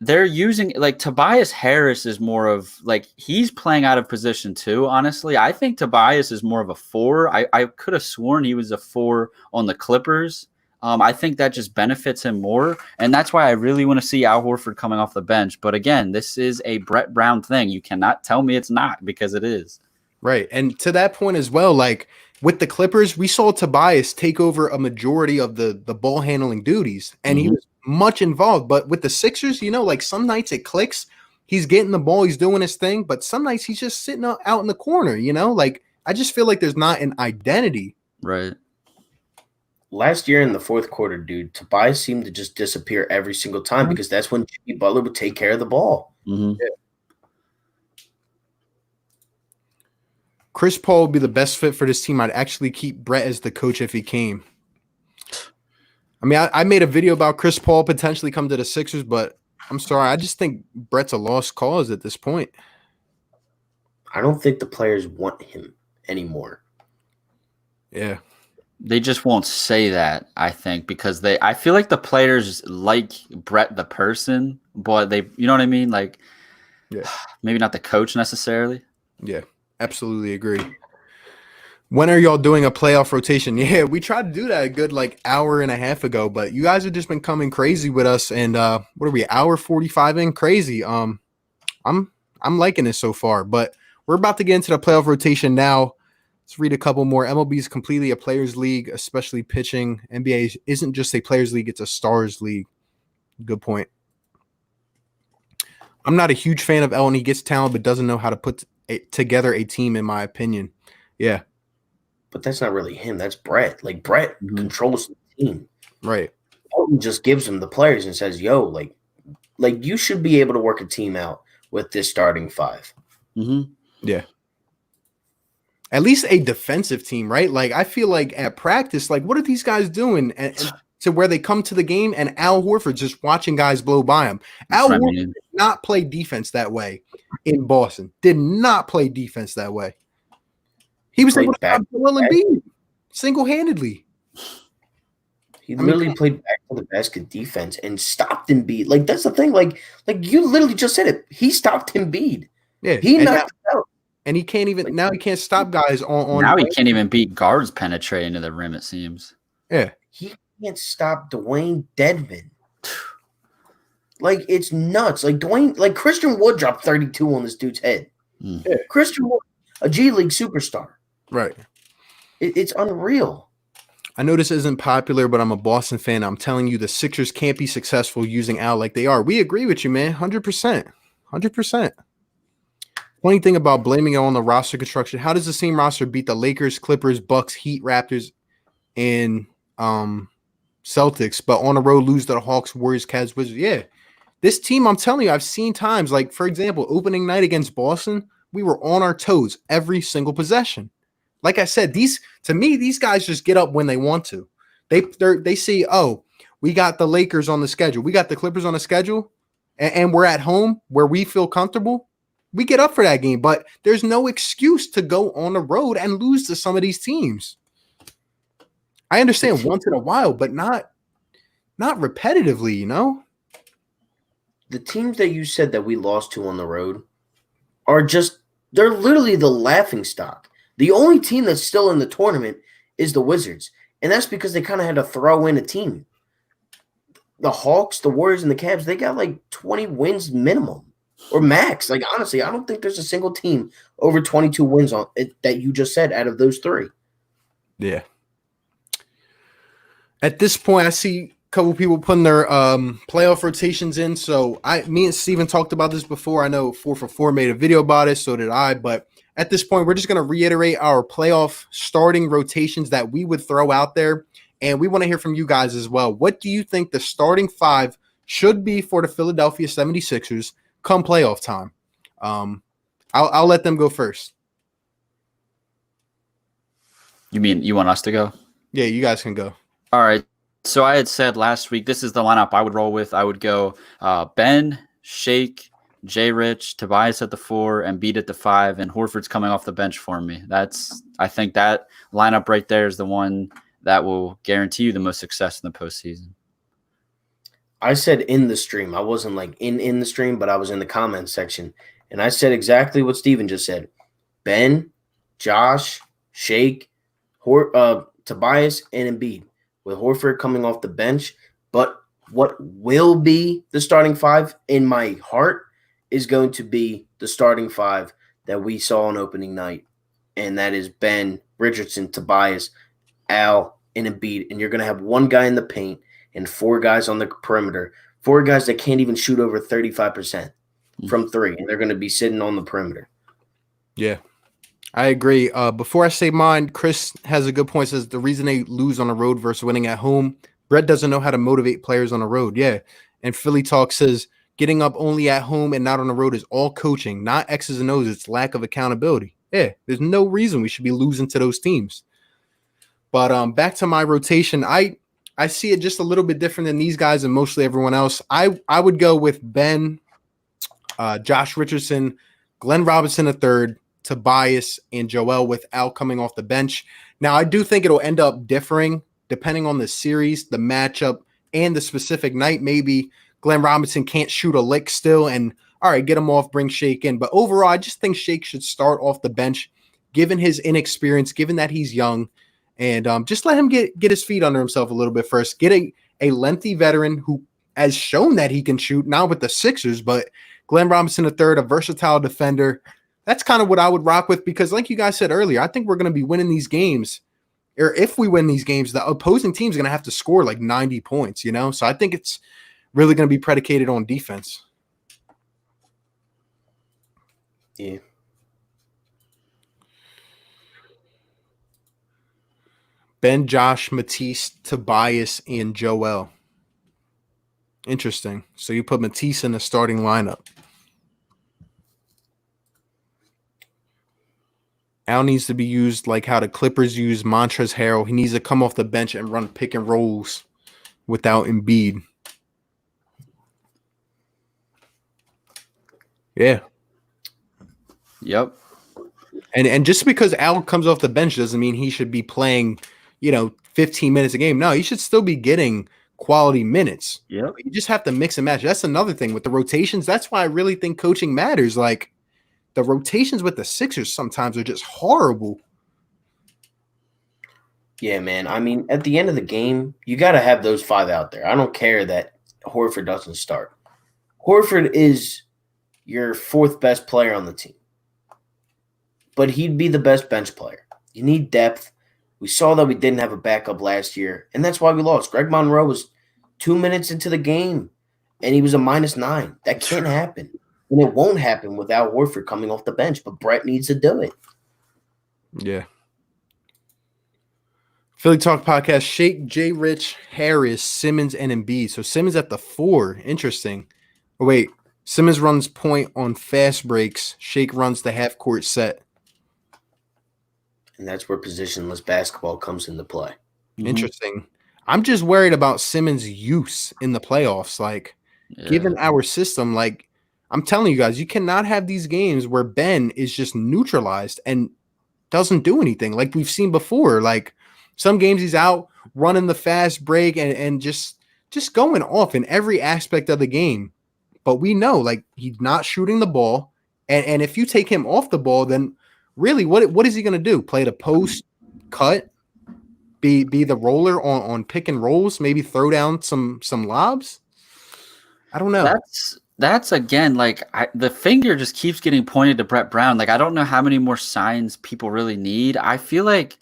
they're using, like, Tobias Harris is more of, like, he's playing out of position too, honestly. I think Tobias is more of a 4. I could have sworn he was a 4 on the Clippers. I think that just benefits him more. And that's why I really want to see Al Horford coming off the bench. But again, this is a Brett Brown thing. You cannot tell me it's not, because it is. Right. And to that point as well, like with the Clippers, we saw Tobias take over a majority of the ball handling duties, and he was much involved. But with the Sixers, like some nights it clicks. He's getting the ball, he's doing his thing, but some nights he's just sitting out in the corner, like I just feel like there's not an identity. Right. Last year in the fourth quarter, dude, Tobias seemed to just disappear every single time because that's when Jimmy Butler would take care of the ball. Mm-hmm. Yeah. Chris Paul would be the best fit for this team. I'd actually keep Brett as the coach if he came. I mean, I made a video about Chris Paul potentially come to the Sixers, but I'm sorry. I just think Brett's a lost cause at this point. I don't think the players want him anymore. Yeah. They just won't say that, I think, because I feel like the players like Brett the person, but they, you know what I mean? Like, yeah, maybe not the coach necessarily. Yeah, absolutely agree. When are y'all doing a playoff rotation? Yeah, we tried to do that a good hour and a half ago, but you guys have just been coming crazy with us. And what are we, hour 45 in? Crazy. I'm liking it so far, but we're about to get into the playoff rotation now. Let's read a couple more. MLB is completely a players league, especially pitching. NBA isn't just a players league, it's a stars league. Good point. I'm not a huge fan of Ellen. He gets talent, but doesn't know how to put together a team, in my opinion. Yeah. But that's not really him. That's Brett. Brett controls the team. Right. Elton just gives him the players and says, yo, you should be able to work a team out with this starting five. Mm-hmm. Yeah. At least a defensive team, right? I feel like at practice, what are these guys doing and to where they come to the game and Al Horford just watching guys blow by him? Al Horford did not play defense that way in Boston. Did not play defense that way. He was able to stop Joellen Bead single-handedly. He literally played back to the basket defense and stopped Embiid. That's the thing. You literally just said it. He stopped Embiid. Yeah. He knocked him out. And he can't even now. He can't stop guys on. Now he can't even beat guards penetrating to the rim. It seems. Yeah, he can't stop Dwayne Dedmon. It's nuts. Christian Wood dropped 32 on this dude's head. Yeah. Christian Wood, a G League superstar. Right. It's unreal. I know this isn't popular, but I'm a Boston fan. I'm telling you, the Sixers can't be successful using Al like they are. We agree with you, man. 100%. 100%. Funny thing about blaming it on the roster construction, how does the same roster beat the Lakers, Clippers, Bucks, Heat, Raptors, and Celtics, but on the road lose to the Hawks, Warriors, Cavs, Wizards? Yeah. This team, I'm telling you, I've seen times, for example, opening night against Boston, we were on our toes every single possession. Like I said, these guys just get up when they want to. They see, oh, we got the Lakers on the schedule. We got the Clippers on the schedule, and we're at home where we feel comfortable. We get up for that game, but there's no excuse to go on the road and lose to some of these teams. I understand once in a while, but not repetitively, The teams that you said that we lost to on the road are they're literally the laughing stock. The only team that's still in the tournament is the Wizards, and that's because they kind of had to throw in a team. The Hawks, the Warriors, and the Cavs, they got 20 wins minimum. Or max. Honestly, I don't think there's a single team over 22 wins on it that you just said out of those three. Yeah. At this point, I see a couple people putting their playoff rotations in. So me and Steven talked about this before. I know 4 for 4 made a video about it. So did I. But at this point, we're just going to reiterate our playoff starting rotations that we would throw out there. And we want to hear from you guys as well. What do you think the starting 5 should be for the Philadelphia 76ers come playoff time? I'll let them go first. You mean you want us to go? Yeah, you guys can go. All right. So I had said last week, this is the lineup I would roll with. I would go Ben, Shake, J. Rich, Tobias at the 4, and Bead at the 5, and Horford's coming off the bench for me. I think that lineup right there is the one that will guarantee you the most success in the postseason. I said in the stream. I wasn't in the stream, but I was in the comments section. And I said exactly what Steven just said. Ben, Josh, Shake, Tobias, and Embiid. with Horford coming off the bench. But what will be the starting five in my heart is going to be the starting five that we saw on opening night. And that is Ben, Richardson, Tobias, Al, and Embiid. And you're going to have one guy in the paint and 4 guys on the perimeter. 4 guys that can't even shoot over 35% from 3. And they're going to be sitting on the perimeter. Yeah, I agree. Before I say mine, Chris has a good point. Says the reason they lose on the road versus winning at home, Brett doesn't know how to motivate players on the road. Yeah. And Philly Talk says getting up only at home and not on the road is all coaching, not X's and O's. It's lack of accountability. Yeah, there's no reason we should be losing to those teams. But back to my rotation, I see it just a little bit different than these guys and mostly everyone else. I would go with Ben, Josh Richardson, Glenn Robinson III, Tobias, and Joel with Al coming off the bench. Now, I do think it'll end up differing depending on the series, the matchup, and the specific night. Maybe Glenn Robinson can't shoot a lick still, and all right, get him off, bring Shake in. But overall, I just think Shake should start off the bench, given his inexperience, given that he's young, and just let him get his feet under himself a little bit first. Get a lengthy veteran who has shown that he can shoot, not with the Sixers, but Glenn Robinson III, a versatile defender. That's kind of what I would rock with because, like you guys said earlier, I think we're going to be winning these games. Or if we win these games, the opposing team's going to have to score like 90 points, So I think it's really going to be predicated on defense. Yeah. Ben, Josh, Matisse, Tobias, and Joel. Interesting. So you put Matisse in the starting lineup. Al needs to be used like how the Clippers use Montrezl Harrell. He needs to come off the bench and run pick and rolls without Embiid. Yeah. Yep. And just because Al comes off the bench doesn't mean he should be playing, 15 minutes a game. No, he should still be getting quality minutes. Yep. You just have to mix and match. That's another thing with the rotations. That's why I really think coaching matters. Like the rotations with the Sixers sometimes are just horrible. Yeah, man. I mean, at the end of the game, you got to have those 5 out there. I don't care that Horford doesn't start. Horford is your 4th best player on the team. But he'd be the best bench player. You need depth. We saw that we didn't have a backup last year, and that's why we lost. Greg Monroe was 2 minutes into the game, and he was a -9. That can't happen. And it won't happen without Horford coming off the bench, but Brett needs to do it. Yeah. Philly Talk Podcast, Shake, J. Rich, Harris, Simmons, and Embiid. So Simmons at the 4. Interesting. Oh, wait. Simmons runs point on fast breaks. Shake runs the half-court set. And that's where positionless basketball comes into play. Interesting. I'm just worried about Simmons' use in the playoffs. Like, given our system, like, I'm telling you guys, you cannot have these games where Ben is just neutralized and doesn't do anything like we've seen before. Like, some games he's out running the fast break and just going off in every aspect of the game. But we know, like, he's not shooting the ball. And if you take him off the ball, then really, what is he going to do? Play the post, cut, be the roller on pick and rolls, maybe throw down some lobs? I don't know. That's again, like the finger just keeps getting pointed to Brett Brown. Like, I don't know how many more signs people really need. I feel like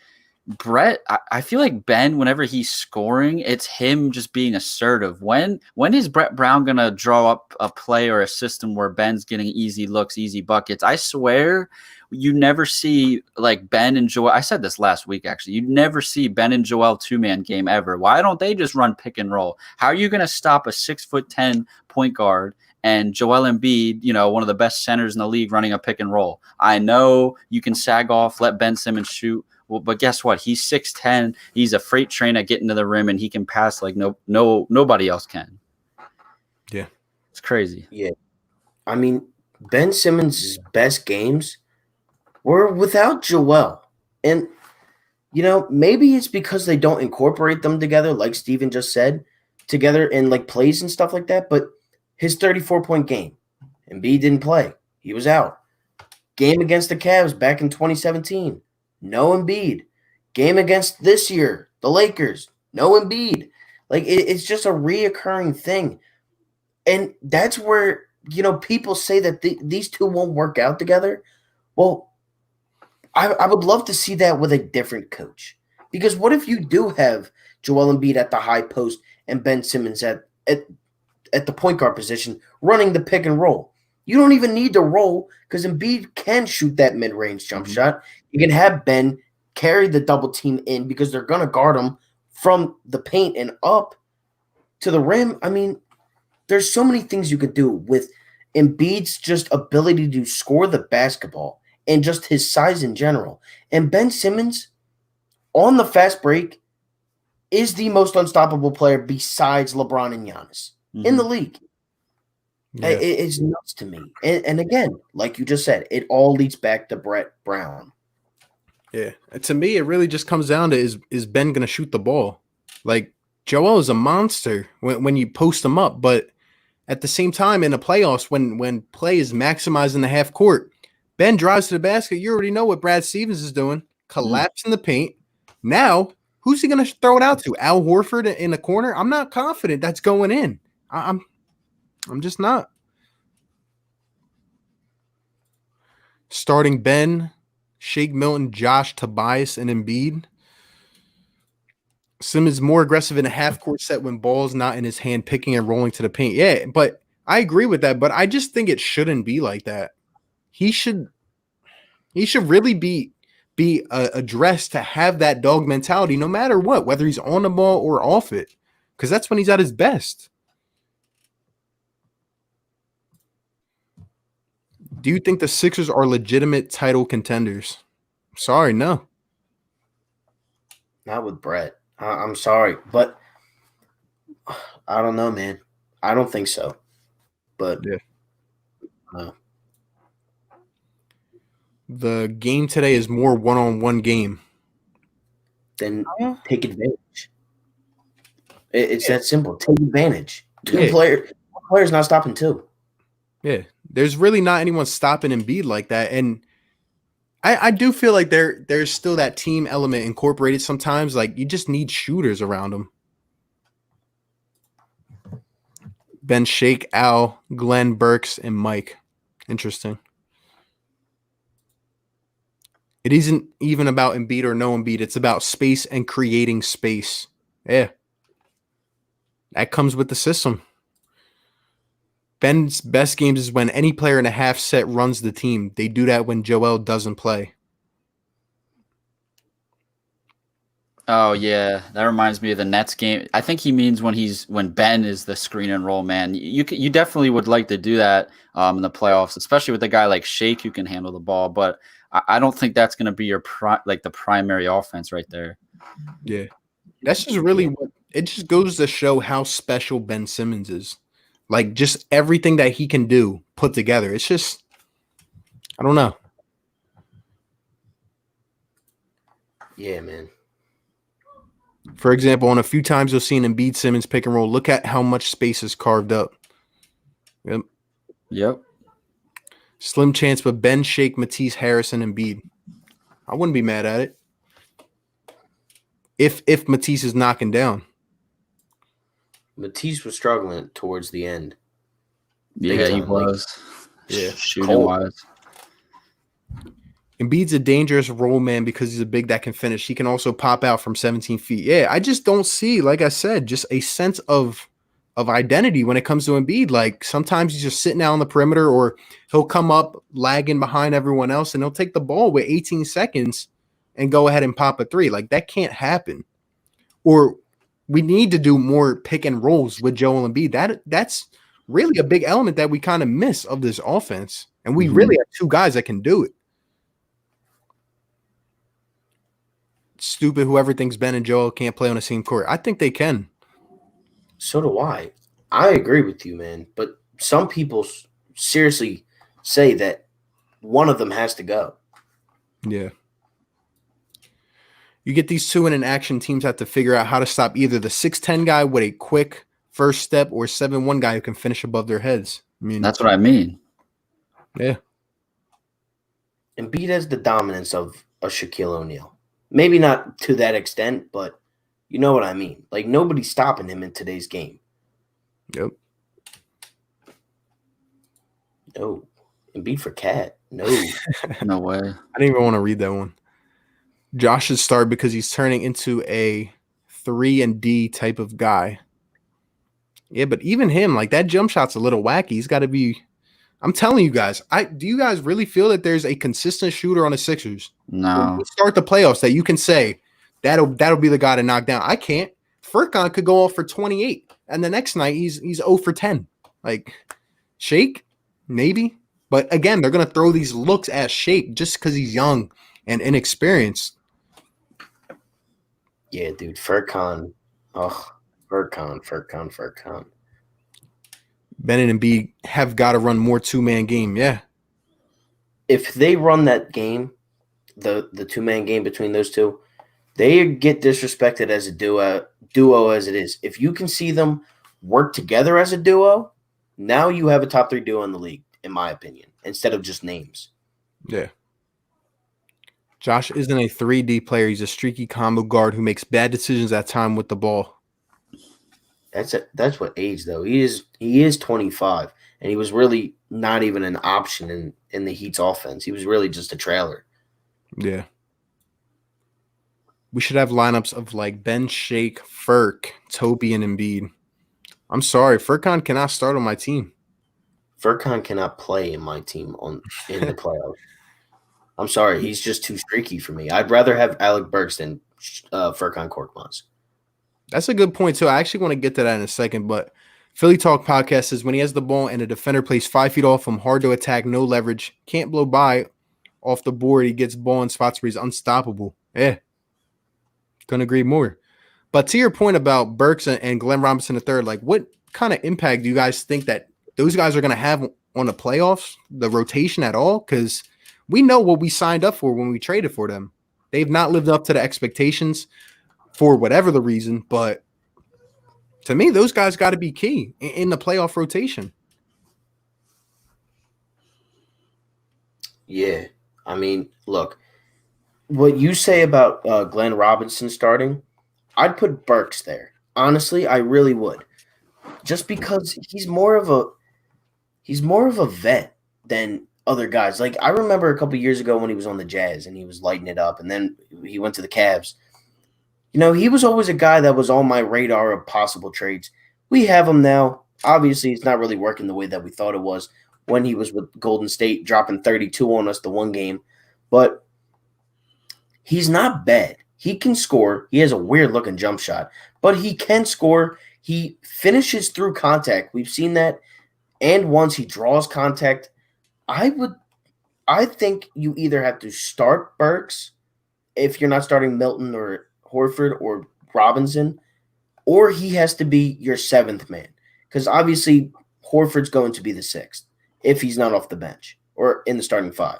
I feel like Ben, whenever he's scoring, it's him just being assertive. When is Brett Brown going to draw up a play or a system where Ben's getting easy looks, easy buckets? I swear you never see like Ben and Joel. I said this last week, actually. You never see Ben and Joel 2-man game ever. Why don't they just run pick and roll? How are you going to stop a 6'10" point guard and Joel Embiid, one of the best centers in the league, running a pick and roll? I know you can sag off, let Ben Simmons shoot. Well, but guess what? He's 6'10". He's a freight train at getting to the rim, and he can pass like nobody else can. Yeah, it's crazy. Yeah, I mean, Ben Simmons' best games were without Joel, and maybe it's because they don't incorporate them together, like Steven just said, together in like plays and stuff like that. But his 34-point game, Embiid didn't play; he was out. Game against the Cavs back in 2017. No Embiid. Game against this year, the Lakers. no Embiid. Like it's just a reoccurring thing. And that's where, people say that these two won't work out together. Well, I would love to see that with a different coach. Because what if you do have Joel Embiid at the high post and Ben Simmons at the point guard position running the pick and roll? You don't even need to roll because Embiid can shoot that mid-range jump shot. You can have Ben carry the double team in because they're going to guard him from the paint and up to the rim. I mean, there's so many things you could do with Embiid's just ability to score the basketball and just his size in general. And Ben Simmons, on the fast break, is the most unstoppable player besides LeBron and Giannis in the league. Yeah. It's nuts to me. And again, like you just said, it all leads back to Brett Brown. Yeah. To me, it really just comes down to is Ben going to shoot the ball? Like, Joel is a monster when you post him up, but at the same time in the playoffs, when play is maximized in the half court, Ben drives to the basket. You already know what Brad Stevens is doing. Collapse in the paint. Now, who's he going to throw it out to? Al Horford in the corner? I'm not confident that's going in. I'm just not. Starting Ben, Shake Milton, Josh, Tobias, and Embiid. Simmons more aggressive in a half-court set when ball's not in his hand, picking and rolling to the paint. Yeah, but I agree with that, but I just think it shouldn't be like that. He should really be addressed to have that dog mentality no matter what, whether he's on the ball or off it, because that's when he's at his best. Do you think the Sixers are legitimate title contenders? Sorry, no. Not with Brett. I'm sorry, but I don't know, man. I don't think so. But yeah. The game today is more one-on-one game. Then take advantage. It's that simple. Take advantage. Players not stopping two. Yeah, there's really not anyone stopping Embiid like that, and I do feel like there's still that team element incorporated sometimes. Like, you just need shooters around him. Ben, Shake, Al, Glenn, Burks, and Mike. Interesting. It isn't even about Embiid or no Embiid. It's about space and creating space. Yeah. That comes with the system. Ben's best games is when any player in a half set runs the team. They do that when Joel doesn't play. Oh, yeah. That reminds me of the Nets game. I think he means when Ben is the screen and roll man. You definitely would like to do that in the playoffs, especially with a guy like Shake who can handle the ball. But I don't think that's going to be your the primary offense right there. Yeah. That's just really what it just goes to show how special Ben Simmons is. Like, just everything that he can do put together. It's just, I don't know. Yeah, man. For example, on a few times you'll see an Embiid Simmons pick and roll. Look at how much space is carved up. Yep. Slim chance, but Ben, Shake, Matisse, Harrison, and Bead. I wouldn't be mad at it. If Matisse is knocking down. Matisse was struggling towards the end. Yeah, he was. Yeah, shooting wise. Embiid's a dangerous role man because he's a big that can finish. He can also pop out from 17 feet. Yeah, I just don't see, like I said, just a sense of identity when it comes to Embiid. Like, sometimes he's just sitting out on the perimeter, or he'll come up lagging behind everyone else, and he'll take the ball with 18 seconds and go ahead and pop a three. Like, that can't happen. Or we need to do more pick and rolls with Joel Embiid. That's really a big element that we kind of miss of this offense. And we really have two guys that can do it. Stupid whoever thinks Ben and Joel can't play on the same court. I think they can. So do I. I agree with you, man. But some people seriously say that one of them has to go. Yeah. You get these two in an action, teams have to figure out how to stop either the 6'10 guy with a quick first step or 7'1 guy who can finish above their heads. I mean, that's what I mean. Yeah. Embiid has the dominance of a Shaquille O'Neal. Maybe not to that extent, but You know what I mean? Like, nobody's stopping him in today's game. Yep. No. Embiid for Cat. No. No way. I didn't even want to read that one. Josh should start because he's turning into a 3-and-D type of guy. Yeah, but even him, like that jump shot's a little wacky. He's got to be. I'm telling you guys, do you guys really feel that there's a consistent shooter on the Sixers? No. When we start the playoffs that you can say that'll be the guy to knock down. I can't. Furkan could go off for 28, and the next night he's 0 for 10. Like Shake, maybe. But again, they're gonna throw these looks at Shake just because he's young and inexperienced. Yeah, dude. Furkan. Oh, Furkan. Bennett and Bead have got to run more two-man game. Yeah. If they run that game, the two-man game between those two, they get disrespected as a duo as it is. If you can see them work together as a duo, now you have a top 3 duo in the league, in my opinion, instead of just names. Yeah. Josh isn't a 3D player. He's a streaky combo guard who makes bad decisions at time with the ball. That's what age, though. He is 25, and he was really not even an option in the Heat's offense. He was really just a trailer. Yeah. We should have lineups of like Ben, Shake, Furk, Toby, and Embiid. I'm sorry, Furkan cannot start on my team. Furkan cannot play in my team in the playoffs. I'm sorry, he's just too streaky for me. I'd rather have Alec Burks than Furkan Korkmaz. That's a good point, too. I actually want to get to that in a second, but Philly Talk Podcast says when he has the ball and a defender plays 5 feet off him, hard to attack, no leverage, can't blow by off the board, he gets ball in spots where he's unstoppable. Yeah. Couldn't agree more. But to your point about Burks and Glenn Robinson III, like what kind of impact do you guys think that those guys are going to have on the playoffs, the rotation at all? Because we know what we signed up for when we traded for them. They've not lived up to the expectations for whatever the reason, but to me, those guys got to be key in the playoff rotation. Yeah. I mean, look, what you say about Glenn Robinson starting, I'd put Burks there. Honestly, I really would. Just because he's more of a vet than other guys. Like I remember a couple years ago when he was on the Jazz and he was lighting it up, and then he went to the Cavs. You know, he was always a guy that was on my radar of possible trades. We have him now. Obviously, it's not really working the way that we thought it was when he was with Golden State, dropping 32 on us the one game. But he's not bad. He can score. He has a weird-looking jump shot, but he can score. He finishes through contact. We've seen that. And once he draws contact, I think you either have to start Burks if you're not starting Milton or Horford or Robinson, or he has to be your 7th man. Because obviously Horford's going to be the 6th if he's not off the bench or in the starting 5.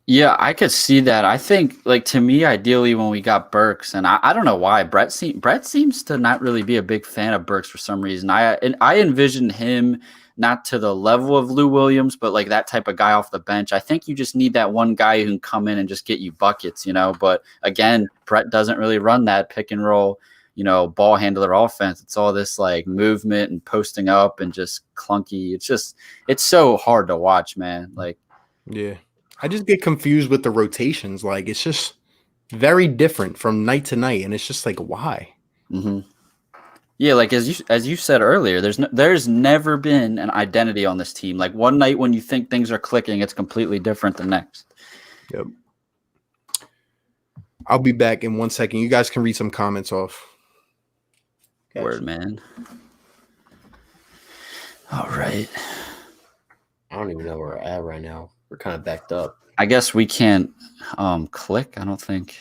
Yeah, I could see that. I think, like, to me, ideally, when we got Burks, and I don't know why, Brett seems to not really be a big fan of Burks for some reason. I envisioned him not to the level of Lou Williams, but like that type of guy off the bench. I think you just need that one guy who can come in and just get you buckets, you know. But again, Brett doesn't really run that pick and roll, you know, ball handler offense. It's all this like movement and posting up and just clunky. It's so hard to watch, man. Like, yeah. I just get confused with the rotations. Like it's just very different from night to night, and it's just like why? Mm-hmm. Yeah, like as you said earlier, there's never been an identity on this team. Like one night when you think things are clicking, it's completely different the next. Yep. I'll be back in 1 second. You guys can read some comments off. Gotcha. Word, man. All right. I don't even know where we're at right now. We're kind of backed up. I guess we can't click. I don't think.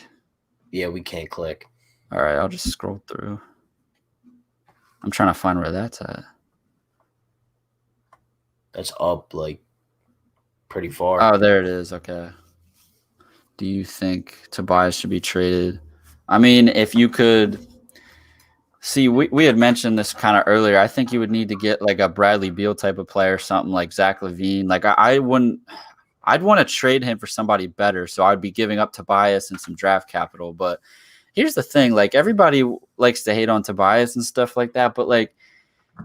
Yeah, we can't click. All right, I'll just scroll through. I'm trying to find where that's at. That's up like pretty far. Oh, there it is. Okay. Do you think Tobias should be traded? I mean, if you could see, we had mentioned this kind of earlier. I think you would need to get like a Bradley Beal type of player, something like Zach LaVine. Like I I'd want to trade him for somebody better. So I'd be giving up Tobias and some draft capital. But here's the thing, like everybody likes to hate on Tobias and stuff like that. But like,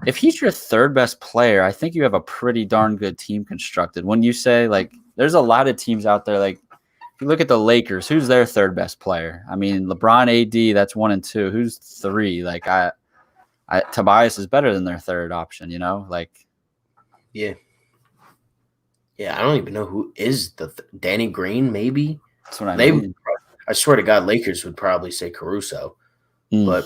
if he's your third best player, I think you have a pretty darn good team constructed. When you say like, there's a lot of teams out there, like if you look at the Lakers, who's their third best player? I mean, LeBron, AD, that's 1 and 2. Who's 3? Like Tobias is better than their third option, you know? Like, yeah. Yeah, I don't even know who is the Danny Green, maybe. That's what I mean. I swear to God, Lakers would probably say Caruso. But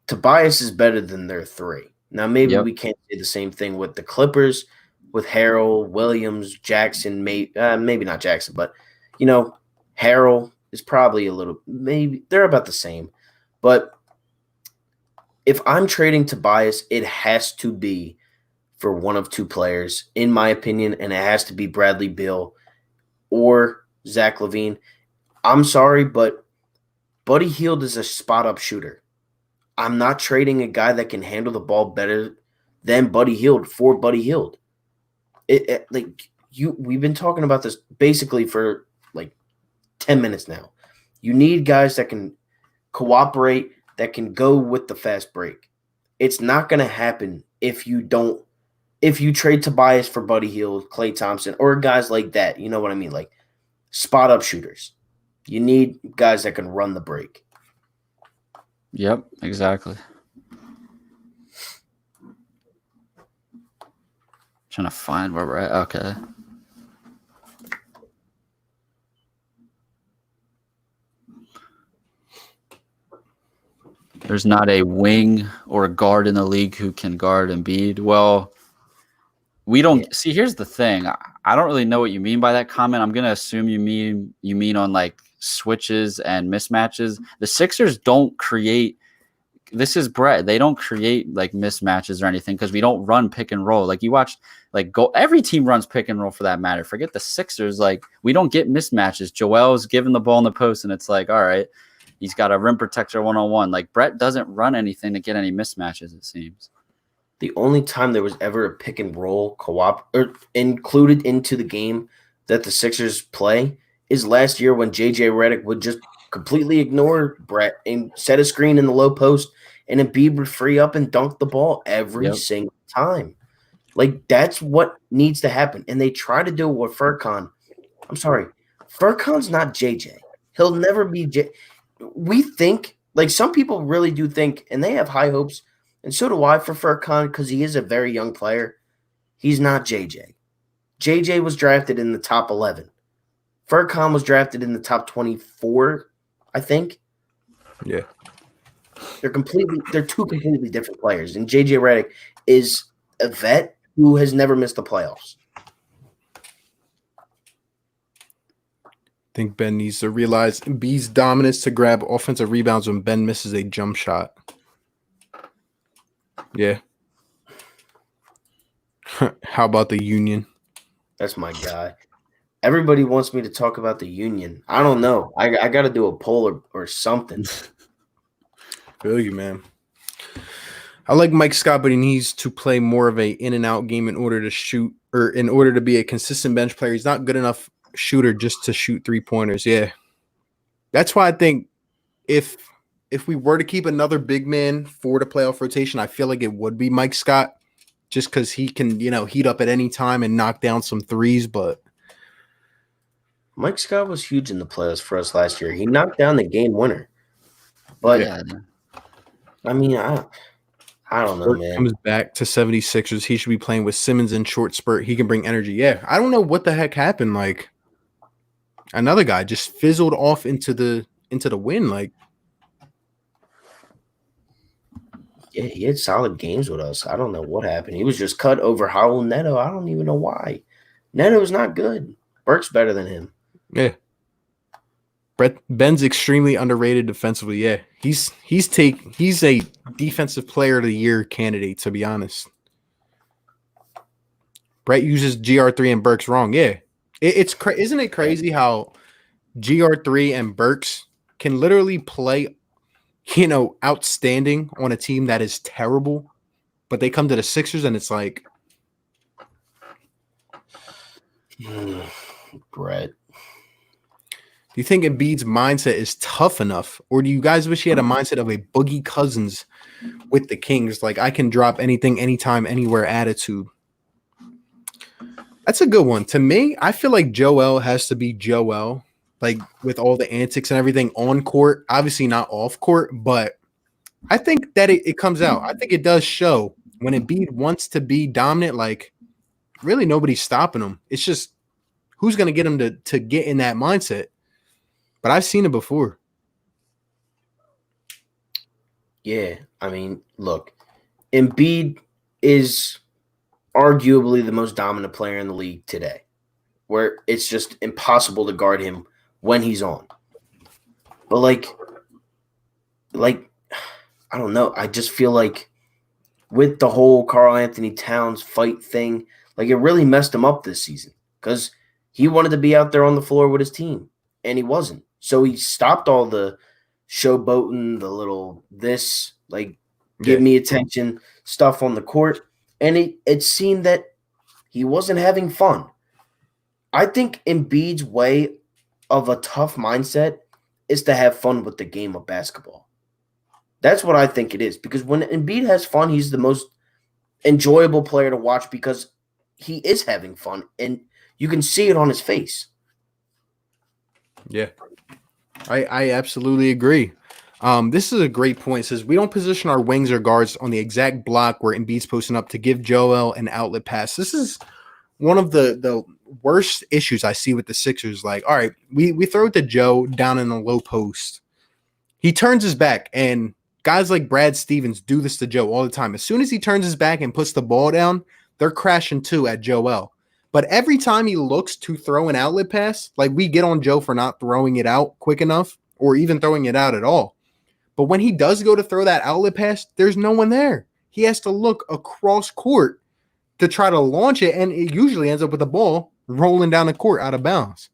Tobias is better than their 3. Now, maybe we can't say the same thing with the Clippers, with Harrell, Williams, Jackson, maybe not Jackson, but, you know, Harrell is probably a little – maybe they're about the same. But if I'm trading Tobias, it has to be for one of 2 players, in my opinion, and it has to be Bradley Beal or Zach LaVine. I'm sorry, but Buddy Hield is a spot-up shooter. I'm not trading a guy that can handle the ball better than Buddy Hield for Buddy Hield. We've been talking about this basically for like 10 minutes now. You need guys that can cooperate, that can go with the fast break. It's not going to happen if you trade Tobias for Buddy Hield, Klay Thompson, or guys like that. You know what I mean? Like spot-up shooters. You need guys that can run the break. Yep, exactly. Trying to find where we're at. Okay. There's not a wing or a guard in the league who can guard Embiid. Well, we don't see. Here's the thing. I don't really know what you mean by that comment. I'm gonna assume you mean on like switches and mismatches. The Sixers don't create. This is Brett. They don't create like mismatches or anything because we don't run pick and roll. Like you watch, like every team runs pick and roll for that matter. Forget the Sixers. Like we don't get mismatches. Joel's giving the ball in the post, and it's like, all right, he's got a rim protector 1-on-1. Like Brett doesn't run anything to get any mismatches. It seems. The only time there was ever a pick and roll co-op or included into the game that the Sixers play is last year when JJ Redick would just completely ignore Brett and set a screen in the low post, and Embiid would free up and dunk the ball every single time. Like, that's what needs to happen. And they try to do it with Furkan. I'm sorry. Furkan's not JJ. He'll never be We think, like some people really do think, and they have high hopes, and so do I for Furkan because he is a very young player. He's not JJ. JJ was drafted in the top 11. Furkan was drafted in the top 24, I think. Yeah. They're two completely different players. And JJ Redick is a vet who has never missed the playoffs. I think Ben needs to realize B's dominance to grab offensive rebounds when Ben misses a jump shot. Yeah. How about the Union? That's my guy. Everybody wants me to talk about the Union. I don't know. I got to do a poll or something. Feel you, man. I like Mike Scott, but he needs to play more of a in and out game in order to shoot, or in order to be a consistent bench player. He's not good enough shooter just to shoot 3-pointers. Yeah. That's why I think if we were to keep another big man for the playoff rotation, I feel like it would be Mike Scott, just because he can, heat up at any time and knock down some threes. But Mike Scott was huge in the playoffs for us last year. He knocked down the game winner. But I mean, I don't know, man. Comes back to 76ers. He should be playing with Simmons in short spurt. He can bring energy. Yeah, I don't know what the heck happened. Like another guy just fizzled off into the win. Like, yeah, he had solid games with us. I don't know what happened. He was just cut over Raul Neto. I don't even know why. Neto's not good. Burke's better than him. Yeah. Ben's extremely underrated defensively. Yeah, he's a defensive player of the year candidate, to be honest. Brett uses GR3 and Burks wrong. Yeah, isn't it crazy how GR3 and Burks can literally play, outstanding on a team that is terrible, but they come to the Sixers and it's like, Brett. Do you think Embiid's mindset is tough enough, or do you guys wish he had a mindset of a Boogie Cousins with the Kings, like I can drop anything, anytime, anywhere attitude? That's a good one. To me, I feel like Joel has to be Joel, like with all the antics and everything on court, obviously not off court, but I think that it comes out. I think it does show when Embiid wants to be dominant, like really nobody's stopping him. It's just who's going to get him to get in that mindset. But I've seen it before. Yeah, I mean, look, Embiid is arguably the most dominant player in the league today, where it's just impossible to guard him when he's on. But like I don't know. I just feel like with the whole Karl Anthony Towns fight thing, like it really messed him up this season because he wanted to be out there on the floor with his team, and he wasn't. So he stopped all the showboating, the little this, like give me attention stuff on the court, and it seemed that he wasn't having fun. I think Embiid's way of a tough mindset is to have fun with the game of basketball. That's what I think it is, because when Embiid has fun, he's the most enjoyable player to watch because he is having fun, and you can see it on his face. Yeah, I absolutely agree. This is a great point. It says we don't position our wings or guards on the exact block where Embiid's posting up to give Joel an outlet pass. This is one of the worst issues I see with the Sixers. Like, all right, we throw it to Joe down in the low post. He turns his back, and guys like Brad Stevens do this to Joe all the time. As soon as he turns his back and puts the ball down, they're crashing too at Joel. But every time he looks to throw an outlet pass, like we get on Joe for not throwing it out quick enough or even throwing it out at all. But when he does go to throw that outlet pass, there's no one there. He has to look across court to try to launch it, and it usually ends up with the ball rolling down the court out of bounds.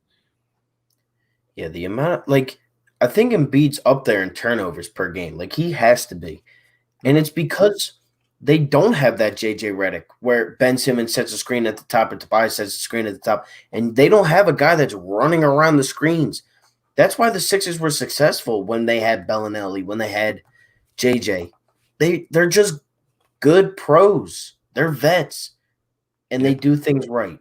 Yeah, the amount, like, I think Embiid's up there in turnovers per game. Like, he has to be. And it's because they don't have that J.J. Redick where Ben Simmons sets a screen at the top and Tobias sets a screen at the top. And they don't have a guy that's running around the screens. That's why the Sixers were successful when they had Bellinelli, when they had J.J. They're just good pros. They're vets. And they do things right.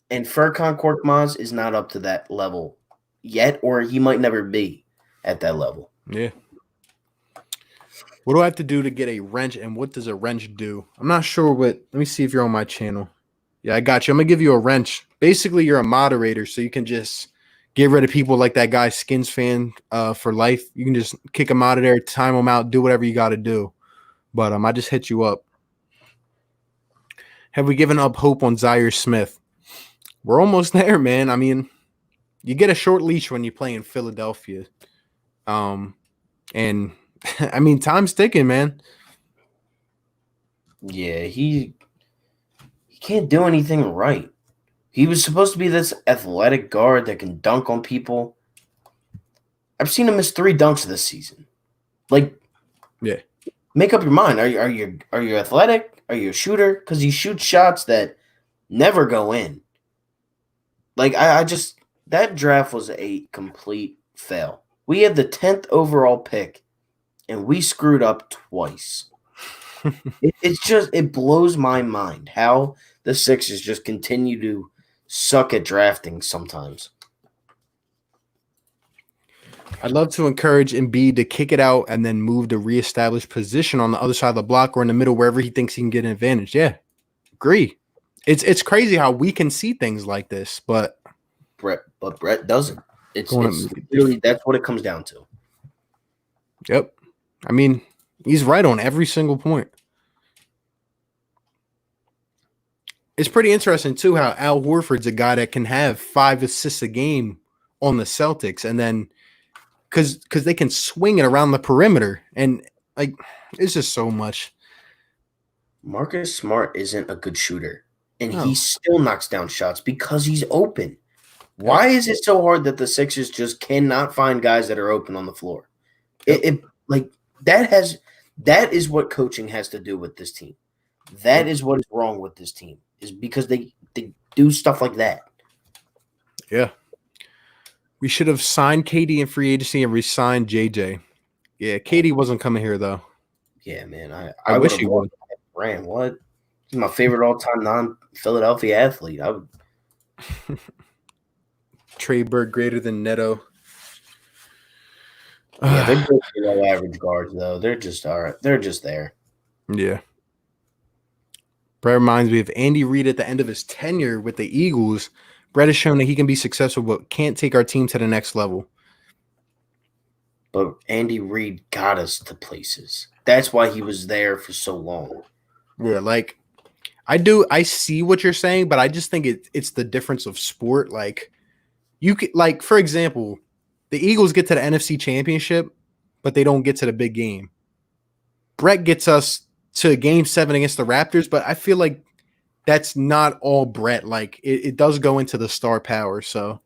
And Furkan Korkmaz is not up to that level yet, or he might never be at that level. Yeah. What do I have to do to get a wrench, and what does a wrench do? I'm not sure what. Let me see if you're on my channel. Yeah, I got you. I'm going to give you a wrench. Basically, you're a moderator, so you can just get rid of people like that guy, Skins Fan, for life. You can just kick them out of there, time them out, do whatever you got to do. But I just hit you up. Have we given up hope on Zaire Smith? We're almost there, man. I mean, you get a short leash when you play in Philadelphia. And I mean, time's ticking, man. Yeah, he can't do anything right. He was supposed to be this athletic guard that can dunk on people. I've seen him miss 3 dunks this season. Like, yeah, make up your mind. Are you athletic? Are you a shooter? Because he shoots shots that never go in. Like, I just – that draft was a complete fail. We had the 10th overall pick, and we screwed up twice. It blows my mind how the Sixers just continue to suck at drafting sometimes. I'd love to encourage Embiid to kick it out and then move to reestablish position on the other side of the block or in the middle, wherever he thinks he can get an advantage. Yeah, agree. It's crazy how we can see things like this, but Brett doesn't. It's really, that's what it comes down to. Yep. I mean, he's right on every single point. It's pretty interesting, too, how Al Horford's a guy that can have 5 assists a game on the Celtics, and then because they can swing it around the perimeter, and like it's just so much. Marcus Smart isn't a good shooter, and he still knocks down shots because he's open. Why is it so hard that the Sixers just cannot find guys that are open on the floor? That is what coaching has to do with this team. That is what is wrong with this team, is because they do stuff like that. Yeah. We should have signed KD in free agency and re-signed JJ. Yeah, KD wasn't coming here though. Yeah, man. I would wish have he would. Brand. What? He's my favorite all-time non-Philadelphia athlete. I would. Trey Burke greater than Neto. Yeah, they're just below average guards though. They're just all right. They're just there. Yeah. Brett reminds me of Andy Reid at the end of his tenure with the Eagles. Brett has shown that he can be successful, but can't take our team to the next level. But Andy Reid got us to places. That's why he was there for so long. Yeah, like I see what you're saying, but I just think it's the difference of sport. Like you could, like, for example, the Eagles get to the NFC Championship, but they don't get to the big game. Brett gets us to Game 7 against the Raptors, but I feel like that's not all Brett. Like it does go into the star power. So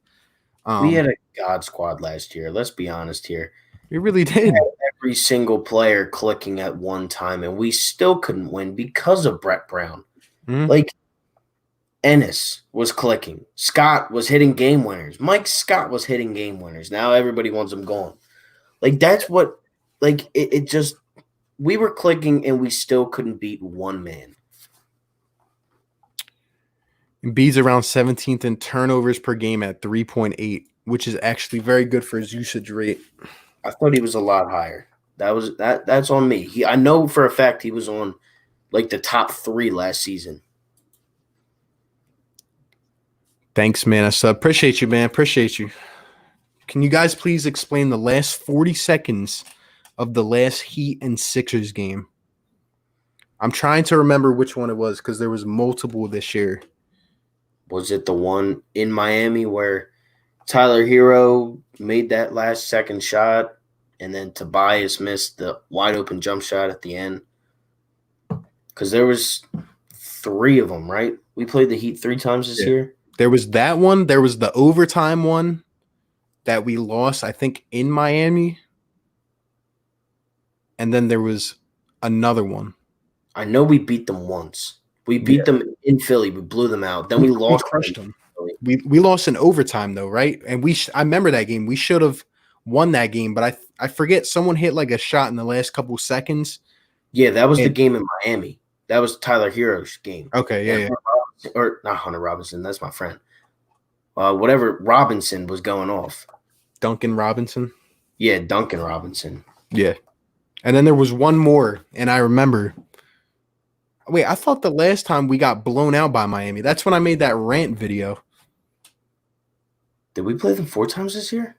we had a God squad last year. Let's be honest here. We really did. Every single player clicking at one time, and we still couldn't win because of Brett Brown. Mm-hmm. Like Ennis was clicking. Scott was hitting game winners. Mike Scott was hitting game winners. Now everybody wants him gone. Like that's what. Like it just. We were clicking, and we still couldn't beat one man. Bead's around 17th in turnovers per game at 3.8, which is actually very good for his usage rate. I thought he was a lot higher. That's on me. I know for a fact he was on like the top 3 last season. Thanks, man. I appreciate you, man. Appreciate you. Can you guys please explain the last 40 seconds of the last Heat and Sixers game? I'm trying to remember which one it was because there was multiple this year. Was it the one in Miami where Tyler Hero made that last second shot and then Tobias missed the wide open jump shot at the end? Because there was 3 of them, right? We played the Heat 3 times this year. There was that one. There was the overtime one that we lost, I think, in Miami. And then there was another one. I know we beat them once. We beat them in Philly. We blew them out. Then we lost. We crushed them. We lost in overtime though, right? And I remember that game. We should have won that game, but I forget someone hit like a shot in the last couple seconds. Yeah, that was the game in Miami. That was Tyler Hero's game. Okay, yeah. Or not Hunter Robinson. That's my friend. Whatever Robinson was going off. Duncan Robinson. Yeah, Duncan Robinson. Yeah. And then there was one more, and I remember. Wait, I thought the last time we got blown out by Miami. That's when I made that rant video. Did we play them 4 times this year?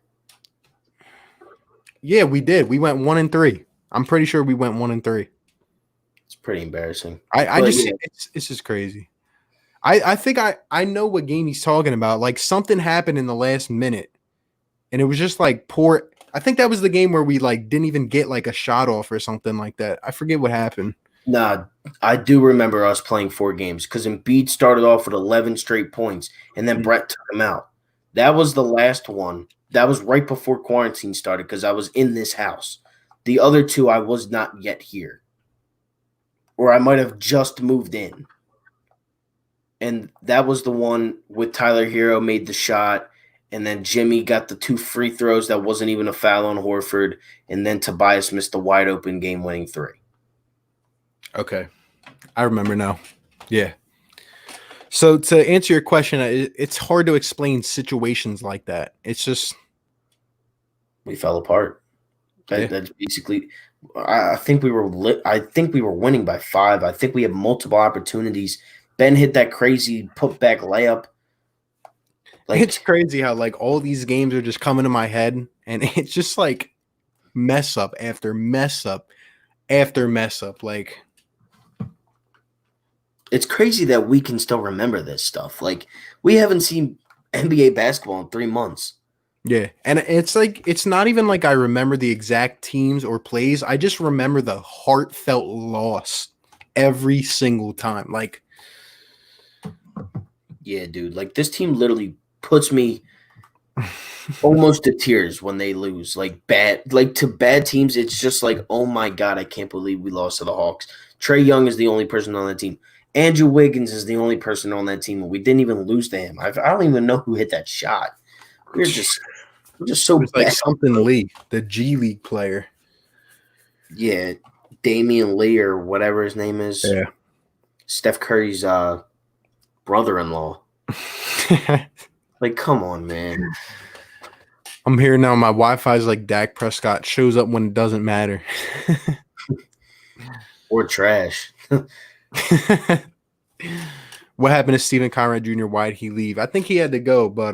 Yeah, we did. We went 1-3. I'm pretty sure we went 1-3. It's pretty embarrassing. It's just crazy. I think I know what game he's talking about. Like something happened in the last minute, and it was just like poor. I think that was the game where we like didn't even get like a shot off or something like that. I forget what happened. Nah, I do remember us playing 4 games because Embiid started off with 11 straight points, and then Brett took him out. That was the last one. That was right before quarantine started because I was in this house. The other 2, I was not yet here. Or I might have just moved in. And that was the one with Tyler Hero made the shot, and then Jimmy got the 2 free throws that wasn't even a foul on Horford, and then Tobias missed the wide open game-winning 3. Okay. I remember now. Yeah. So to answer your question, it's hard to explain situations like that. It's just we fell apart. That's basically. I think we were winning by 5. I think we had multiple opportunities. Ben hit that crazy putback layup. Like it's crazy how like all these games are just coming to my head, and it's just like mess up after mess up after mess up. Like. It's crazy that we can still remember this stuff. Like, we haven't seen NBA basketball in 3 months. Yeah, and it's like it's not even like I remember the exact teams or plays. I just remember the heartfelt loss every single time. Like, yeah, dude. Like, this team literally puts me almost to tears when they lose. Like to bad teams, it's just like, oh my God, I can't believe we lost to the Hawks. Trae Young is the only person on the team. Andrew Wiggins is the only person on that team, and we didn't even lose to him. I don't even know who hit that shot. We're just so It was like bad. something Lee, the G League player. Yeah, Damian Lee or whatever his name is. Yeah. Steph Curry's brother-in-law. Like, come on, man. I'm here now. My Wi-Fi is like Dak Prescott, shows up when it doesn't matter. Or trash. What happened to Stephen Conrad Jr.? Why'd he leave? I think he had to go, but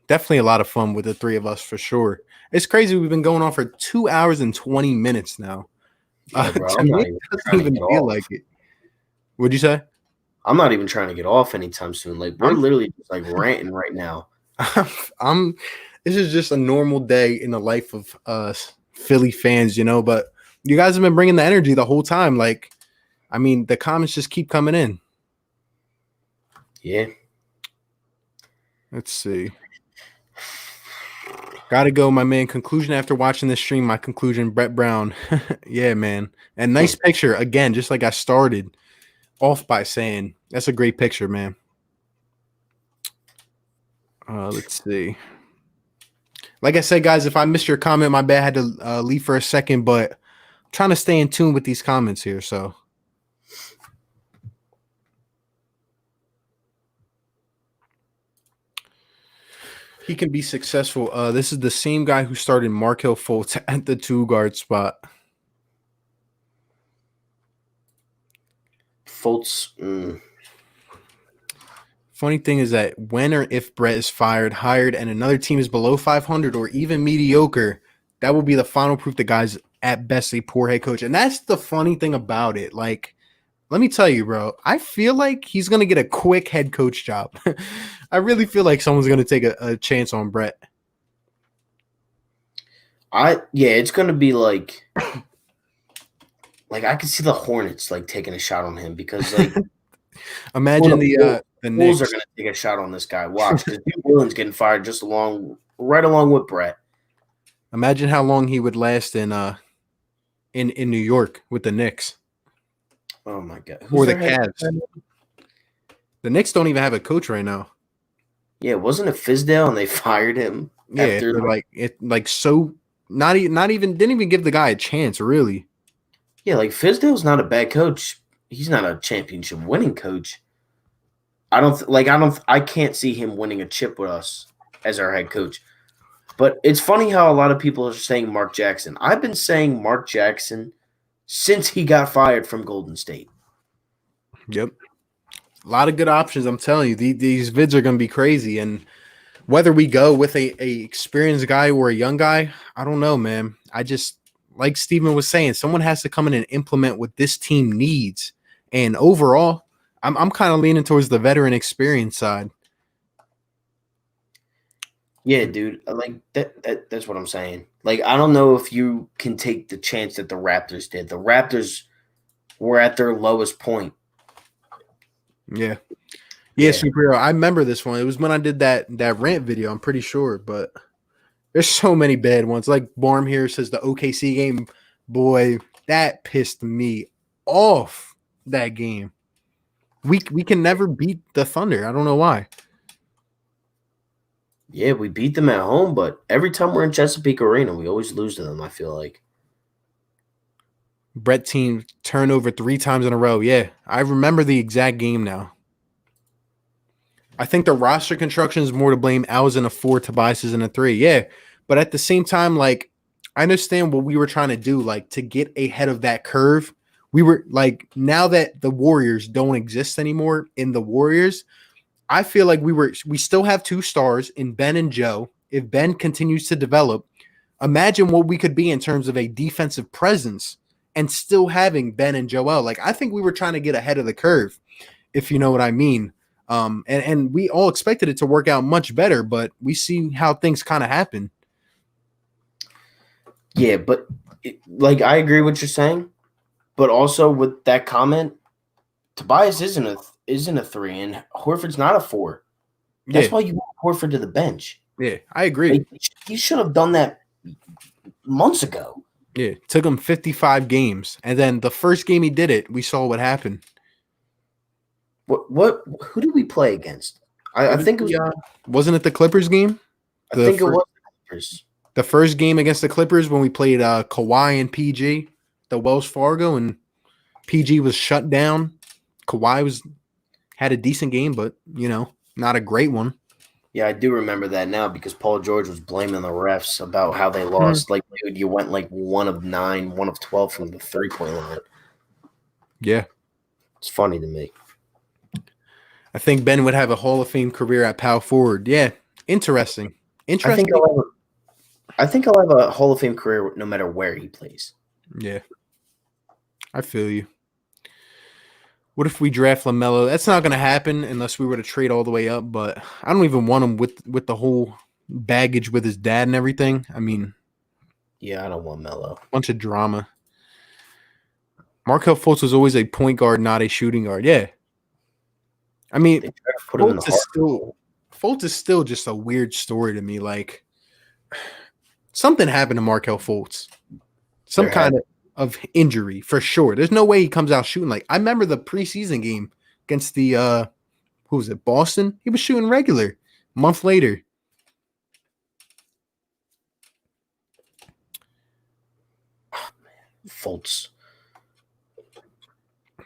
definitely a lot of fun with the three of us for sure. It's crazy. We've been going on for 2 hours and 20 minutes now. Yeah, bro, To I'm not me, even it doesn't trying to even get feel off. like it. What'd you say? I'm not even trying to get off anytime soon. Like, we're literally just like ranting right now. This is just a normal day in the life of us Philly fans, you know, but you guys have been bringing the energy the whole time. Like, I mean, the comments just keep coming in. Yeah. Let's see. Gotta go, my man. Conclusion after watching this stream. My conclusion, Brett Brown. Yeah, man. And nice picture. Again, just like I started off by saying. That's a great picture, man. Let's see. Like I said, guys, if I missed your comment, my bad. I had to leave for a second, but I'm trying to stay in tune with these comments here, so. He can be successful. This is the same guy who started Markelle Fultz at the 2-guard spot. Fultz. Funny thing is that when or if Brett is hired, and another team is below 500 or even mediocre, that will be the final proof the guy's at best a poor head coach. And that's the funny thing about it. Like, let me tell you, bro, I feel like he's going to get a quick head coach job. I really feel like someone's going to take a chance on Brett. It's going to be like I could see the Hornets like taking a shot on him because like imagine the Bulls Knicks are going to take a shot on this guy. Watch, because Joellen's getting fired right along with Brett. Imagine how long he would last in New York with the Knicks. Oh my God! Or the Cavs. The Knicks don't even have a coach right now. Yeah, wasn't it Fizdale and they fired him? Yeah, after didn't even give the guy a chance, really. Yeah, like Fizdale's not a bad coach. He's not a championship winning coach. I can't see him winning a chip with us as our head coach. But it's funny how a lot of people are saying Mark Jackson. I've been saying Mark Jackson since he got fired from Golden State. Yep. A lot of good options, I'm telling you. These vids are going to be crazy. And whether we go with a experienced guy or a young guy, I don't know, man. I just, like Steven was saying, someone has to come in and implement what this team needs. And overall, I'm kind of leaning towards the veteran experience side. Yeah, dude. Like that's what I'm saying. Like, I don't know if you can take the chance that the Raptors did. The Raptors were at their lowest point. Yeah. Yeah, superhero. I remember this one. It was when I did that rant video, I'm pretty sure. But there's so many bad ones. Like Barm here says the OKC game, boy, that pissed me off, that game. We can never beat the Thunder. I don't know why. Yeah, we beat them at home, but every time we're in Chesapeake Arena, we always lose to them, I feel like. Brett team turnover 3 times in a row. Yeah, I remember the exact game now. I think the roster construction is more to blame. Al's in a 4, Tobias is in a 3. Yeah, but at the same time, like, I understand what we were trying to do, like, to get ahead of that curve. We were, like, now that the Warriors don't exist anymore in the Warriors, I feel like we still have 2 stars in Ben and Joe. If Ben continues to develop, imagine what we could be in terms of a defensive presence and still having Ben and Joel. Like, I think we were trying to get ahead of the curve, if you know what I mean. And we all expected it to work out much better, but we see how things kind of happen. Yeah, but I agree with what you're saying, but also with that comment, Tobias isn't a 3 and Horford's not a 4. That's why you want Horford to the bench. Yeah, I agree. Like, you should have done that months ago. Yeah, took him 55 games, and then the first game he did it, we saw what happened. Who did we play against? I think it was. Wasn't it the Clippers game? I think it was the Clippers. The first game against the Clippers when we played Kawhi and PG, the Wells Fargo, and PG was shut down. Kawhi had a decent game, but not a great one. Yeah, I do remember that now because Paul George was blaming the refs about how they lost. Like, dude, you went like 1 of 9, 1 of 12 from the 3-point line. Yeah. It's funny to me. I think Ben would have a Hall of Fame career at power forward. Yeah. Interesting. I think I'll have a Hall of Fame career no matter where he plays. Yeah. I feel you. What if we draft LaMelo? That's not going to happen unless we were to trade all the way up, but I don't even want him with the whole baggage with his dad and everything. I mean, yeah, I don't want Melo. Bunch of drama. Markelle Fultz was always a point guard, not a shooting guard. Yeah. I mean, Fultz is still just a weird story to me. Like, something happened to Markelle Fultz. Some kind of injury for sure. There's no way he comes out shooting. Like, I remember the preseason game against the who was it, Boston? He was shooting regular. A month later. Oh, man. Fultz.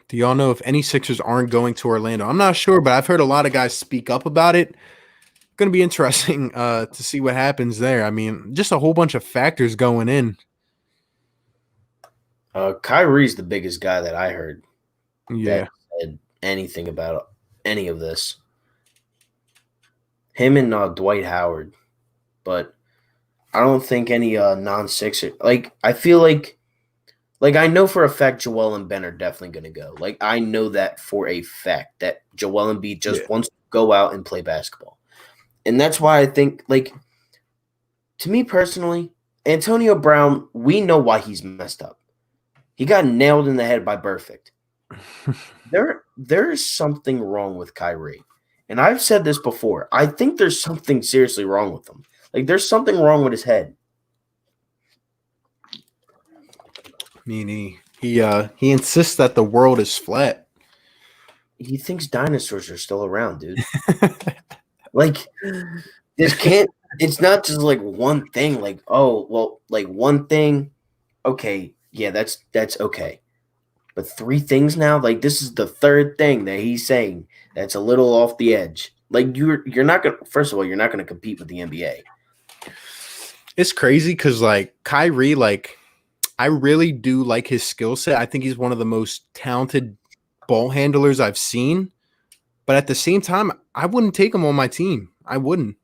Do y'all know if any Sixers aren't going to Orlando? I'm not sure, but I've heard a lot of guys speak up about it. Going to be interesting to see what happens there. I mean, just a whole bunch of factors going in. Kyrie's the biggest guy that I heard. Yeah. That said anything about any of this. Him and Dwight Howard. But I don't think any non-Sixer. Like, I feel like I know for a fact Joel and Ben are definitely going to go. Like, I know that for a fact that Joel and Bead just wants to go out and play basketball. And that's why I think, like, to me personally, Antonio Brown, we know why he's messed up. He got nailed in the head by Perfect. There is something wrong with Kyrie. And I've said this before. I think there's something seriously wrong with him. Like, there's something wrong with his head. I mean, he insists that the world is flat. He thinks dinosaurs are still around, dude. Like, this can't. It's not just like one thing. Like, oh, well, like one thing. Okay, yeah, that's okay. But 3 things now. Like, this is the 3rd thing that he's saying that's a little off the edge. Like, you're not gonna. First of all, you're not gonna compete with the NBA. It's crazy because like Kyrie, like, I really do like his skill set. I think he's one of the most talented ball handlers I've seen. But at the same time, I wouldn't take him on my team. I wouldn't.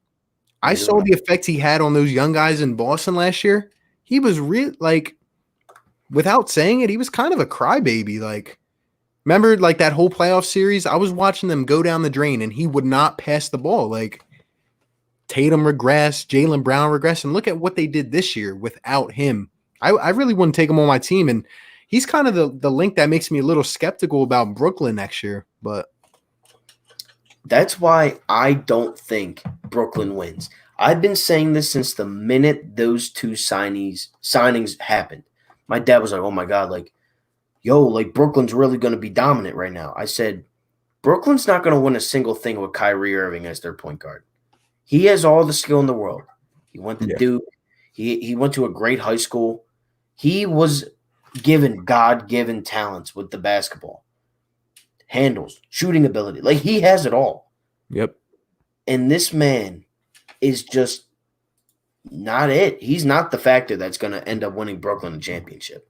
I saw the effect he had on those young guys in Boston last year. He was real, like, without saying it, he was kind of a crybaby. Like, remember, like, that whole playoff series? I was watching them go down the drain, and he would not pass the ball. Like, Tatum regressed, Jaylen Brown regressed, and look at what they did this year without him. I really wouldn't take him on my team, and he's kind of the link that makes me a little skeptical about Brooklyn next year. But that's why I don't think Brooklyn wins. I've been saying this since the minute those 2 signings happened. My dad was like, oh my God, like, yo, like, Brooklyn's really going to be dominant right now. I said, Brooklyn's not going to win a single thing with Kyrie Irving as their point guard. He has all the skill in the world. He went to Duke. He went to a great high school. He was given God-given talents with the basketball. Handles, shooting ability. Like, he has it all. Yep. And this man is just not it. He's not the factor that's going to end up winning Brooklyn a championship.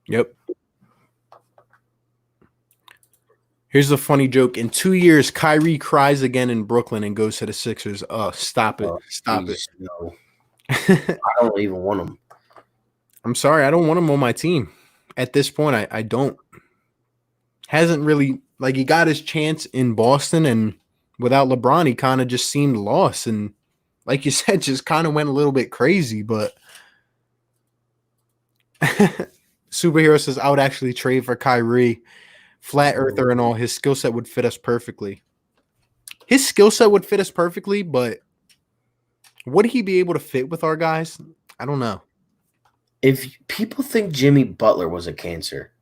Yep. Here's a funny joke. In 2 years, Kyrie cries again in Brooklyn and goes to the Sixers. Stop it. Stop it. No. I don't even want him. I'm sorry. I don't want him on my team. At this point, I don't. Hasn't really, like, he got his chance in Boston, and without LeBron, he kind of just seemed lost. And like you said, just kind of went a little bit crazy. But Superhero says, I would actually trade for Kyrie. Flat earther and all, his skill set would fit us perfectly. His skill set would fit us perfectly, but would he be able to fit with our guys? I don't know. If people think Jimmy Butler was a cancer,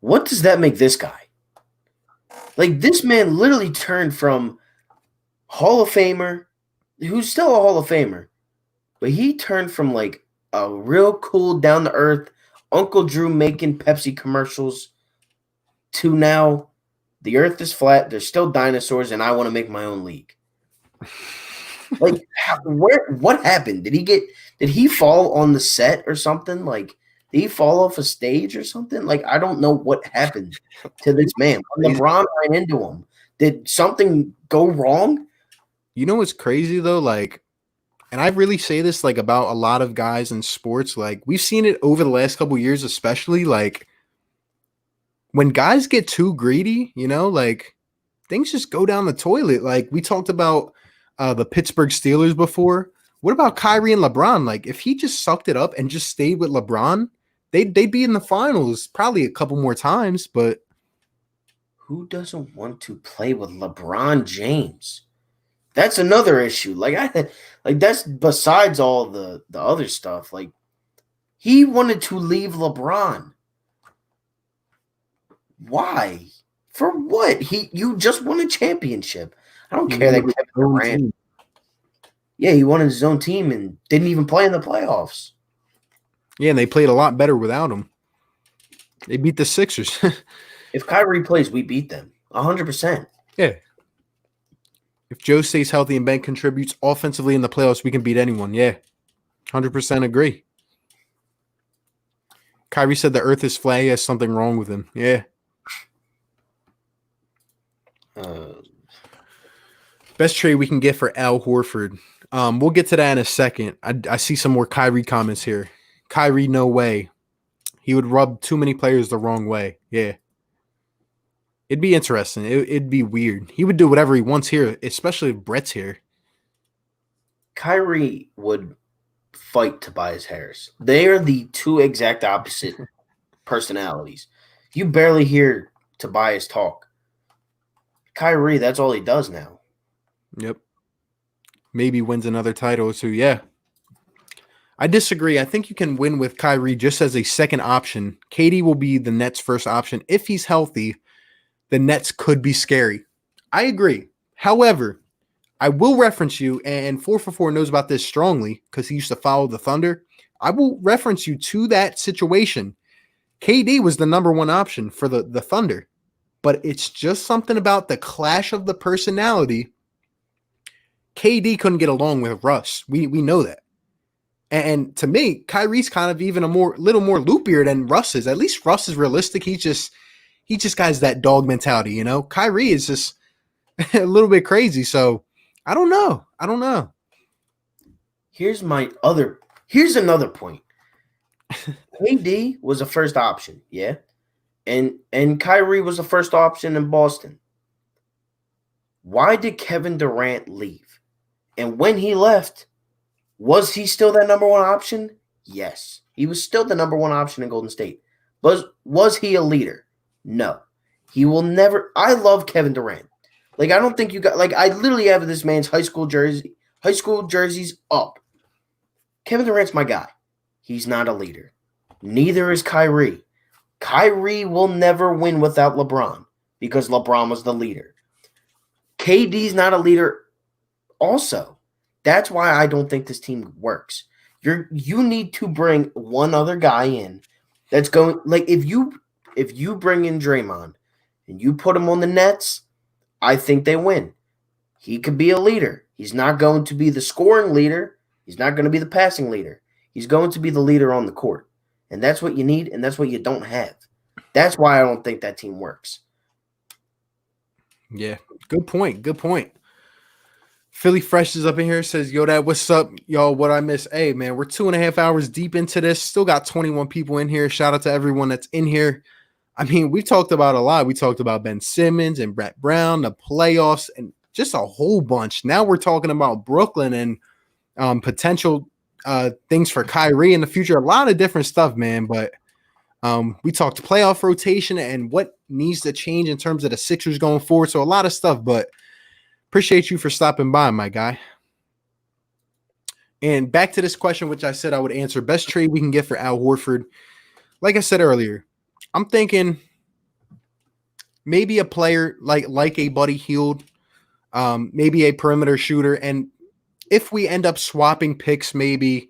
what does that make this guy? Like, this man literally turned from Hall of Famer, who's still a Hall of Famer, but he turned from like a real cool, down to earth Uncle Drew making Pepsi commercials to now the earth is flat, there's still dinosaurs, and I want to make my own league. Like, what happened? Did he fall on the set or something? Like, did he fall off a stage or something? Like, I don't know what happened to this man. When LeBron ran into him, did something go wrong? You know what's crazy though? Like, and I really say this like about a lot of guys in sports. Like, we've seen it over the last couple of years, especially like when guys get too greedy, like things just go down the toilet. Like we talked about the Pittsburgh Steelers before. What about Kyrie and LeBron? Like, if he just sucked it up and just stayed with LeBron, they'd be in the finals probably a couple more times. But who doesn't want to play with LeBron James? That's another issue. Like that's besides all the other stuff. Like, he wanted to leave LeBron. Why? For what? You just won a championship. I don't care that Kevin Durant. Yeah, he wanted his own team and didn't even play in the playoffs. Yeah, and they played a lot better without him. They beat the Sixers. If Kyrie plays, we beat them 100%. Yeah. If Joe stays healthy and Ben contributes offensively in the playoffs, we can beat anyone. Yeah. 100% agree. Kyrie said the earth is flat. He has something wrong with him. Yeah. Best trade we can get for Al Horford. We'll get to that in a second. I see some more Kyrie comments here. Kyrie, no way. He would rub too many players the wrong way. Yeah. It'd be interesting. It'd be weird. He would do whatever he wants here, especially if Brett's here. Kyrie would fight Tobias Harris. They are the two exact opposite personalities. You barely hear Tobias talk. Kyrie, that's all he does now. Yep. Maybe wins another title. So, yeah. I disagree. I think you can win with Kyrie just as a second option. KD will be the Nets' first option. If he's healthy, the Nets could be scary. I agree. However, I will reference you, and 444 knows about this strongly because he used to follow the Thunder. I will reference you to that situation. KD was the number one option for the Thunder, but it's just something about the clash of the personality. KD couldn't get along with Russ. We know that. And to me, Kyrie's kind of even little more loopier than Russ is. At least Russ is realistic. He just has that dog mentality, Kyrie is just a little bit crazy. So I don't know. Here's another point. KD was a first option, yeah. And Kyrie was a first option in Boston. Why did Kevin Durant leave? And when he left, was he still that number one option? Yes. He was still the number one option in Golden State. Was he a leader? No. He will never. I love Kevin Durant. Like, I don't think you got, like, I literally have this man's high school jerseys up. Kevin Durant's my guy. He's not a leader. Neither is Kyrie. Kyrie will never win without LeBron because LeBron was the leader. KD's not a leader also. That's why I don't think this team works. You need to bring one other guy in that's going, like, if you bring in Draymond and you put him on the Nets, I think they win. He could be a leader. He's not going to be the scoring leader. He's not going to be the passing leader. He's going to be the leader on the court. And that's what you need, and that's what you don't have. That's why I don't think that team works. Yeah, good point. Philly Fresh is up in here, says, yo, Dad, what's up? Yo, what I miss? Hey, man, we're 2.5 hours deep into this. Still got 21 people in here. Shout out to everyone that's in here. I mean, we talked about a lot. We talked about Ben Simmons and Brett Brown, the playoffs, and just a whole bunch. Now we're talking about Brooklyn and potential things for Kyrie in the future. A lot of different stuff, man. But we talked playoff rotation and what needs to change in terms of the Sixers going forward. So a lot of stuff, but appreciate you for stopping by, my guy. And back to this question, which I said I would answer. Best trade we can get for Al Horford. Like I said earlier, I'm thinking maybe a player like a Buddy Hield, maybe a perimeter shooter, and if we end up swapping picks, maybe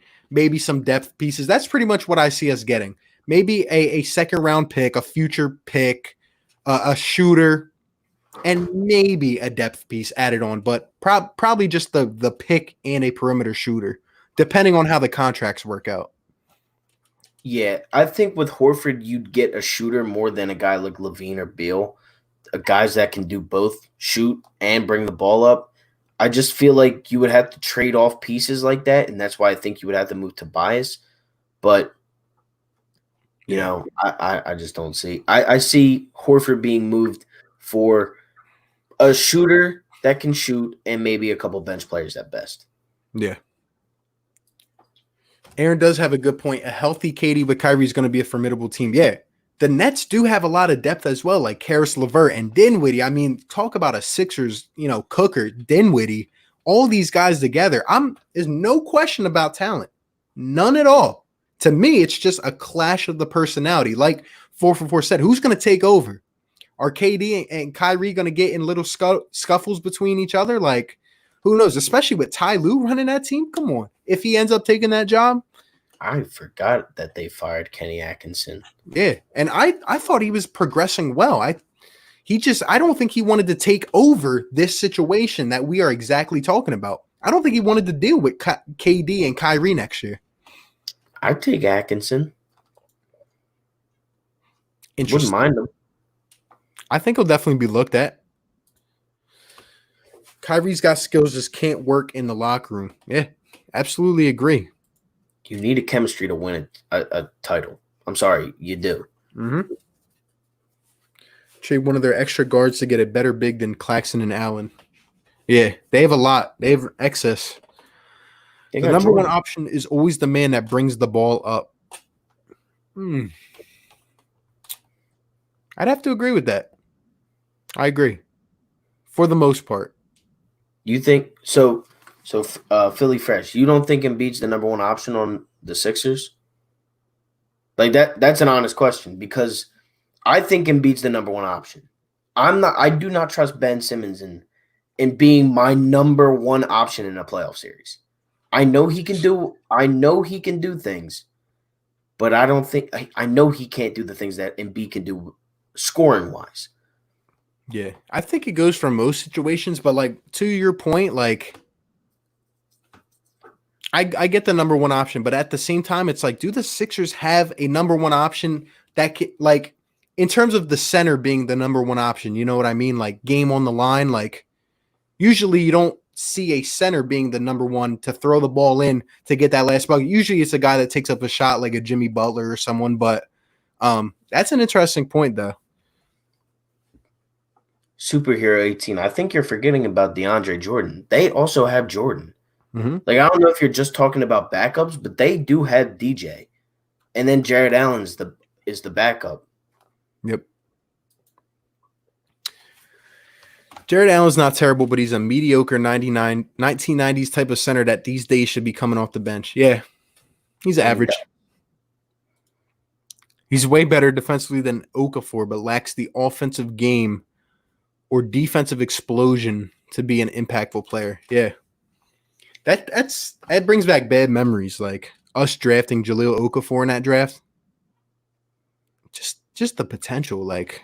some depth pieces. That's pretty much what I see us getting. Maybe a second round pick, a future pick, a shooter, and maybe a depth piece added on, but probably just the pick and a perimeter shooter, depending on how the contracts work out. Yeah, I think with Horford, you'd get a shooter more than a guy like Levine or Beal, guys that can do both, shoot and bring the ball up. I just feel like you would have to trade off pieces like that, and that's why I think you would have to move Tobias. But you know, I just don't see. I see Horford being moved for a shooter that can shoot and maybe a couple bench players at best. Yeah. Aaron does have a good point. A healthy KD with Kyrie is going to be a formidable team. Yeah. The Nets do have a lot of depth as well, like Karis LeVert and Dinwiddie. I mean, talk about a Sixers, cooker, Dinwiddie. All these guys together. There's no question about talent. None at all. To me, it's just a clash of the personality. Like 444 said, who's going to take over? Are KD and Kyrie going to get in little scuffles between each other? Like, who knows? Especially with Ty Lue running that team. Come on. If he ends up taking that job. I forgot that they fired Kenny Atkinson. Yeah. And I thought he was progressing well. I don't think he wanted to take over this situation that we are exactly talking about. I don't think he wanted to deal with KD and Kyrie next year. I'd take Atkinson. Interesting. Wouldn't mind him. I think he'll definitely be looked at. Kyrie's got skills, just can't work in the locker room. Yeah, absolutely agree. You need a chemistry to win a title. I'm sorry, you do. Mm-hmm. Trade one of their extra guards to get a better big than Claxton and Allen. Yeah, they have a lot. They have excess. The number one option is always the man that brings the ball up. I'd have to agree with that. I agree. For the most part. You think so? Philly Fresh, you don't think Embiid's the number one option on the Sixers? Like that's an honest question because I think Embiid's the number one option. I do not trust Ben Simmons in being my number one option in a playoff series. I know he can do things, but I don't think I know he can't do the things that Embiid can do scoring wise. Yeah, I think it goes for most situations, but like to your point, like I get the number one option, but at the same time, it's like, do the Sixers have a number one option that can, like, in terms of the center being the number one option? You know what I mean? Like game on the line. Like usually you don't see a center being the number one to throw the ball in to get that last bucket. Usually it's a guy that takes up a shot like a Jimmy Butler or someone. But that's an interesting point, though. Superhero 18. I think you're forgetting about DeAndre Jordan. They also have Jordan. Mm-hmm. Like, I don't know if you're just talking about backups, but they do have DJ. And then Jared Allen is the backup. Yep. Jared Allen's not terrible, but he's a mediocre 1990s type of center that these days should be coming off the bench. Yeah. He's average. He's way better defensively than Okafor, but lacks the offensive game or defensive explosion to be an impactful player. Yeah. That brings back bad memories, like us drafting Jahlil Okafor in that draft. Just the potential, like.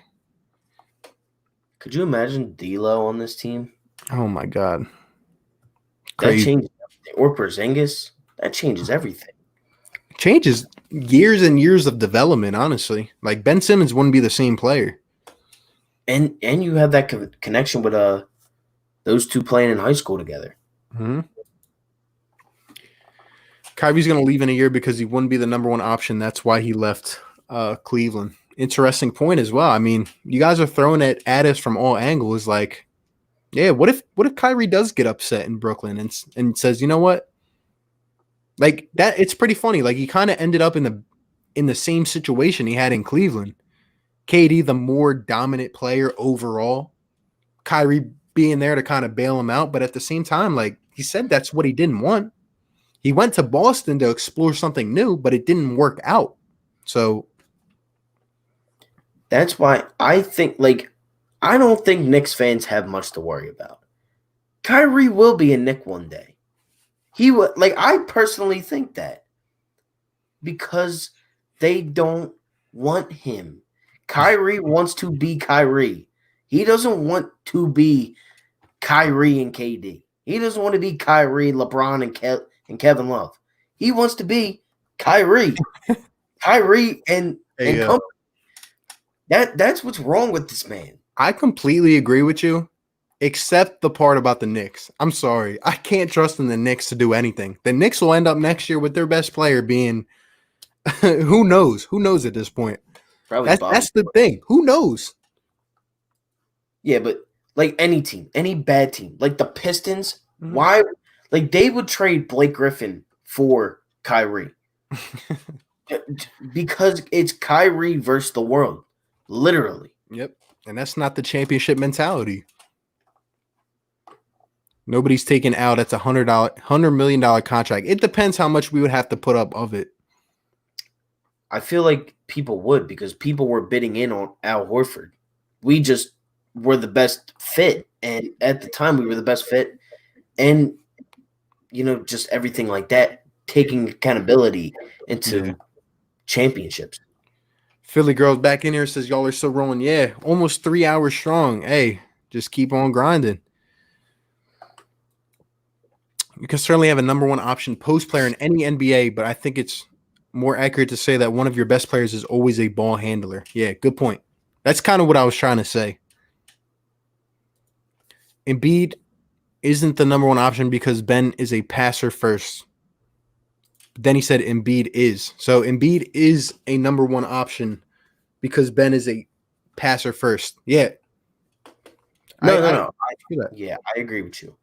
Could you imagine D'Lo on this team? Oh my God. Crazy. That changes everything. Or Porzingis, that changes everything. Changes years and years of development, honestly. Like Ben Simmons wouldn't be the same player. And you have that connection with those two playing in high school together. Mm-hmm. Kyrie's going to leave in a year because he wouldn't be the number one option. That's why he left Cleveland. Interesting point as well. I mean, you guys are throwing it at us from all angles. Like, yeah, what if Kyrie does get upset in Brooklyn and says, you know what? Like that, it's pretty funny. Like he kind of ended up in the same situation he had in Cleveland. KD, the more dominant player overall. Kyrie being there to kind of bail him out, but at the same time, like he said, that's what he didn't want. He went to Boston to explore something new, but it didn't work out. So that's why I think, like, I don't think Knicks fans have much to worry about. Kyrie will be a Knick one day. He would I personally think that because they don't want him. Kyrie wants to be Kyrie. He doesn't want to be Kyrie and KD. He doesn't want to be Kyrie, LeBron, and Kevin Love. He wants to be Kyrie. Kyrie and company. That's what's wrong with this man. I completely agree with you, except the part about the Knicks. I'm sorry. I can't trust in the Knicks to do anything. The Knicks will end up next year with their best player being who knows? Who knows at this point? Probably that's the thing. Who knows? Yeah, but any team, any bad team, like the Pistons, why they would trade Blake Griffin for Kyrie. Because it's Kyrie versus the world. Literally. Yep. And that's not the championship mentality. Nobody's taking out. It's $100 million contract. It depends how much we would have to put up of it. I feel like people would because people were bidding in on Al Horford. We just were the best fit. And at the time, we were the best fit. And, just everything like that, taking accountability into championships. Philly girls back in here says, y'all are so rolling. Yeah, almost 3 hours strong. Hey, just keep on grinding. You can certainly have a number one option post player in any NBA, but I think it's more accurate to say that one of your best players is always a ball handler. Yeah, good point. That's kind of what I was trying to say. Embiid isn't the number one option because Ben is a passer first. But then he said Embiid is. So Embiid is a number one option because Ben is a passer first. Yeah. No. I agree with you.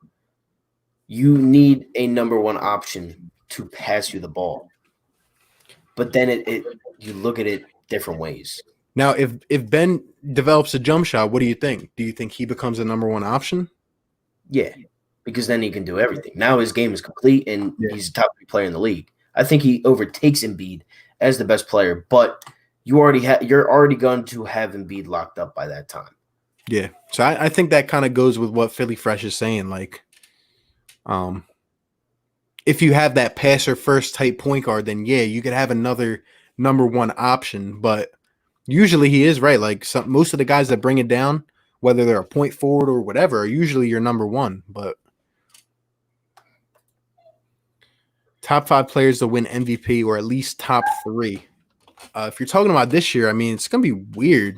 You need a number one option to pass you the ball. But then you look at it different ways. Now, if Ben develops a jump shot, what do you think? Do you think he becomes a number one option? Yeah, because then he can do everything. Now his game is complete, and he's a top 3 player in the league. I think he overtakes Embiid as the best player, but you're already going to have Embiid locked up by that time. Yeah, so I think that kind of goes with what Philly Fresh is saying. If you have that passer first type point guard, then yeah, you could have another number one option. But usually he is right. Most of the guys that bring it down, whether they're a point forward or whatever, are usually your number one. But top 5 players to win MVP or at least top 3. If you're talking about this year, I mean, it's gonna be weird.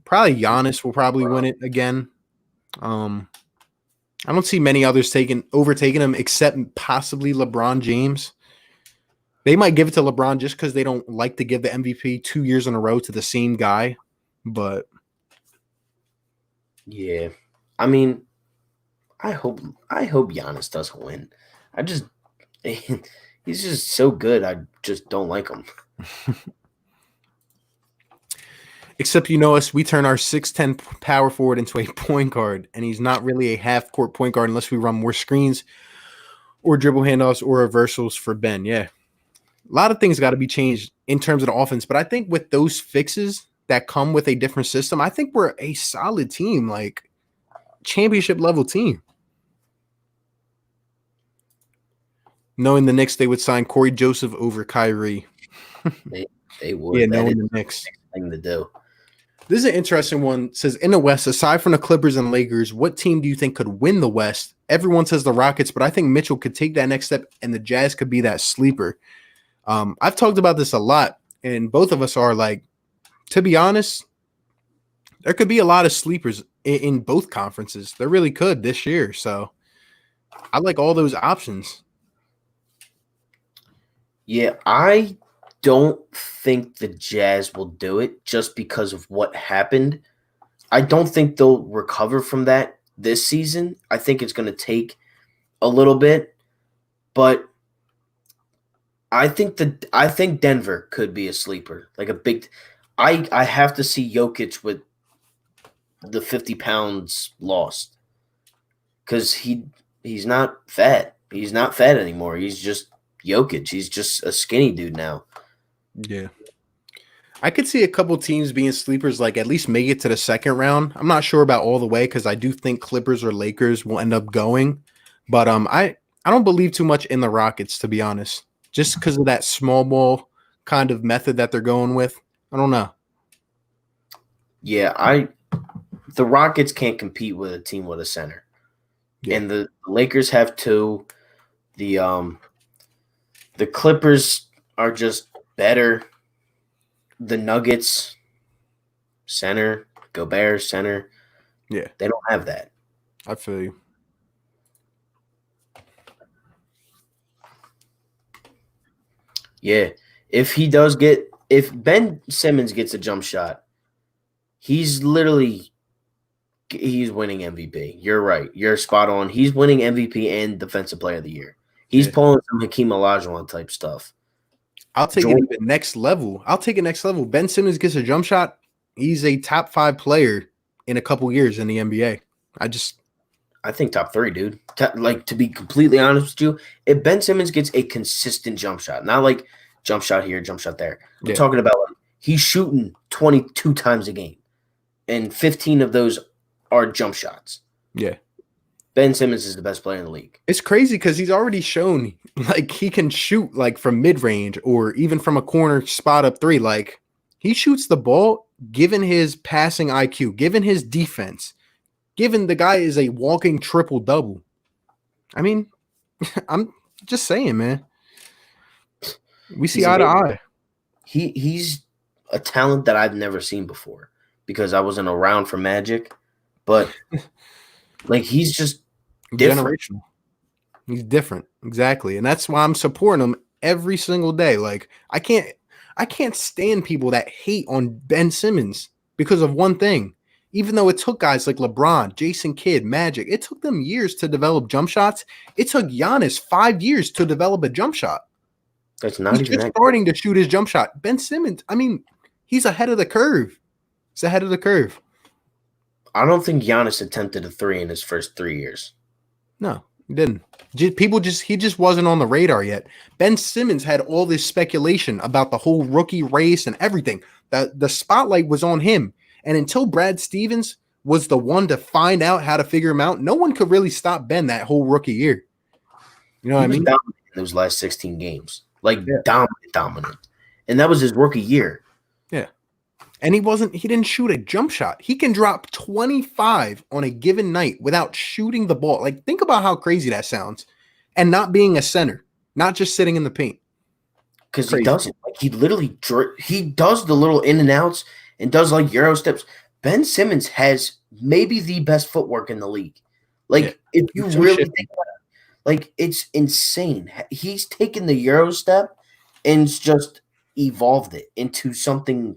Probably Giannis will probably win it again. I don't see many others overtaking him except possibly LeBron James. They might give it to LeBron just because they don't like to give the MVP 2 years in a row to the same guy. But yeah, I mean, I hope Giannis doesn't win. He's just so good. I just don't like him. Except us, we turn our 6'10" power forward into a point guard, and he's not really a half-court point guard unless we run more screens or dribble handoffs or reversals for Ben. Yeah. A lot of things got to be changed in terms of the offense, but I think with those fixes that come with a different system, I think we're a solid team, championship-level team. Knowing the Knicks, they would sign Corey Joseph over Kyrie. They would. Yeah, knowing the Knicks. Thing to do. This is an interesting one. It says, in the West, aside from the Clippers and Lakers, what team do you think could win the West? Everyone says the Rockets, but I think Mitchell could take that next step, and the Jazz could be that sleeper. I've talked about this a lot, and both of us are to be honest, there could be a lot of sleepers in both conferences. There really could this year. So I like all those options. Yeah, I don't think the Jazz will do it just because of what happened. I don't think they'll recover from that this season. I think it's going to take a little bit, but I think Denver could be a sleeper, a big. I have to see Jokic with the 50 pounds lost because he's not fat. He's not fat anymore. He's just Jokic. He's just a skinny dude now. Yeah. I could see a couple teams being sleepers, like at least make it to the second round. I'm not sure about all the way because I do think Clippers or Lakers will end up going, but I don't believe too much in the Rockets, to be honest, just because of that small ball kind of method that they're going with. I don't know. Yeah, the Rockets can't compete with a team with a center. Yeah. And the Lakers have two. The Clippers are just better. The Nuggets, center, Gobert, center. Yeah. They don't have that. I feel you. Yeah. If Ben Simmons gets a jump shot, he's winning MVP. You're right. You're spot on. He's winning MVP and Defensive Player of the Year. He's pulling some Hakeem Olajuwon type stuff. I'll take it even next level. I'll take it next level. Ben Simmons gets a jump shot. He's a top 5 player in a couple years in the NBA. I think top 3, dude. To be completely honest with you, if Ben Simmons gets a consistent jump shot, not like jump shot here, jump shot there. I'm talking about he's shooting 22 times a game, and 15 of those are jump shots. Yeah. Ben Simmons is the best player in the league. It's crazy because he's already shown like he can shoot like from mid-range or even from a corner spot up 3. Like he shoots the ball given his passing IQ, given his defense, given the guy is a walking triple-double. I mean, I'm just saying, man. We see eye to eye. He's a talent that I've never seen before because I wasn't around for Magic, but like he's just different. Generational. He's different, exactly, and that's why I'm supporting him every single day. Like I can't stand people that hate on Ben Simmons because of one thing. Even though it took guys like LeBron, Jason Kidd, Magic, it took them years to develop jump shots. It took Giannis 5 years to develop a jump shot. That's not He's even just starting to shoot his jump shot. Ben Simmons, I mean, he's ahead of the curve. He's ahead of the curve. I don't think Giannis attempted a 3 in his first 3 years. No, he didn't. He just wasn't on the radar yet. Ben Simmons had all this speculation about the whole rookie race and everything. The spotlight was on him. And until Brad Stevens was the one to find out how to figure him out, no one could really stop Ben that whole rookie year. You know what I mean? Dominant in those last 16 games. Dominant. And that was his rookie year. Yeah. And he didn't shoot a jump shot. He can drop 25 on a given night without shooting the ball. Like, think about how crazy that sounds. And not being a center, not just sitting in the paint. Because he doesn't. Like, he does the little in and outs and does like Euro steps. Ben Simmons has maybe the best footwork in the league. Like, if you really think about it, like, it's insane. He's taken the Euro step and just evolved it into something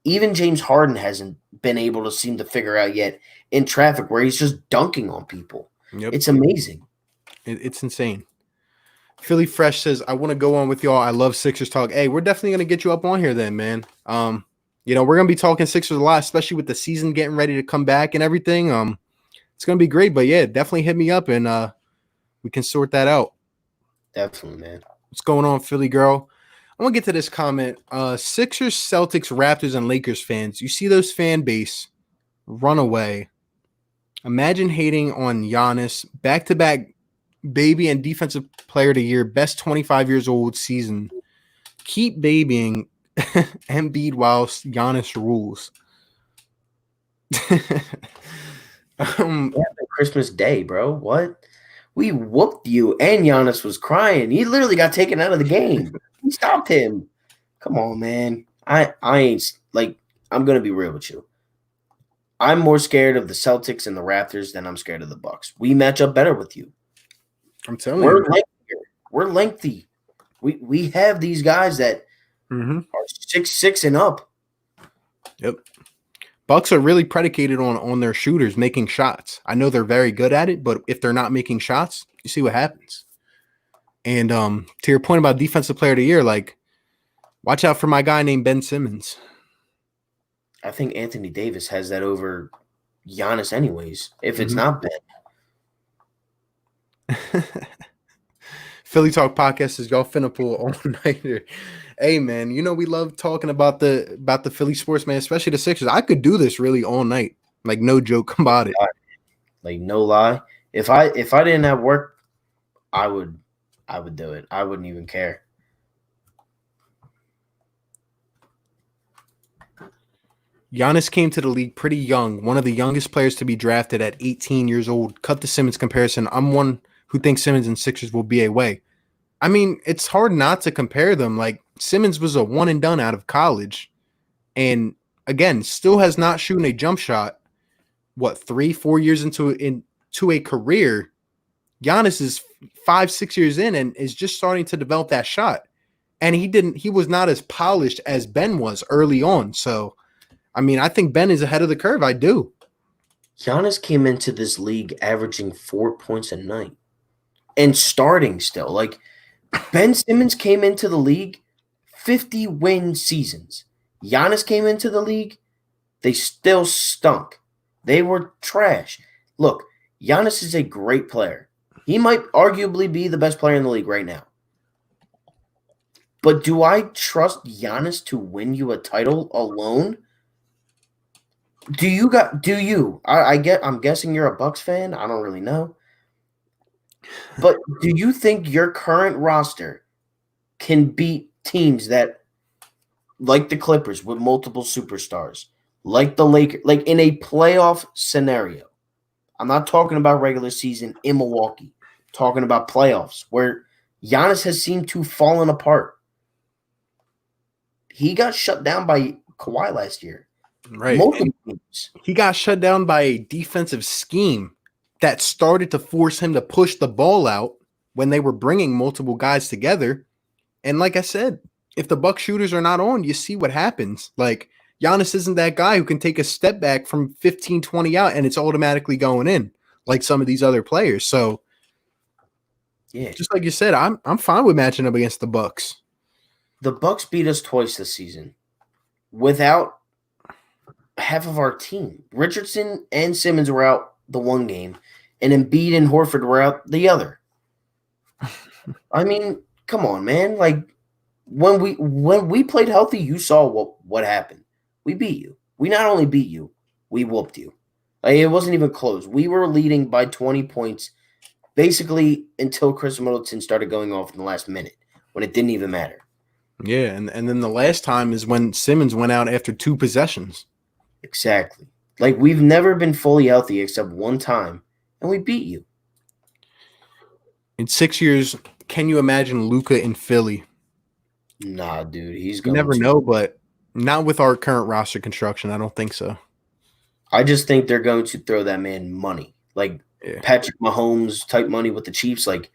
even James Harden hasn't been able to seem to figure out yet in traffic, where he's just dunking on people. Yep. It's amazing. It's insane. Philly Fresh says, I want to go on with y'all. I love Sixers talk. Hey, we're definitely going to get you up on here then, man. We're going to be talking Sixers a lot, especially with the season getting ready to come back and everything. It's going to be great, but yeah, definitely hit me up and we can sort that out. Definitely, man. What's going on, Philly girl? I want to get to this comment. Sixers, Celtics, Raptors, and Lakers fans. You see those fan base run away. Imagine hating on Giannis, back-to-back baby and defensive player of the year, best 25 years old season. Keep babying Embiid whilst Giannis rules. Christmas Day, bro. What? We whooped you, and Giannis was crying. He literally got taken out of the game. We stopped him. Come on, man. I ain't like. I'm gonna be real with you. I'm more scared of the Celtics and the Raptors than I'm scared of the Bucks. We match up better with you. I'm telling you, we're lengthy. We have these guys that are 6'6" and up. Yep. Bucks are really predicated on their shooters making shots. I know they're very good at it, but if they're not making shots, you see what happens. And to your point about defensive player of the year, like, watch out for my guy named Ben Simmons. I think Anthony Davis has that over Giannis anyways, if it's not Ben. Philly Talk Podcast is y'all finna pull all-nighter. Hey man, you know we love talking about the Philly sports, man, especially the Sixers. I could do this really all night, like no joke about it. Like no lie, if I didn't have work, I would do it. I wouldn't even care. Giannis came to the league pretty young, one of the youngest players to be drafted at 18 years old. Cut the Simmons comparison. I'm one who thinks Simmons and Sixers will be a way. I mean, it's hard not to compare them. Like Simmons was a one and done out of college, and again, still has not shooten a jump shot. What 3-4 years into a career? Giannis is 5-6 years in and is just starting to develop that shot. And he was not as polished as Ben was early on. So, I mean, I think Ben is ahead of the curve. I do. Giannis came into this league averaging 4 points a night and starting still. Like Ben Simmons came into the league 50-win seasons. Giannis came into the league, they still stunk. They were trash. Look, Giannis is a great player. He might arguably be the best player in the league right now. But do I trust Giannis to win you a title alone? I'm guessing you're a Bucks fan. I don't really know. But do you think your current roster can beat teams that, like the Clippers with multiple superstars, like the Lakers, like in a playoff scenario? I'm not talking about regular season in Milwaukee. I'm talking about playoffs where Giannis has seemed to fallen apart. He got shut down by Kawhi last year. Right. Multiple teams. He got shut down by a defensive scheme that started to force him to push the ball out when they were bringing multiple guys together. And like I said, if the Buck shooters are not on, you see what happens. Like Giannis isn't that guy who can take a step back from 15, 20 out and it's automatically going in like some of these other players. So yeah, just like you said, I'm fine with matching up against the Bucks. The Bucks beat us twice this season without half of our team. Richardson and Simmons were out the one game, and then Bead and Horford were out the other. I mean, come on, man. Like when we played healthy, you saw what happened. We beat you. We not only beat you, we whooped you. Like, it wasn't even close. We were leading by 20 points basically until Chris Middleton started going off in the last minute when it didn't even matter. Yeah, and then the last time is when Simmons went out after 2 possessions. Exactly. Like, we've never been fully healthy except one time, and we beat you. In 6 years, can you imagine Luka in Philly? Nah, dude. He's You going never to. know, but not with our current roster construction. I don't think so. I just think they're going to throw that man money. Like, Patrick Mahomes type money with the Chiefs. Like,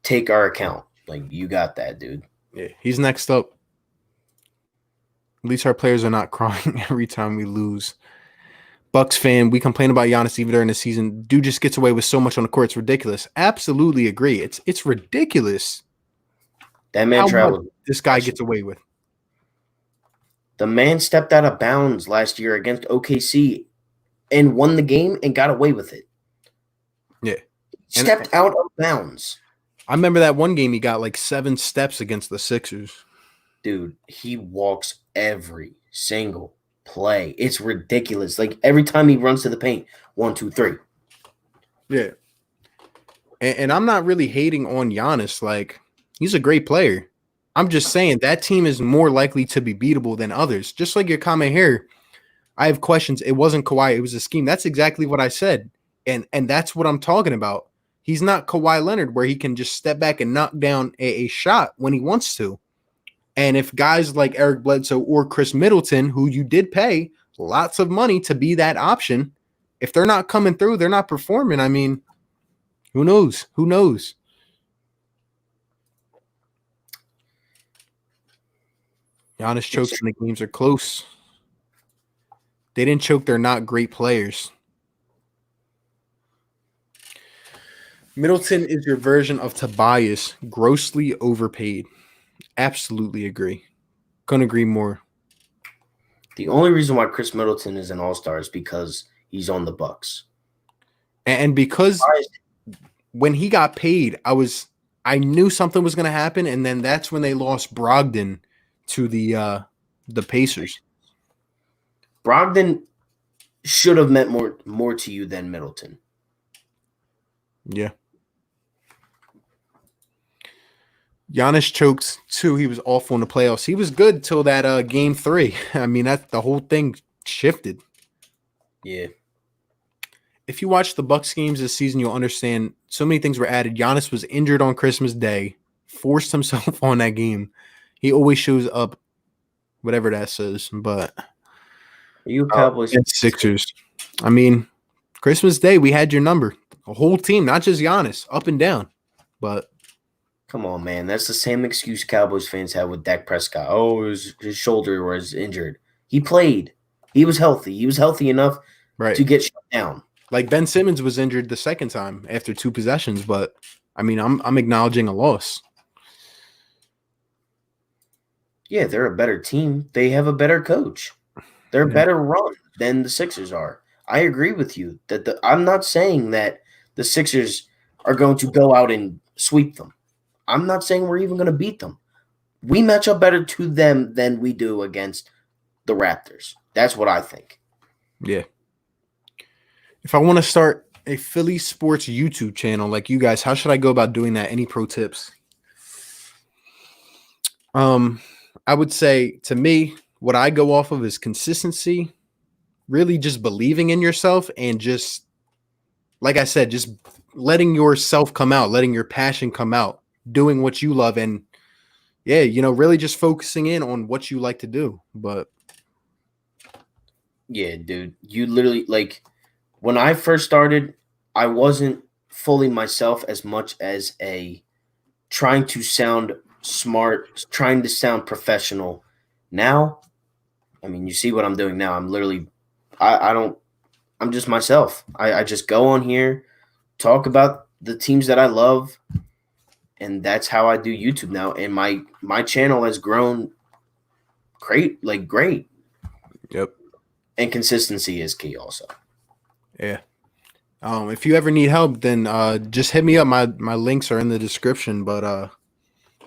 take our account. Like, you got that, dude. Yeah, he's next up. At least our players are not crying every time we lose. Bucks fan, we complain about Giannis even during the season. Dude just gets away with so much on the court. It's ridiculous. Absolutely agree. It's ridiculous. That man traveled. This guy gets away with. The man stepped out of bounds last year against OKC and won the game and got away with it. Yeah. Stepped out of bounds. I remember that one game he got like 7 steps against the Sixers. Dude, he walks every single play. It's ridiculous. Like every time he runs to the paint, 1, 2, 3. Yeah. And I'm not really hating on Giannis. Like, he's a great player. I'm just saying that team is more likely to be beatable than others. Just like your comment here, I have questions. It wasn't Kawhi. It was a scheme. That's exactly what I said. And that's what I'm talking about. He's not Kawhi Leonard where he can just step back and knock down a shot when he wants to. And if guys like Eric Bledsoe or Chris Middleton, who you did pay lots of money to be that option, if they're not coming through, they're not performing. I mean, who knows? Who knows? Giannis chokes when the games are close. They didn't choke. They're not great players. Middleton is your version of Tobias, grossly overpaid. Absolutely agree. Couldn't agree more. The only reason why Chris Middleton is an all-star is because he's on the Bucks. And because when he got paid, I I knew something was going to happen, and then that's when they lost Brogdon to the Pacers. Brogdon should have meant more to you than Middleton. Yeah. Giannis choked too. He was awful in the playoffs. He was good till that game 3. I mean, that the whole thing shifted. Yeah. If you watch the Bucks games this season, you'll understand so many things were added. Giannis was injured on Christmas Day, forced himself on that game. He always shows up, whatever that says. But Are you Cowboys? Sixers. I mean, Christmas Day, we had your number. A whole team, not just Giannis, up and down. But come on, man. That's the same excuse Cowboys fans have with Dak Prescott. Oh, his shoulder was injured. He played. He was healthy. He was healthy enough to get shut down. Like Ben Simmons was injured the second time after 2 possessions, but I mean, I'm acknowledging a loss. Yeah, they're a better team. They have a better coach. They're better run than the Sixers are. I agree with you that I'm not saying that the Sixers are going to go out and sweep them. I'm not saying we're even going to beat them. We match up better to them than we do against the Raptors. That's what I think. Yeah. If I want to start a Philly sports YouTube channel like you guys, how should I go about doing that? Any pro tips? I would say, to me, what I go off of is consistency, really just believing in yourself, and just, like I said, just letting yourself come out, letting your passion come out, doing what you love, and yeah, really just focusing in on what you like to do. But yeah, dude, you literally, like, when I first started, I wasn't fully myself as much as trying to sound smart, trying to sound professional. Now, I mean, you see what I'm doing now. I'm literally, I'm just myself. I just go on here, talk about the teams that I love, and that's how I do YouTube now. And my channel has grown great. Yep. And consistency is key also. Yeah. If you ever need help, then just hit me up. My links are in the description. But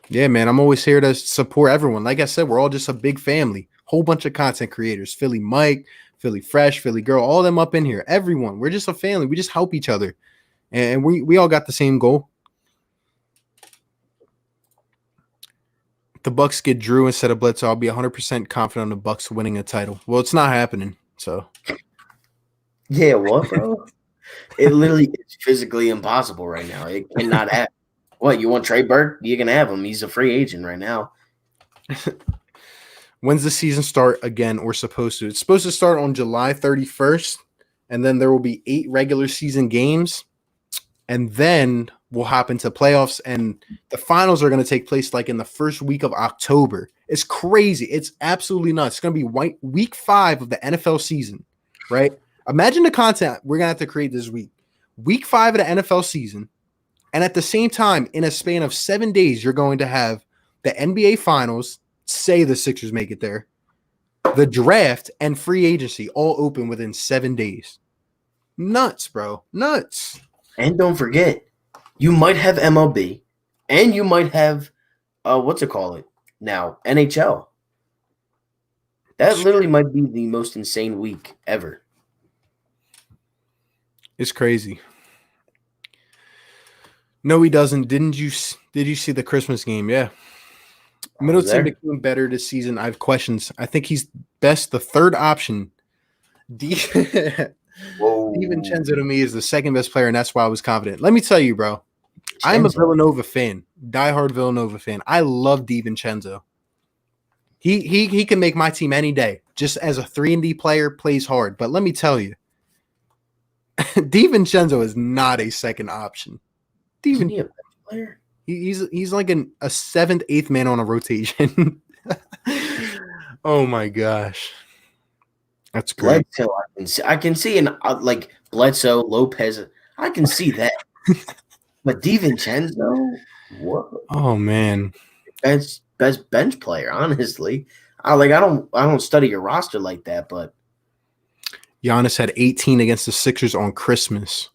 yeah, man, I'm always here to support everyone. Like I said, we're all just a big family. Whole bunch of content creators. Philly Mike, Philly Fresh, Philly Girl, all them up in here. Everyone. We're just a family. We just help each other. And we all got the same goal. If the Bucks get Drew instead of Bledsoe, I'll be 100% confident on the Bucks winning a title. Well, it's not happening, so. Yeah, what, bro? It literally is physically impossible right now. It cannot happen. What, you want Trey Burke? You can have him. He's a free agent right now. When's the season start again, or supposed to? It's supposed to start on July 31st, and then there will be 8 regular season games, and then we'll hop into playoffs, and the finals are going to take place like in the first week of October. It's crazy. It's absolutely nuts. It's going to be week 5 of the NFL season, right? Imagine the content we're going to have to create this week. Week 5 of the NFL season. And at the same time, in a span of 7 days, you're going to have the NBA finals, say the Sixers make it there, the draft, and free agency all open within 7 days. Nuts, bro. Nuts. And don't forget, you might have MLB, and you might have, what's it called now, NHL. That literally might be the most insane week ever. It's crazy. No, he doesn't. Did you see the Christmas game? Yeah. Middleton became better this season. I have questions. I think he's best, the third option. DiVincenzo to me is the second best player, and that's why I was confident. Let me tell you, bro. I'm a Villanova fan, diehard Villanova fan. I love DiVincenzo. He can make my team any day. Just as a 3-and-D player, plays hard. But let me tell you, DiVincenzo is not a second option. He's like a 7th, 8th man on a rotation. Oh my gosh, that's great. Bledsoe, I can see, and like Bledsoe, Lopez, I can see that. But DiVincenzo, what? Oh man, best bench player, honestly. I don't study your roster like that, but Giannis had 18 against the Sixers on Christmas.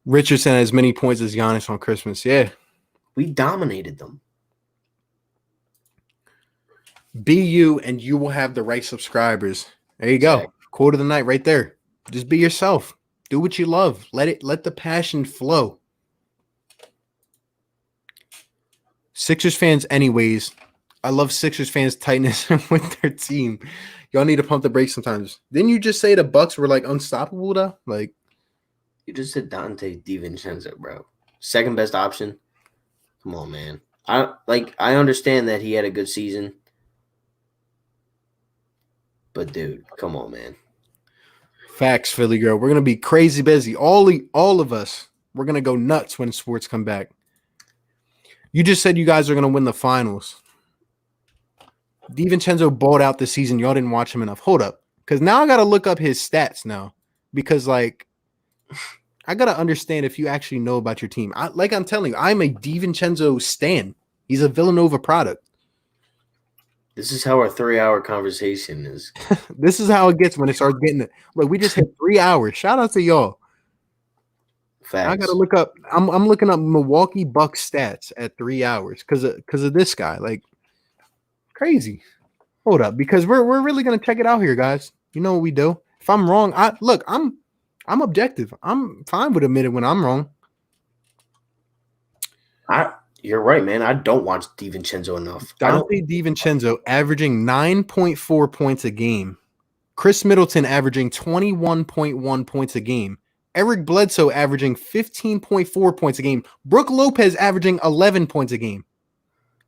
Richardson had as many points as Giannis on Christmas. Yeah. We dominated them. Be you, and you will have the right subscribers. There you go. Exactly. Quote of the night right there. Just be yourself. Do what you love. Let the passion flow. Sixers fans, anyways. I love Sixers fans' tightness with their team. Y'all need to pump the brakes sometimes. Didn't you just say the Bucks were like unstoppable though? Like You just said Dante DiVincenzo, bro. Second best option. Come on, man. I understand that he had a good season. But dude, come on, man. facts, Philly girl. We're gonna be crazy busy. All of us. We're gonna go nuts when sports come back. You just said you guys are gonna win the finals. DiVincenzo balled out this season. Y'all didn't watch him enough. Hold up. Because now I gotta look up his stats now. Because like I gotta understand if you actually know about your team. I'm telling you, I'm a DiVincenzo stan. He's a Villanova product. This is how our 3-hour conversation is. This is how it gets when it starts getting it. Look, we just hit 3 hours. Shout out to y'all. Facts. I gotta look up. I'm looking up Milwaukee Bucks stats at 3 hours because of this guy. Like crazy. Hold up, because we're really gonna check it out here, guys. You know what we do. If I'm wrong, I'm objective. I'm fine with admitting when I'm wrong. You're right, man. I don't watch DiVincenzo enough. Dante DiVincenzo averaging 9.4 points a game. Chris Middleton averaging 21.1 points a game. Eric Bledsoe averaging 15.4 points a game. Brooke Lopez averaging 11 points a game.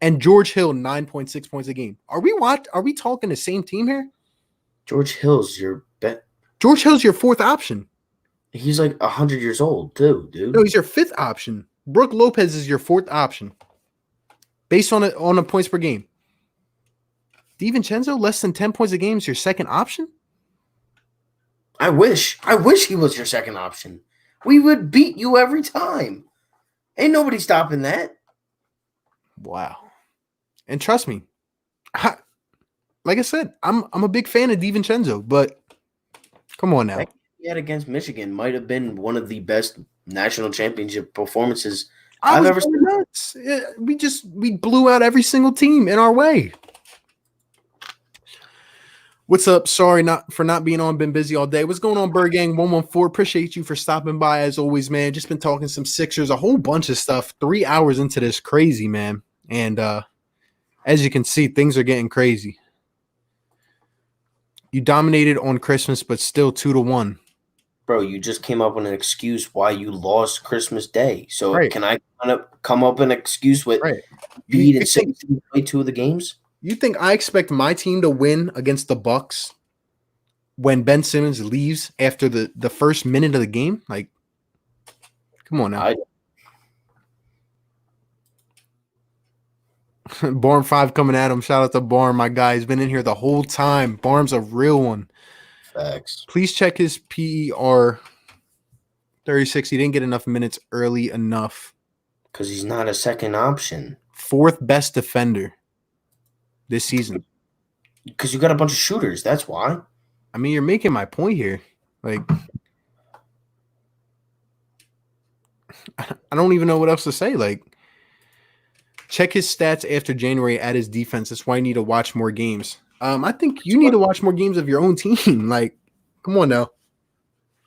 And George Hill 9.6 points a game. Are we talking the same team here? George Hill's your bet. George Hill's your fourth option. He's like 100 years old, too, dude. No, he's your fifth option. Brooke Lopez is your fourth option. Based on a points per game. DiVincenzo, less than 10 points a game is your second option? I wish he was your second option. We would beat you every time. Ain't nobody stopping that. Wow. And trust me, like I said, I'm a big fan of DiVincenzo, but come on now. That game he had against Michigan might have been one of the best national championship performances I've ever seen. Nuts. We blew out every single team in our way. What's up? Sorry for not being on. Been busy all day. What's going on, Bird Gang 114? Appreciate you for stopping by as always, man. Just been talking some Sixers, a whole bunch of stuff. 3 hours into this, crazy, man. And as you can see, things are getting crazy. You dominated on Christmas, but still 2-1. Bro, you just came up with an excuse why you lost Christmas Day. So Right. Can I kind of come up with an excuse with Bead and Simmons play 2 of the games? You think I expect my team to win against the Bucks when Ben Simmons leaves after the first minute of the game? Like, come on now. Barm 5 coming at him. Shout out to Barm, my guy. He's been in here the whole time. Barm's a real one. Facts. Please check his PER 36. He didn't get enough minutes early enough. Because he's not a second option. Fourth best defender this season. Because you got a bunch of shooters. That's why. I mean, you're making my point here. Like, I don't even know what else to say. Like, check his stats after January at his defense. That's why you need to watch more games. I think you need to watch more games of your own team. Like, come on now.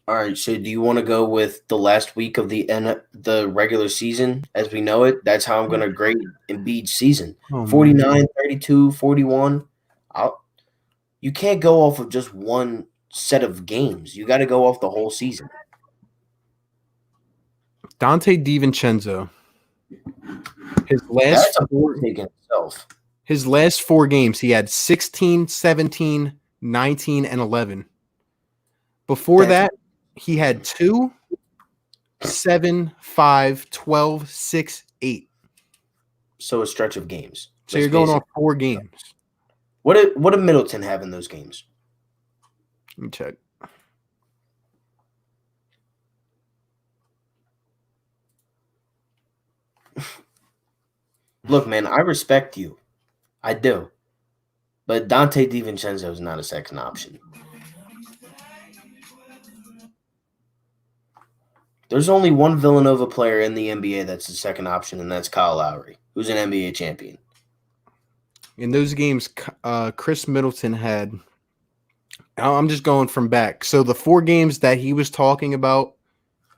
All right, so do you want to go with the last week of the regular season as we know it? That's how I'm going to grade Embiid's season. 49, 32, 41. You can't go off of just one set of games. You got to go off the whole season. Dante DiVincenzo. His last 4 games, he had 16, 17, 19, and 11. Before that, he had 2, 7, 5, 12, 6, 8. So a stretch of games. So you're going on 4 games. What did Middleton have in those games? Let me check. Look, man, I respect you. I do. But Dante DiVincenzo is not a second option. There's only one Villanova player in the NBA that's the second option, and that's Kyle Lowry, who's an NBA champion. In those games, Chris Middleton had. I'm just going from back. So the 4 games that he was talking about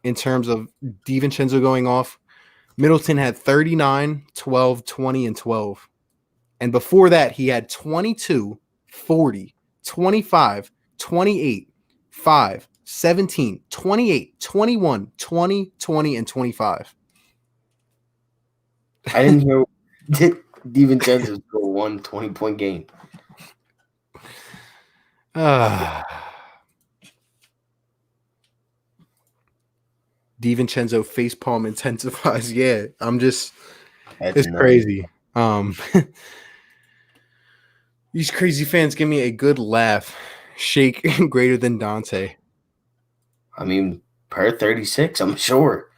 in terms of DiVincenzo going off, Middleton had 39, 12, 20, and 12. And before that, he had 22, 40, 25, 28, 5, 17, 28, 21, 20, 20, and 25. I didn't hear DiVincenzo score one 20-point game. DiVincenzo facepalm intensifies. Yeah, That's it's nuts. crazy. These crazy fans give me a good laugh. Shake greater than Dante. I mean, per 36, I'm sure.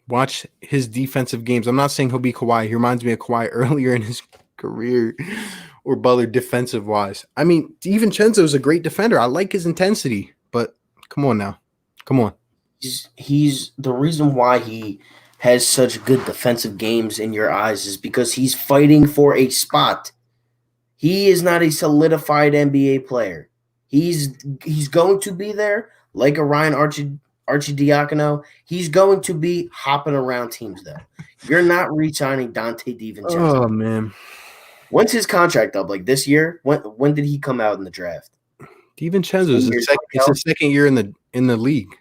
Watch his defensive games. I'm not saying he'll be Kawhi. He reminds me of Kawhi earlier in his career or Butler defensive-wise. I mean, DiVincenzo is a great defender. I like his intensity, but come on now. Come on. He's the reason why he has such good defensive games in your eyes is because he's fighting for a spot. He is not a solidified NBA player. He's going to be there like a Ryan Arcidiacono. He's going to be hopping around teams though. You're not re-signing Dante DiVincenzo. Oh man. When's his contract up? Like this year? When did he come out in the draft? DiVincenzo is his second year in the league.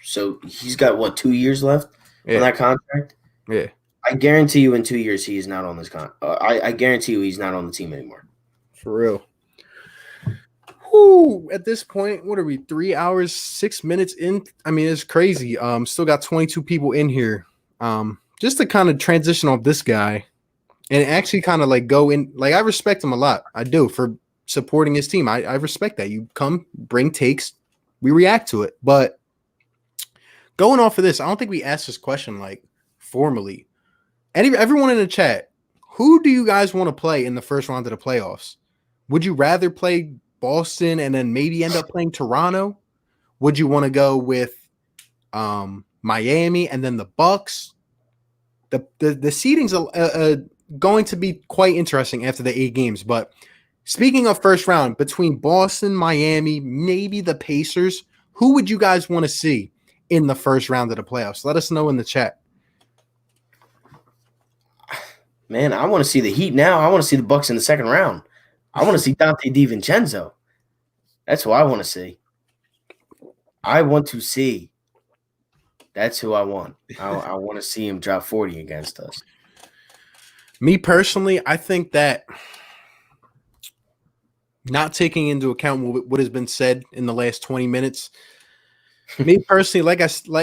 So he's got what, 2 years left on that contract? Yeah. I guarantee you in 2 years he is not on this I guarantee you he's not on the team anymore. For real. Whew, at this point, what are we? 3 hours, 6 minutes in? I mean, it's crazy. Still got 22 people in here. Just to kind of transition off this guy and actually kind of like go in. Like, I respect him a lot. I do, for supporting his team. I respect that. You come, bring takes, we react to it. But going off of this, I don't think we asked this question like formally. Everyone in the chat, who do you guys want to play in the first round of the playoffs? Would you rather play Boston and then maybe end up playing Toronto? Would you want to go with Miami and then the Bucks? The seeding's going to be quite interesting after the 8 games. But speaking of first round, between Boston, Miami, maybe the Pacers, who would you guys want to see in the first round of the playoffs? Let us know in the chat. Man, I want to see the Heat now. I want to see the Bucks in the second round. I want to see Dante DiVincenzo. That's who I want to see. I want to see. That's who I want. I want to see him drop 40 against us. Me personally, I think that not taking into account what has been said in the last 20 minutes, me personally,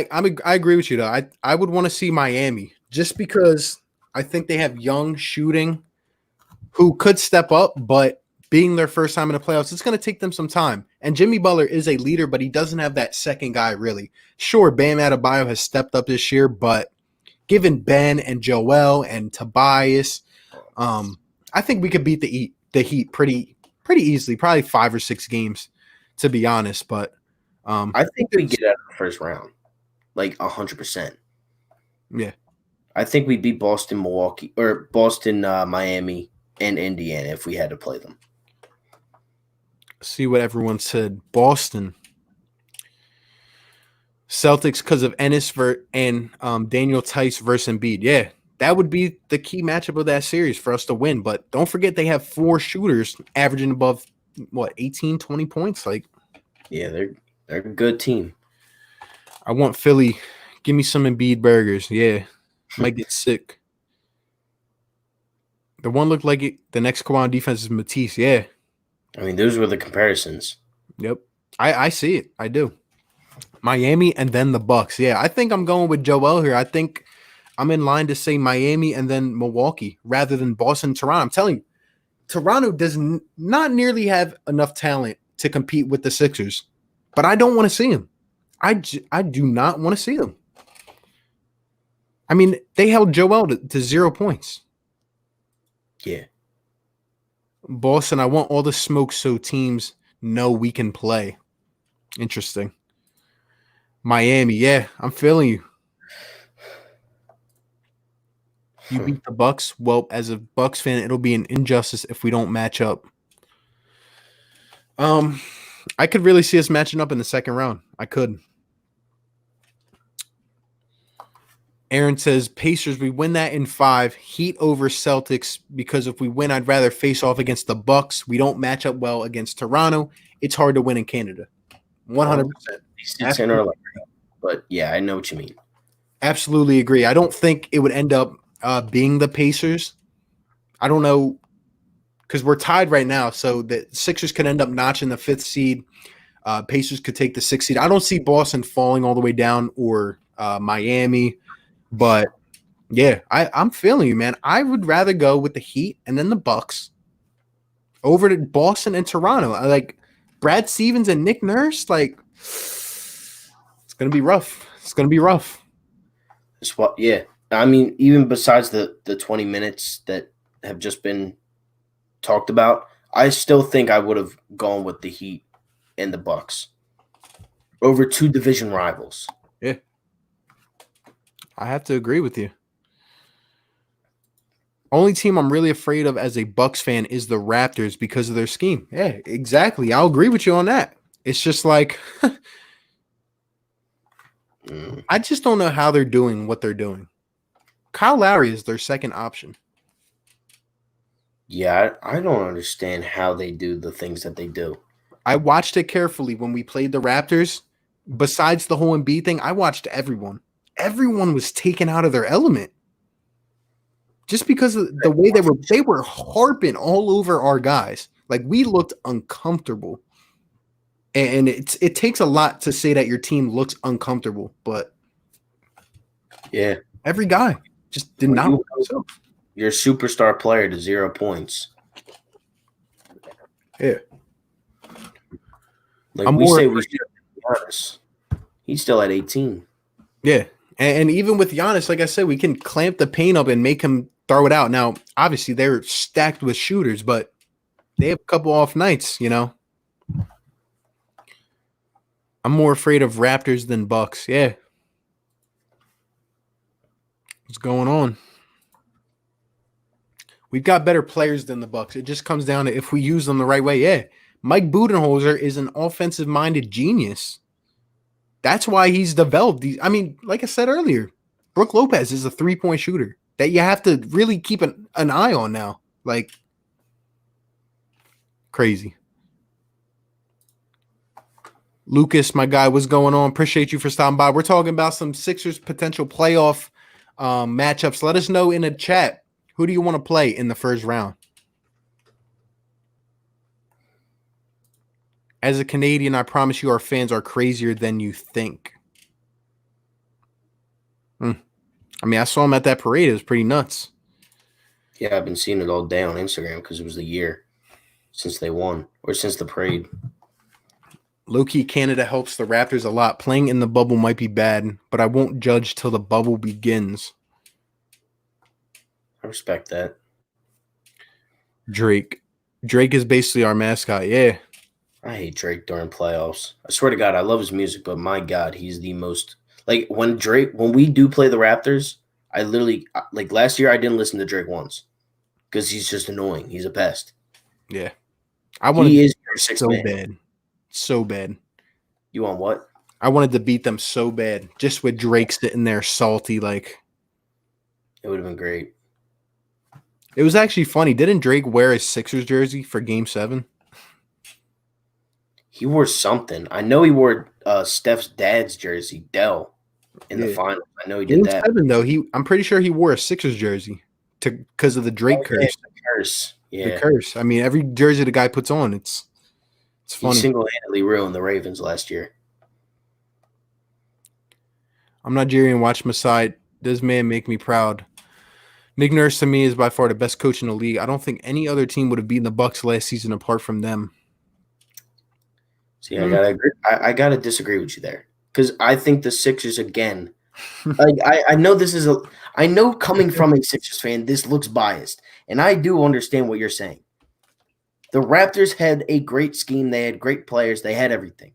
I agree with you though. I would want to see Miami just because I think they have young shooting who could step up, but being their first time in the playoffs, it's going to take them some time. And Jimmy Butler is a leader, but he doesn't have that second guy really. Sure, Bam Adebayo has stepped up this year, but given Ben and Joel and Tobias, I think we could beat the Heat pretty easily, probably 5 or 6 games, to be honest. But I think we get out of the first round, like 100%. Yeah. I think we beat Boston, Milwaukee, or Boston, Miami, and Indiana if we had to play them. See what everyone said. Boston. Celtics because of Ennis and Daniel Tice versus Bead. Yeah, that would be the key matchup of that series for us to win. But don't forget they have 4 shooters averaging above, 18, 20 points? Like, yeah, they're a good team. I want Philly. Give me some Embiid burgers. Yeah. Might get sick. The one looked like it. The next Kawhi defense is Matisse. Yeah. I mean, those were the comparisons. Yep. I see it. I do. Miami and then the Bucks. Yeah, I think I'm going with Joel here. I think I'm in line to say Miami and then Milwaukee rather than Boston, Toronto. I'm telling you, Toronto does not nearly have enough talent to compete with the Sixers, but I don't want to see them. I do not want to see them. I mean, they held Joel to 0 points. Yeah. Boston, I want all the smoke so teams know we can play. Interesting. Miami, yeah, I'm feeling you. You beat the Bucks. Well, as a Bucks fan, it'll be an injustice if we don't match up. I could really see us matching up in the second round. I could. Aaron says Pacers, we win that in 5. Heat over Celtics, because if we win, I'd rather face off against the Bucks. We don't match up well against Toronto. It's hard to win in Canada. 100%. But yeah, I know what you mean. Absolutely agree. I don't think it would end up being the Pacers. I don't know, because we're tied right now, so the Sixers could end up notching the 5th seed. Pacers could take the 6th seed. I don't see Boston falling all the way down, or Miami. But yeah, I'm feeling you, man. I would rather go with the Heat and then the Bucks over to Boston and Toronto. I like Brad Stevens and Nick Nurse. Like, it's gonna be rough. It's gonna be rough. Yeah. I mean, even besides the 20 minutes that have just been talked about, I still think I would have gone with the Heat and the Bucks over 2 division rivals. Yeah. I have to agree with you. Only team I'm really afraid of as a Bucks fan is the Raptors because of their scheme. Yeah, exactly. I'll agree with you on that. It's just like I just don't know how they're doing what they're doing. Kyle Lowry is their second option. Yeah, I don't understand how they do the things that they do. I watched it carefully when we played the Raptors. Besides the whole Embiid thing, I watched everyone. Everyone was taken out of their element. Just because of the way they were harping all over our guys. Like, we looked uncomfortable. And it takes a lot to say that your team looks uncomfortable, but yeah, every guy just did not look himself. You're a superstar player to 0 points. Yeah. Like we say, we should be honest. He's still at 18. Yeah. And even with Giannis, like I said, we can clamp the paint up and make him throw it out. Now, obviously, they're stacked with shooters, but they have a couple off nights, you know. I'm more afraid of Raptors than Bucks. Yeah. What's going on? We've got better players than the Bucks. It just comes down to if we use them the right way. Yeah. Mike Budenholzer is an offensive-minded genius. That's why he's developed these. I mean, like I said earlier, Brook Lopez is a three-point shooter that you have to really keep an eye on now. Like, crazy. Lucas, my guy, what's going on? Appreciate you for stopping by. We're talking about some Sixers potential playoff matchups. Let us know in the chat, who do you want to play in the first round? As a Canadian, I promise you our fans are crazier than you think. I mean, I saw him at that parade. It was pretty nuts. Yeah, I've been seeing it all day on Instagram because it was the year since they won, or since the parade. Low-key, Canada helps the Raptors a lot. Playing in the bubble might be bad, but I won't judge till the bubble begins. I respect that. Drake is basically our mascot. Yeah. I hate Drake during playoffs. I swear to God, I love his music, but my God, he's the most – like, when we do play the Raptors, I literally – like, last year I didn't listen to Drake once because he's just annoying. He's a pest. Yeah. He is your sixth man. Bad. So bad. You want what? I wanted to beat them so bad. Just with Drake sitting there salty, like. It would have been great. It was actually funny. Didn't Drake wear a Sixers jersey for Game 7? He wore something. I know he wore Steph's dad's jersey, Dell, in the finals. I know he did that. Game 7, though, I'm pretty sure he wore a Sixers jersey because of the Drake curse. Yeah, the curse. Yeah. The curse. I mean, every jersey the guy puts on, it's funny. He single-handedly ruined the Ravens last year. I'm Nigerian. Watch my side. This man make me proud. Nick Nurse to me is by far the best coach in the league. I don't think any other team would have beaten the Bucks last season apart from them. See, I gotta agree. I gotta disagree with you there because I think the Sixers again. Like I know this is I know coming from a Sixers fan, this looks biased, and I do understand what you're saying. The Raptors had a great scheme. They had great players. They had everything.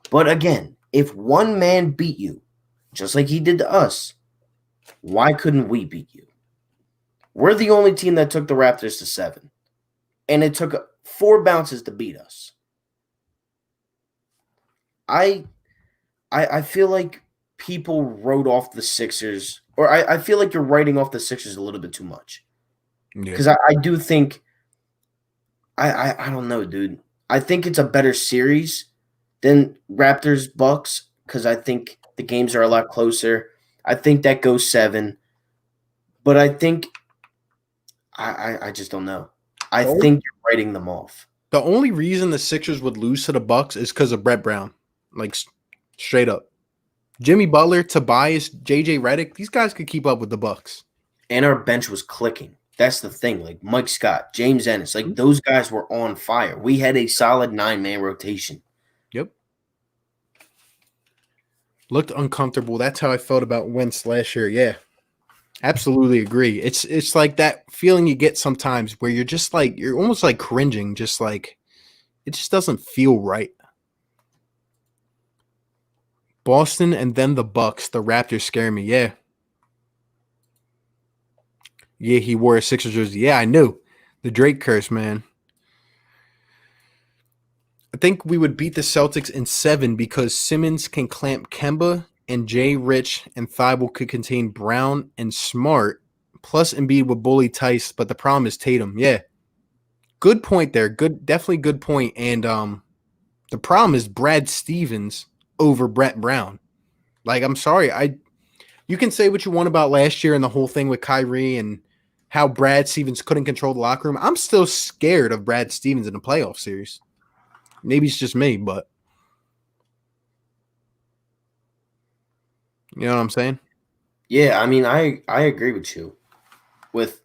But again, if one man beat you, just like he did to us, why couldn't we beat you? We're the only team that took the Raptors to 7. And it took 4 bounces to beat us. I feel like people wrote off the Sixers, or I feel like you're writing off the Sixers a little bit too much. Because I do think I don't know, dude. I think it's a better series than Raptors Bucks because I think the games are a lot closer. I think that goes 7. But I think I just don't know. I think you're writing them off. The only reason the Sixers would lose to the Bucks is because of Brett Brown. Like, straight up. Jimmy Butler, Tobias, JJ Redick, these guys could keep up with the Bucks. And our bench was clicking. That's the thing. Like Mike Scott, James Ennis, like those guys were on fire. We had a solid 9-man rotation. Yep. Looked uncomfortable. That's how I felt about Wentz last year. Yeah. Absolutely agree. It's like that feeling you get sometimes where you're just like, you're almost like cringing, just like it just doesn't feel right. Boston and then the Bucks. The Raptors scare me. Yeah. Yeah, he wore a Sixers jersey. Yeah, I knew. The Drake curse, man. I think we would beat the Celtics in 7 because Simmons can clamp Kemba and Jay Rich and Thibault could contain Brown and Smart. Plus Embiid would bully Tice, but the problem is Tatum. Yeah. Good point there. Definitely good point. And the problem is Brad Stevens over Brett Brown. Like, I'm sorry. You can say what you want about last year and the whole thing with Kyrie and how Brad Stevens couldn't control the locker room. I'm still scared of Brad Stevens in the playoff series. Maybe it's just me, but you know what I'm saying? Yeah, I mean, I agree with you. With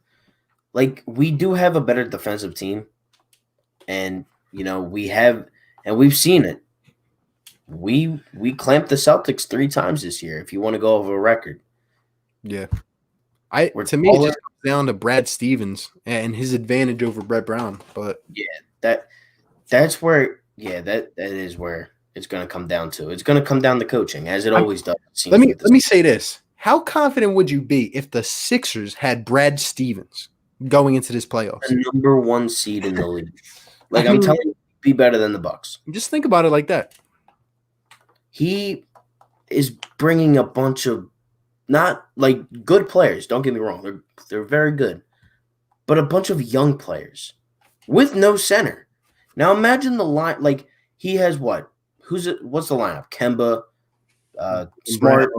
like we do have a better defensive team, and we've seen it. We clamped the Celtics 3 times this year. If you want to go over a record, yeah. To me, it just comes down to Brad Stevens and his advantage over Brett Brown. But yeah, that's where that is where it's going to come down to. It's going to come down to coaching, as it always does. Let me say this: how confident would you be if the Sixers had Brad Stevens going into this playoffs? The number 1 seed in the league. Like I'm telling you, be better than the Bucks. Just think about it like that. He is bringing a bunch of not like good players. Don't get me wrong; they're very good, but a bunch of young players with no center. Now imagine the line. Like he has what? What's the lineup? Kemba, Smart,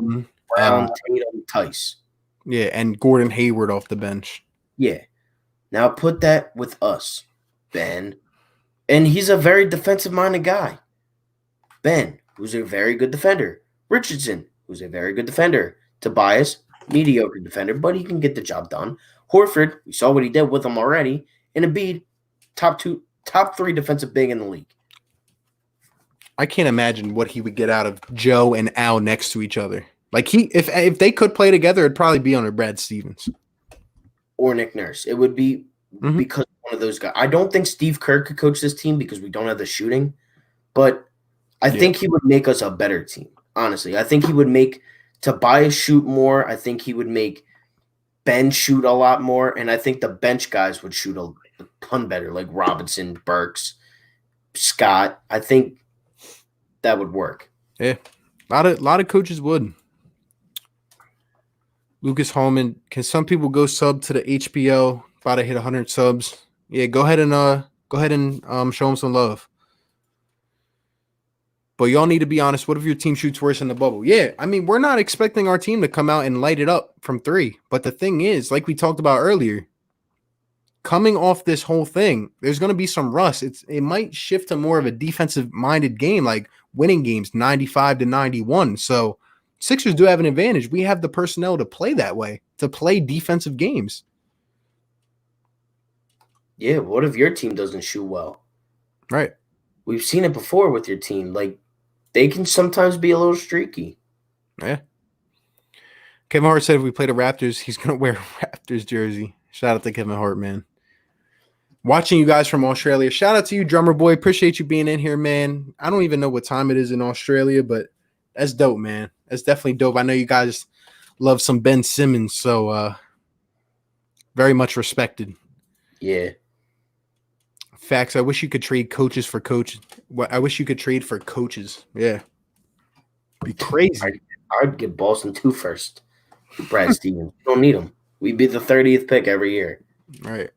Brown, Tatum, Tice. Yeah, and Gordon Hayward off the bench. Yeah. Now put that with us, Ben, and he's a very defensive-minded guy. Ben, who's a very good defender. Richardson, who's a very good defender. Tobias, mediocre defender, but he can get the job done. Horford, we saw what he did with him already. And Bead, top 3 defensive big in the league. I can't imagine what he would get out of Joe and Al next to each other. Like if they could play together, it'd probably be under Brad Stevens or Nick Nurse. It would be because one of those guys. I don't think Steve Kerr could coach this team because we don't have the shooting, but I think he would make us a better team. Honestly, I think he would make Tobias shoot more. I think he would make Ben shoot a lot more, and I think the bench guys would shoot a ton better, like Robinson, Burks, Scott. I think that would work. Yeah, a lot of coaches would. Lucas Hallman, can some people go sub to the HBO? About to hit 100 subs. Yeah, go ahead and show them some love. But y'all need to be honest. What if your team shoots worse in the bubble? Yeah, I mean, we're not expecting our team to come out and light it up from 3. But the thing is, like we talked about earlier, coming off this whole thing, there's going to be some rust. It might shift to more of a defensive-minded game, like winning games 95-91. So Sixers do have an advantage. We have the personnel to play that way, to play defensive games. Yeah, what if your team doesn't shoot well? Right. We've seen it before with your team. Like, they can sometimes be a little streaky. Yeah. Kevin Hart said if we play the Raptors, he's going to wear a Raptors jersey. Shout out to Kevin Hart, man. Watching you guys from Australia. Shout out to you, drummer boy. Appreciate you being in here, man. I don't even know what time it is in Australia, but that's dope, man. That's definitely dope. I know you guys love some Ben Simmons, so very much respected. Yeah. Facts. I wish you could trade coaches for coaches. I wish you could trade for coaches. Yeah. Be crazy. I'd get Boston 2 first. Brad Stevens. We don't need him. We'd be the 30th pick every year. All right.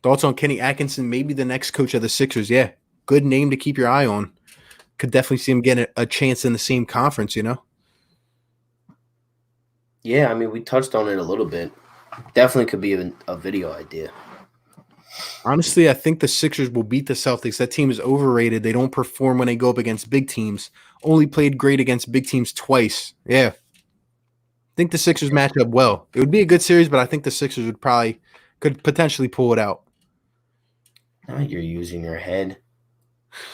Thoughts on Kenny Atkinson, maybe the next coach of the Sixers? Yeah. Good name to keep your eye on. Could definitely see him getting a chance in the same conference, you know? Yeah, I mean, we touched on it a little bit. Definitely could be a video idea. Honestly, I think the Sixers will beat the Celtics. That team is overrated. They don't perform when they go up against big teams. Only played great against big teams twice. Yeah. I think the Sixers match up well. It would be a good series, but I think the Sixers could potentially pull it out. Now you're using your head.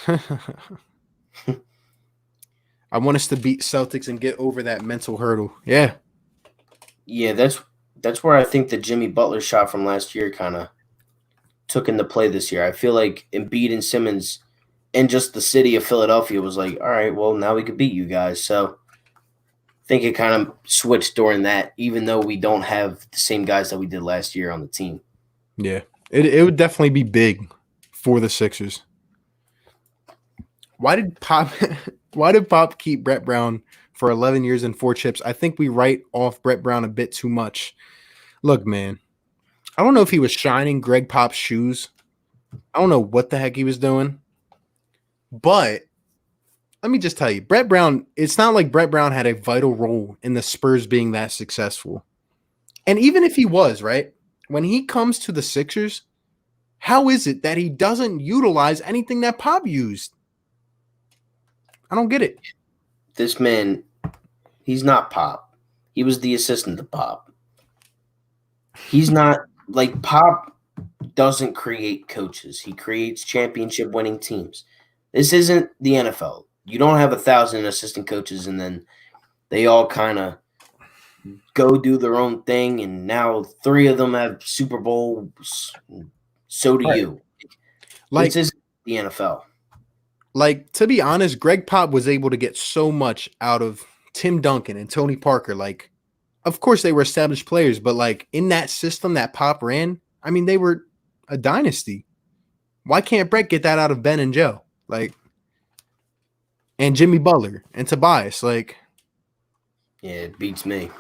I want us to beat Celtics and get over that mental hurdle. Yeah. Yeah, that's where I think the Jimmy Butler shot from last year kind of took into play this year. I feel like Embiid and Simmons and just the city of Philadelphia was like, all right, well, now we could beat you guys. So I think it kind of switched during that, even though we don't have the same guys that we did last year on the team. Yeah. It would definitely be big for the Sixers. Why did Pop keep Brett Brown for 11 years and 4 chips? I think we write off Brett Brown a bit too much. Look, man, I don't know if he was shining Greg Pop's shoes. I don't know what the heck he was doing. But let me just tell you, Brett Brown, it's not like Brett Brown had a vital role in the Spurs being that successful. And even if he was, right, when he comes to the Sixers, how is it that he doesn't utilize anything that Pop used? I don't get it. This man, he's not Pop. He was the assistant to Pop. He's not like Pop doesn't create coaches. He creates championship winning teams. This isn't the NFL. You don't have 1,000 assistant coaches and then they all kind of go do their own thing. And now 3 of them have Super Bowls. So do you. Like, this isn't the NFL. Like, to be honest, Greg Pop was able to get so much out of Tim Duncan and Tony Parker. Like, of course, they were established players, but like in that system that Pop ran, I mean, they were a dynasty. Why can't Brett get that out of Ben and Joe? Like, and Jimmy Butler and Tobias. Like, yeah, it beats me.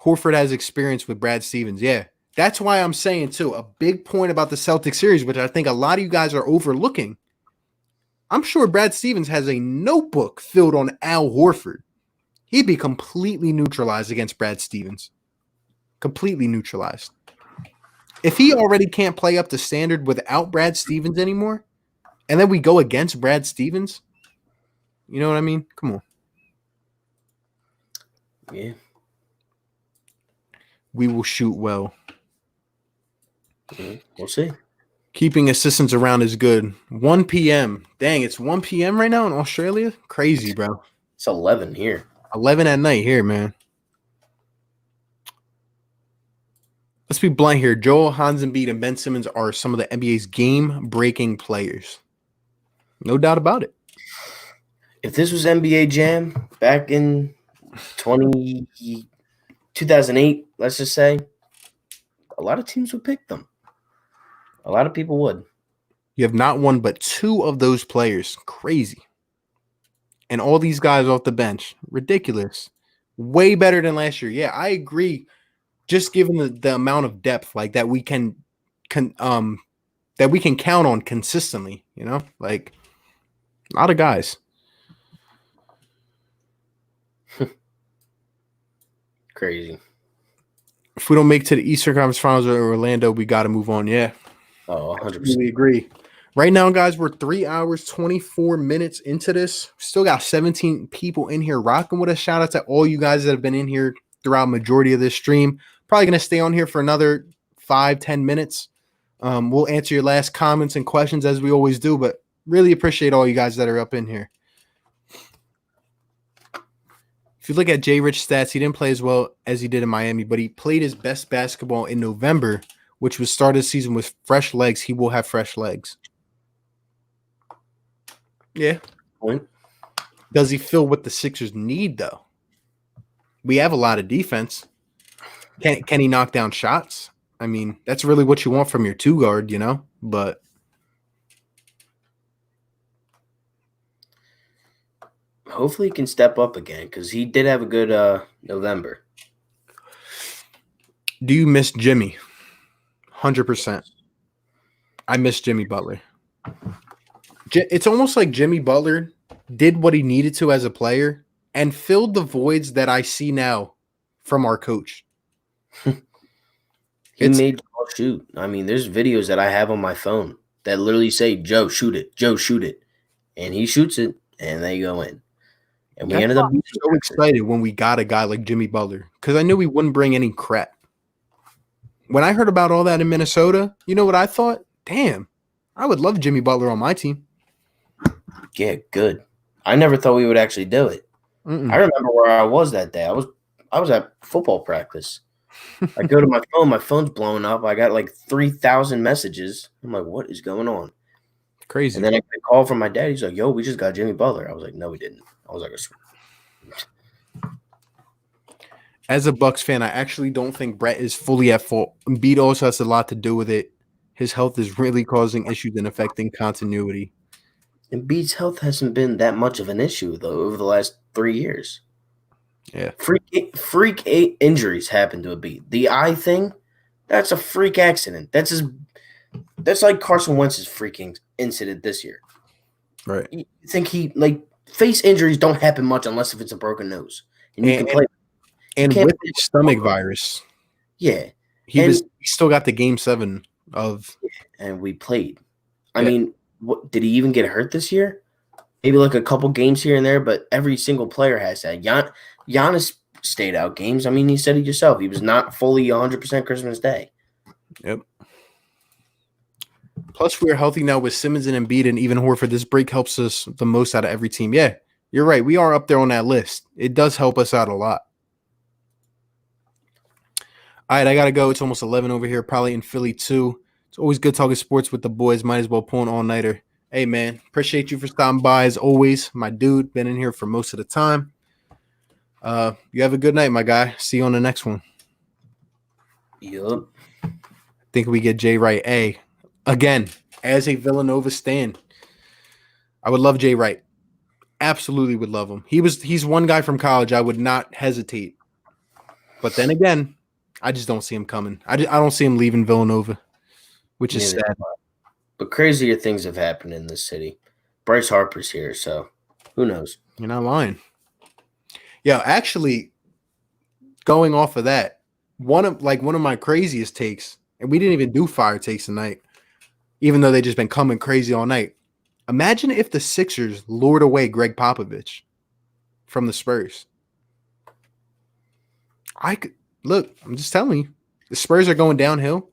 Horford has experience with Brad Stevens. Yeah, that's why I'm saying, too, a big point about the Celtics series, which I think a lot of you guys are overlooking. I'm sure Brad Stevens has a notebook filled on Al Horford. He'd be completely neutralized against Brad Stevens. Completely neutralized. If he already can't play up to standard without Brad Stevens anymore, and then we go against Brad Stevens, you know what I mean? Come on. Yeah. We will shoot well. Yeah, we'll see. Keeping assistants around is good. 1 p.m. Dang, it's 1 p.m. right now in Australia? Crazy, bro. It's 11 here. 11 at night here, man. Let's be blunt here. Joel, Embiid, and Ben Simmons are some of the NBA's game-breaking players. No doubt about it. If this was NBA Jam back in 2008, let's just say, a lot of teams would pick them. A lot of people would. You have not one but 2 of those players. Crazy. And all these guys off the bench. Ridiculous. Way better than last year. Yeah, I agree. Just given the amount of depth like that we can count on consistently, you know? Like a lot of guys. Crazy. If we don't make it to the Eastern Conference Finals or Orlando, we got to move on. Yeah. Oh, 100%. Really agree. Right now, guys, we're 3 hours, 24 minutes into this. Still got 17 people in here rocking with us. Shout out to all you guys that have been in here throughout majority of this stream. Probably going to stay on here for another 5-10 minutes. We'll answer your last comments and questions as we always do, but really appreciate all you guys that are up in here. If you look at J. Rich stats, he didn't play as well as he did in Miami, but he played his best basketball in November which was start of the season with fresh legs, he will have fresh legs. Yeah. Point. Does he fill what the Sixers need, though? We have a lot of defense. Can he knock down shots? I mean, that's really what you want from your two guard, you know? But hopefully he can step up again because he did have a good November. do you miss Jimmy? 100%. I miss Jimmy Butler. It's almost like Jimmy Butler did what he needed to as a player and filled the voids that I see now from our coach. He made Joe shoot. I mean, there's videos that I have on my phone that literally say, Joe, shoot it. Joe, shoot it. And he shoots it, and they go in. And we ended up being so excited when we got a guy like Jimmy Butler because I knew he wouldn't bring any crap. When I heard about all that in Minnesota, you know what I thought? Damn, I would love Jimmy Butler on my team. Yeah, good. I never thought we would actually do it. Mm-mm. I remember where I was that day. I was at football practice. I go to my phone's blowing up. I got like 3,000 messages. I'm like, what is going on? Crazy. And then I get a call from my dad. He's like, yo, we just got Jimmy Butler. I was like, no, we didn't. I was like, as a Bucks fan, I actually don't think Brett is fully at fault. Bead also has a lot to do with it. His health is really causing issues and affecting continuity. and Bead's health hasn't been that much of an issue though over the last 3 years. Yeah. Freak injuries happen to a Bead. The eye thing, that's a freak accident. That's like Carson Wentz's freaking incident this year. Right. You think face injuries don't happen much unless if it's a broken nose. And you can play. And with his stomach virus. Yeah. He still got the game 7 of. And we played. I mean, what did he even get hurt this year? Maybe like a couple games here and there, but every single player has that. Giannis stayed out games. I mean, he said it yourself. He was not fully 100% Christmas Day. Yep. Plus, we're healthy now with Simmons and Bead and even Horford. This break helps us the most out of every team. Yeah, you're right. We are up there on that list. It does help us out a lot. All right, I got to go. It's almost 11 over here, probably in Philly too. It's always good talking sports with the boys. Might as well pull an all-nighter. Hey, man, appreciate you for stopping by as always. My dude, been in here for most of the time. You have a good night, my guy. See you on the next one. Yup. I think we get Jay Wright. Hey, again, as a Villanova stan, I would love Jay Wright. Absolutely would love him. He's one guy from college I would not hesitate. But then again, I just don't see him coming. I don't see him leaving Villanova, which is sad. But crazier things have happened in this city. Bryce Harper's here, so who knows? You're not lying. Yeah, actually, going off of that, one of my craziest takes, and we didn't even do fire takes tonight, even though they just been coming crazy all night. Imagine if the Sixers lured away Greg Popovich from the Spurs. Look, I'm just telling you, the Spurs are going downhill.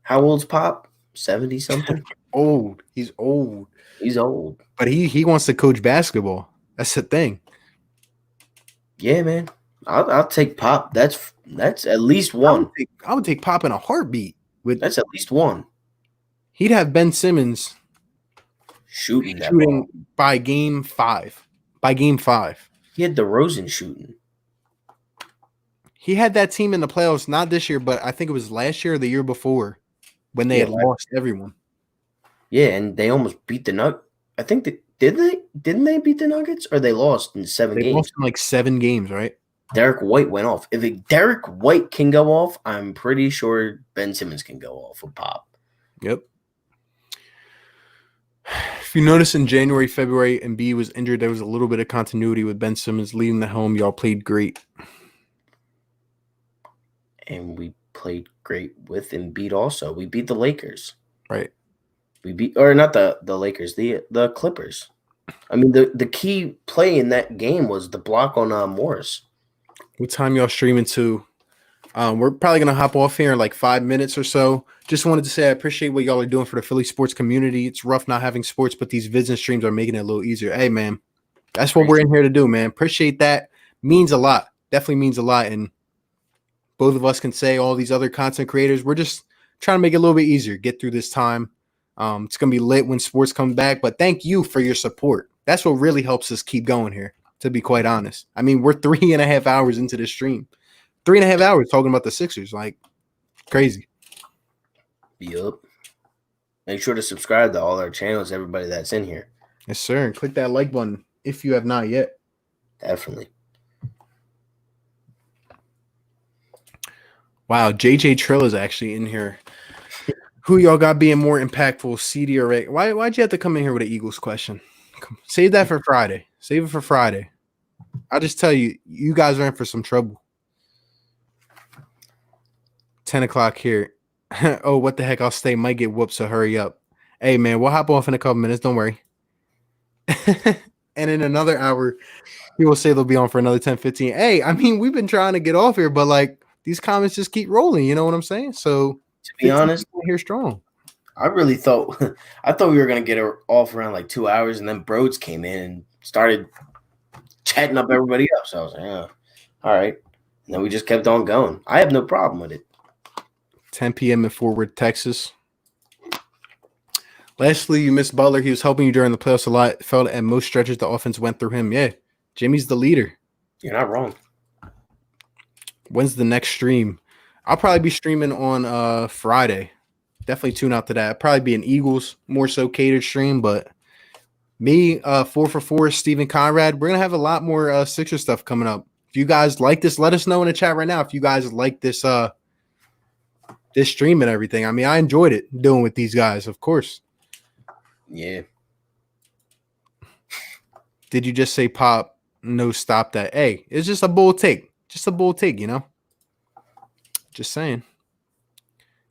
How old's Pop? 70 something? Old. He's old. He's old. But he wants to coach basketball. That's the thing. Yeah, man. I'll take Pop. That's at least one. I would take Pop in a heartbeat. That's at least one. He'd have Ben Simmons shooting by game 5. By game 5. He had DeRozan shooting. He had that team in the playoffs, not this year, but I think it was last year or the year before when they had lost everyone. Yeah, and they almost beat the Nuggets. I think didn't they beat the Nuggets or they lost in 7 games? They lost in like 7 games, right? Derek White went off. If Derek White can go off, I'm pretty sure Ben Simmons can go off with Pop. Yep. If you notice in January, February, and B was injured, there was a little bit of continuity with Ben Simmons leading the helm. Y'all played great. And we played great with Embiid also. We beat the Lakers. Right. We beat, or not the Lakers, the Clippers. I mean, the key play in that game was the block on Morris. What time y'all streaming to? We're probably going to hop off here in like 5 minutes or so. Just wanted to say I appreciate what y'all are doing for the Philly sports community. It's rough not having sports, but these vids and streams are making it a little easier. Hey, man, that's what we're in here to do, man. Appreciate that. Means a lot. Definitely means a lot. And both of us can say all these other content creators, we're just trying to make it a little bit easier, get through this time. It's gonna be lit when sports come back. But thank you for your support. That's what really helps us keep going here. To be quite honest, I mean, we're 3.5 hours into this stream. 3.5 hours talking about the Sixers, like crazy. Yup. Make sure to subscribe to all our channels, everybody that's in here. Yes, sir. And click that like button if you have not yet. Definitely. Wow, JJ Trill is actually in here. Who y'all got being more impactful, CD or Ray? Why'd you have to come in here with an Eagles question? Save that for Friday. Save it for Friday. I'll just tell you, you guys are in for some trouble. 10 o'clock here. Oh, what the heck? I'll stay. Might get whooped, so hurry up. Hey, man, we'll hop off in a couple minutes. Don't worry. And in another hour, he will say they'll be on for another 10, 15. Hey, I mean, we've been trying to get off here, but like these comments just keep rolling. You know what I'm saying? So to be honest, here strong. I really thought we were gonna get her off around like 2 hours, and then Broads came in and started chatting up everybody up. So I was like, yeah, all right. And then we just kept on going. I have no problem with it. 10 p.m. in Fort Worth, Texas. Lastly, you missed Butler. He was helping you during the playoffs a lot. Felt at most stretches the offense went through him. Yeah, Jimmy's the leader. You're not wrong. When's the next stream? I'll probably be streaming on Friday. Definitely tune out to that. Probably be an Eagles more so catered stream, but me, 4 for 4, Stephen Conrad. We're gonna have a lot more Sixer stuff coming up. If you guys like this, let us know in the chat right now. If you guys like this this stream and everything. I mean, I enjoyed it doing with these guys, of course. Yeah. Did you just say pop? No, stop that. Hey, it's just a bull take. Just a bull take, you know? Just saying.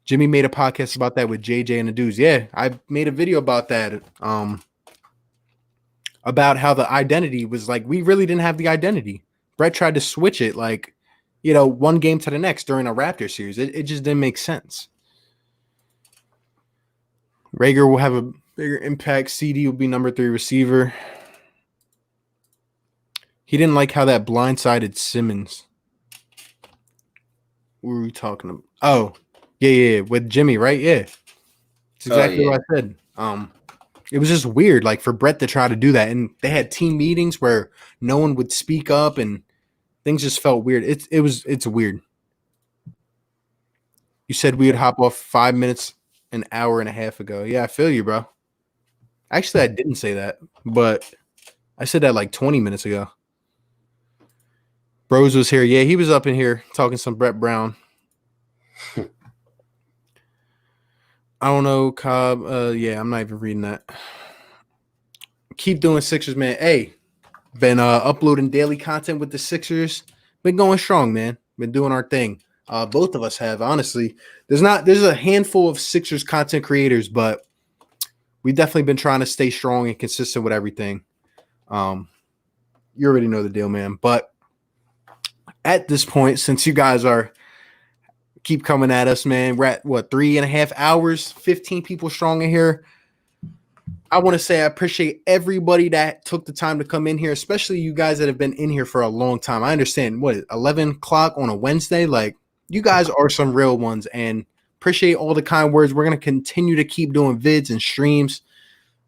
Jimmy made a podcast about that with JJ and the dudes. Yeah, I made a video about that. About how the identity was like, we really didn't have the identity. Brett tried to switch it like, you know, one game to the next during a Raptor series. It just didn't make sense. Rager will have a bigger impact. CD will be number 3 receiver. He didn't like how that blindsided Simmons. What were we talking about? Oh, yeah, with Jimmy, right? Yeah. It's exactly what I said. It was just weird, like, for Brett to try to do that. And they had team meetings where no one would speak up and things just felt weird. It's weird. You said we would hop off 5 minutes, an hour and a half ago. Yeah, I feel you, bro. Actually, I didn't say that, but I said that like 20 minutes ago. Bros was here. Yeah, he was up in here talking some Brett Brown. I don't know, Cobb. Yeah, I'm not even reading that. Keep doing Sixers, man. Hey, been uploading daily content with the Sixers. Been going strong, man. Been doing our thing. Both of us have, honestly. There's a handful of Sixers content creators, but we've definitely been trying to stay strong and consistent with everything. You already know the deal, man. But at this point, since you guys keep coming at us, man, we're at 3.5 hours, 15 people strong in here. I want to say I appreciate everybody that took the time to come in here, especially you guys that have been in here for a long time. I understand 11 o'clock on a Wednesday. Like, you guys are some real ones, and appreciate all the kind words. We're going to continue to keep doing vids and streams.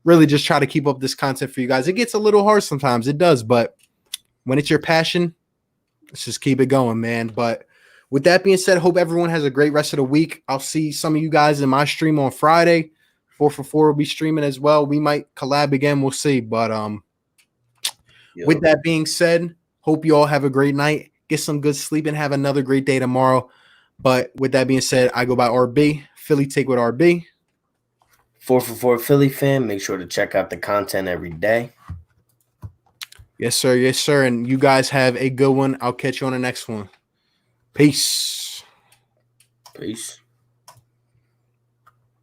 Really just try to keep up this content for you guys. It gets a little hard sometimes. It does, but when it's your passion, let's just keep it going, man. But with that being said, hope everyone has a great rest of the week. I'll see some of you guys in my stream on Friday. 4 for 4 will be streaming as well. We might collab again. We'll see. But with that being said, hope you all have a great night. Get some good sleep and have another great day tomorrow. But with that being said, I go by RB. Philly take with RB. 4 for 4 Philly fan. Make sure to check out the content every day. Yes, sir. Yes, sir. And you guys have a good one. I'll catch you on the next one. Peace. Peace.